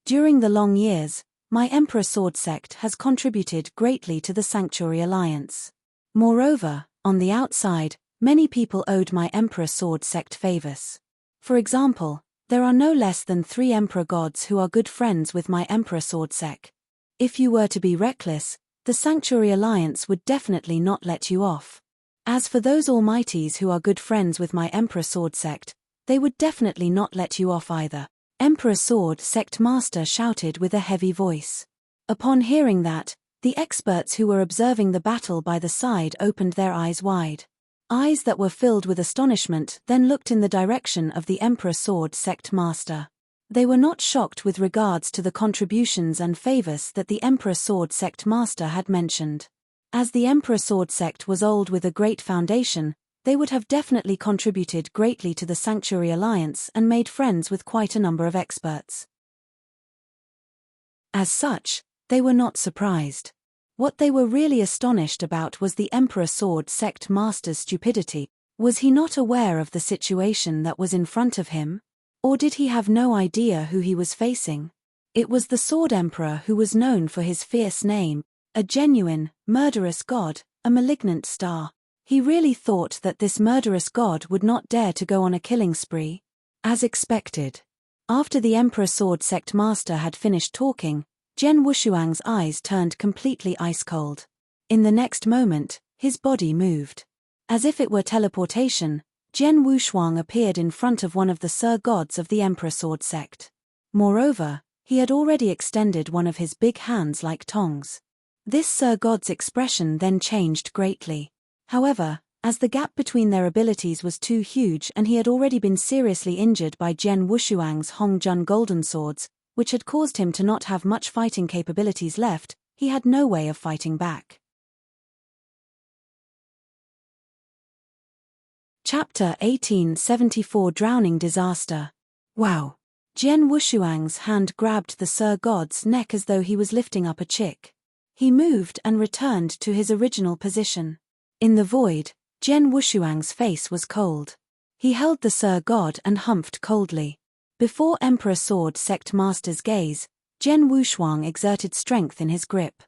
During the long years, my Emperor Sword Sect has contributed greatly to the Sanctuary Alliance. Moreover, on the outside, many people owed my Emperor Sword Sect favors. For example, there are no less than 3 Emperor gods who are good friends with my Emperor Sword Sect. If you were to be reckless, the Sanctuary Alliance would definitely not let you off. As for those Almighties who are good friends with my Emperor Sword Sect, they would definitely not let you off either. Emperor Sword Sect Master shouted with a heavy voice. Upon hearing that, the experts who were observing the battle by the side opened their eyes wide. Eyes that were filled with astonishment then looked in the direction of the Emperor Sword Sect Master. They were not shocked with regards to the contributions and favors that the Emperor Sword Sect Master had mentioned. As the Emperor Sword Sect was old with a great foundation, they would have definitely contributed greatly to the Sanctuary Alliance and made friends with quite a number of experts. As such, they were not surprised. What they were really astonished about was the Emperor Sword Sect Master's stupidity. Was he not aware of the situation that was in front of him? Or did he have no idea who he was facing? It was the Sword Emperor who was known for his fierce name, a genuine, murderous god, a malignant star. He really thought that this murderous god would not dare to go on a killing spree? As expected. After the Emperor Sword Sect Master had finished talking, Jian Wushuang's eyes turned completely ice-cold. In the next moment, his body moved. As if it were teleportation, Jian Wushuang appeared in front of one of the Sir Gods of the Emperor Sword Sect. Moreover, he had already extended one of his big hands like tongs. This Sir God's expression then changed greatly. However, as the gap between their abilities was too huge and he had already been seriously injured by Jian Wushuang's Hongjun Golden Swords, which had caused him to not have much fighting capabilities left, he had no way of fighting back. Chapter 1874 Drowning Disaster. Wow. Jian Wushuang's hand grabbed the Sir God's neck as though he was lifting up a chick. He moved and returned to his original position. In the void, Jian Wushuang's face was cold. He held the Sir God and humphed coldly. Before Emperor Sword Sect Master's gaze, Jian Wushuang exerted strength in his grip.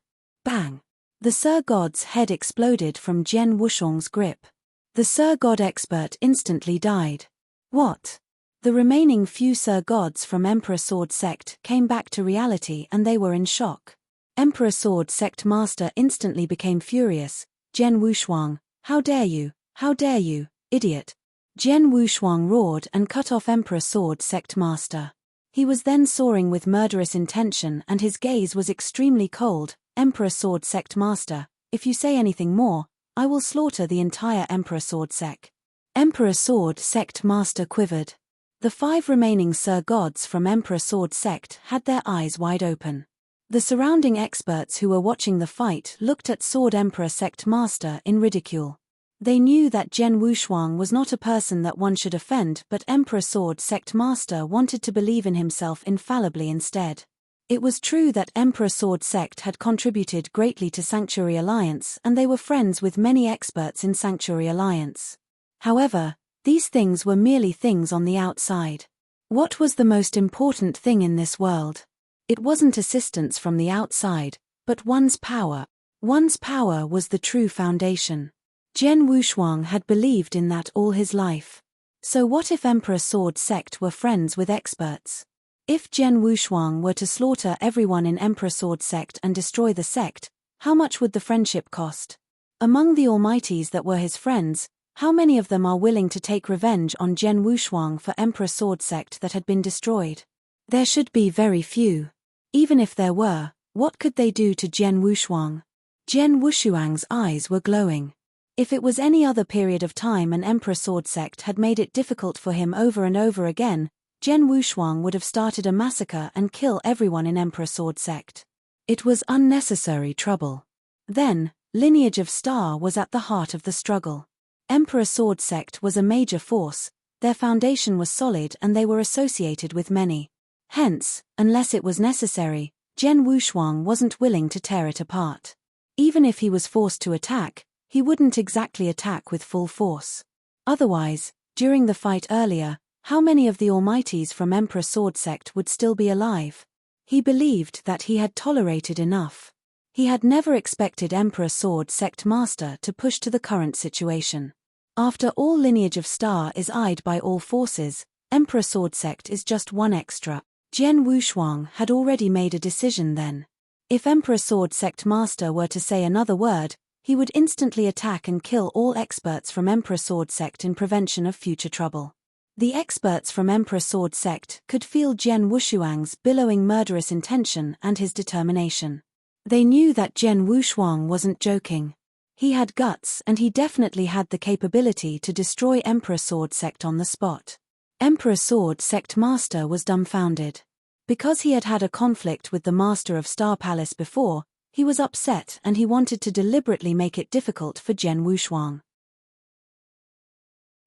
Bang! The Sir God's head exploded from Jian Wushuang's grip. The Sir God expert instantly died. What? The remaining few Sir Gods from Emperor Sword Sect came back to reality and they were in shock. Emperor Sword Sect Master instantly became furious. Jian Wushuang, how dare you, idiot! Jian Wushuang roared and cut off Emperor Sword Sect Master. He was then soaring with murderous intention and his gaze was extremely cold. Emperor Sword Sect Master, if you say anything more, I will slaughter the entire Emperor Sword Sect. Emperor Sword Sect Master quivered. The 5 remaining Sir Gods from Emperor Sword Sect had their eyes wide open. The surrounding experts who were watching the fight looked at Sword Emperor Sect Master in ridicule. They knew that Jian Wushuang was not a person that one should offend, but Emperor Sword Sect Master wanted to believe in himself infallibly instead. It was true that Emperor Sword Sect had contributed greatly to Sanctuary Alliance and they were friends with many experts in Sanctuary Alliance. However, these things were merely things on the outside. What was the most important thing in this world? It wasn't assistance from the outside, but one's power. One's power was the true foundation. Jian Wushuang had believed in that all his life. So what if Emperor Sword Sect were friends with experts? If Jian Wushuang were to slaughter everyone in Emperor Sword Sect and destroy the sect, how much would the friendship cost? Among the almighties that were his friends, how many of them are willing to take revenge on Jian Wushuang for Emperor Sword Sect that had been destroyed? There should be very few. Even if there were, what could they do to Jian Wushuang? Jian Wushuang's eyes were glowing. If it was any other period of time and Emperor Sword Sect had made it difficult for him over and over again, Jian Wushuang would have started a massacre and kill everyone in Emperor Sword Sect. It was unnecessary trouble. Then, Lineage of Star was at the heart of the struggle. Emperor Sword Sect was a major force, their foundation was solid and they were associated with many. Hence, unless it was necessary, Jian Wushuang wasn't willing to tear it apart. Even if he was forced to attack, he wouldn't exactly attack with full force. Otherwise, during the fight earlier, how many of the almighties from Emperor Sword Sect would still be alive? He believed that he had tolerated enough. He had never expected Emperor Sword Sect Master to push to the current situation. After all, Lineage of Star is eyed by all forces, Emperor Sword Sect is just one extra. Jian Wushuang had already made a decision then. If Emperor Sword Sect Master were to say another word, he would instantly attack and kill all experts from Emperor Sword Sect in prevention of future trouble. The experts from Emperor Sword Sect could feel Jian Wushuang's billowing murderous intention and his determination. They knew that Jian Wushuang wasn't joking. He had guts and he definitely had the capability to destroy Emperor Sword Sect on the spot. Emperor Sword Sect Master was dumbfounded. Because he had had a conflict with the Master of Star Palace before, he was upset and he wanted to deliberately make it difficult for Jian Wushuang.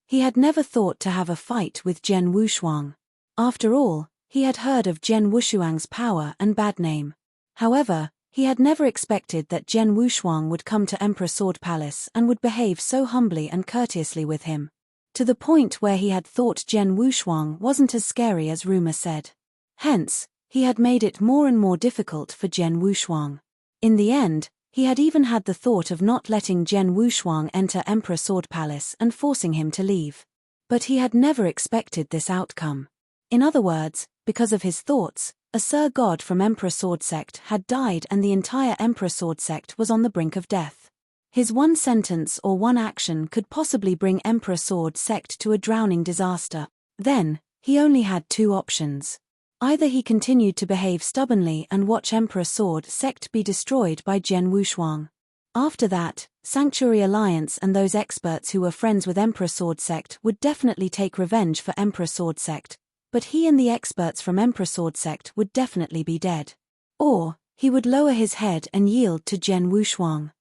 He had never thought to have a fight with Jian Wushuang. After all, he had heard of Jian Wushuang's power and bad name. However, he had never expected that Jian Wushuang would come to Emperor Sword Palace and would behave so humbly and courteously with him. To the point where he had thought Jian Wushuang wasn't as scary as rumor said. Hence, he had made it more and more difficult for Jian Wushuang. In the end, he had even had the thought of not letting Jian Wushuang enter Emperor Sword Palace and forcing him to leave. But he had never expected this outcome. In other words, because of his thoughts, a Sir God from Emperor Sword Sect had died and the entire Emperor Sword Sect was on the brink of death. His one sentence or one action could possibly bring Emperor Sword Sect to a drowning disaster. Then, he only had 2 options. Either he continued to behave stubbornly and watch Emperor Sword Sect be destroyed by Jian Wushuang. After that, Sanctuary Alliance and those experts who were friends with Emperor Sword Sect would definitely take revenge for Emperor Sword Sect, but he and the experts from Emperor Sword Sect would definitely be dead. Or, he would lower his head and yield to Jian Wushuang.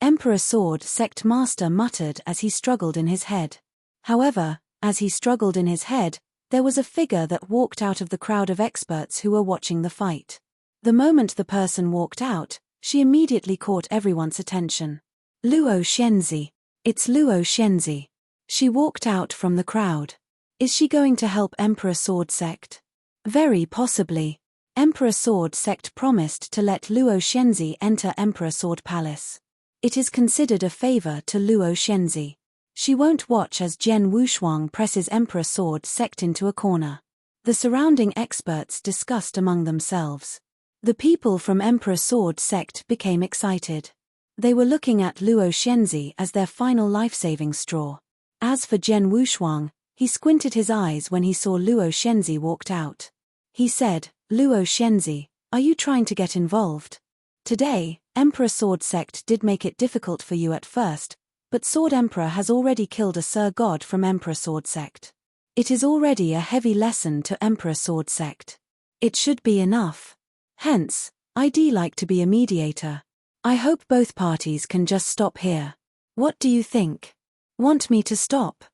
Emperor Sword Sect Master muttered as he struggled in his head. However, as he struggled in his head, there was a figure that walked out of the crowd of experts who were watching the fight. The moment the person walked out, she immediately caught everyone's attention. Luo Xianzi. It's Luo Xianzi. She walked out from the crowd. Is she going to help Emperor Sword Sect? Very possibly. Emperor Sword Sect promised to let Luo Xianzi enter Emperor Sword Palace. It is considered a favor to Luo Xianzi. She won't watch as Jian Wushuang presses Emperor Sword Sect into a corner. The surrounding experts discussed among themselves. The people from Emperor Sword Sect became excited. They were looking at Luo Xianzi as their final life-saving straw. As for Jian Wushuang, he squinted his eyes when he saw Luo Xianzi walked out. He said, Luo Xianzi, are you trying to get involved? Today, Emperor Sword Sect did make it difficult for you at first, but Sword Emperor has already killed a Sir God from Emperor Sword Sect. It is already a heavy lesson to Emperor Sword Sect. It should be enough. Hence, I'd like to be a mediator. I hope both parties can just stop here. What do you think? Want me to stop?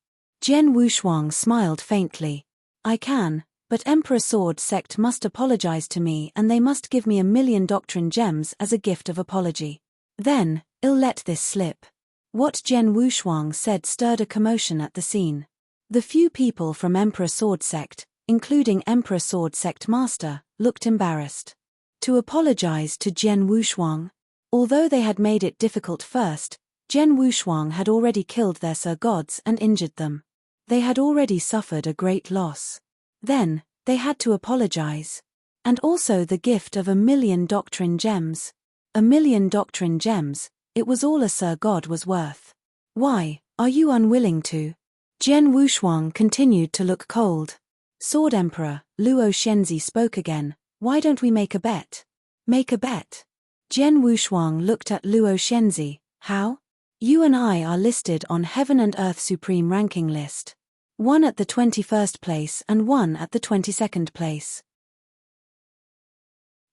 Jian Wushuang smiled faintly. I can, but Emperor Sword Sect must apologize to me and they must give me 1,000,000 doctrine gems as a gift of apology. Then, I'll let this slip. What Jian Wushuang said stirred a commotion at the scene. The few people from Emperor Sword Sect, including Emperor Sword Sect Master, looked embarrassed. To apologize to Jian Wushuang? Although they had made it difficult first, Jian Wushuang had already killed their Sir Gods and injured them. They had already suffered a great loss. Then, they had to apologize. And also the gift of 1,000,000 doctrine gems. 1,000,000 doctrine gems, it was all a Sir God was worth. Why, are you unwilling to? Jian Wushuang continued to look cold. Sword Emperor, Luo Xianzi spoke again, why don't we make a bet? Make a bet? Jian Wushuang looked at Luo Xianzi, how? You and I are listed on Heaven and Earth Supreme Ranking list. One at the 21st place and one at the 22nd place.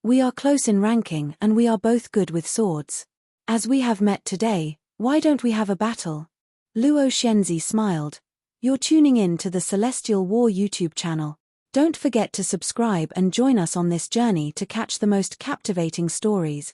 We are close in ranking and we are both good with swords. As we have met today, why don't we have a battle? Luo Xianzi smiled. You're tuning in to the Celestial War YouTube channel. Don't forget to subscribe and join us on this journey to catch the most captivating stories.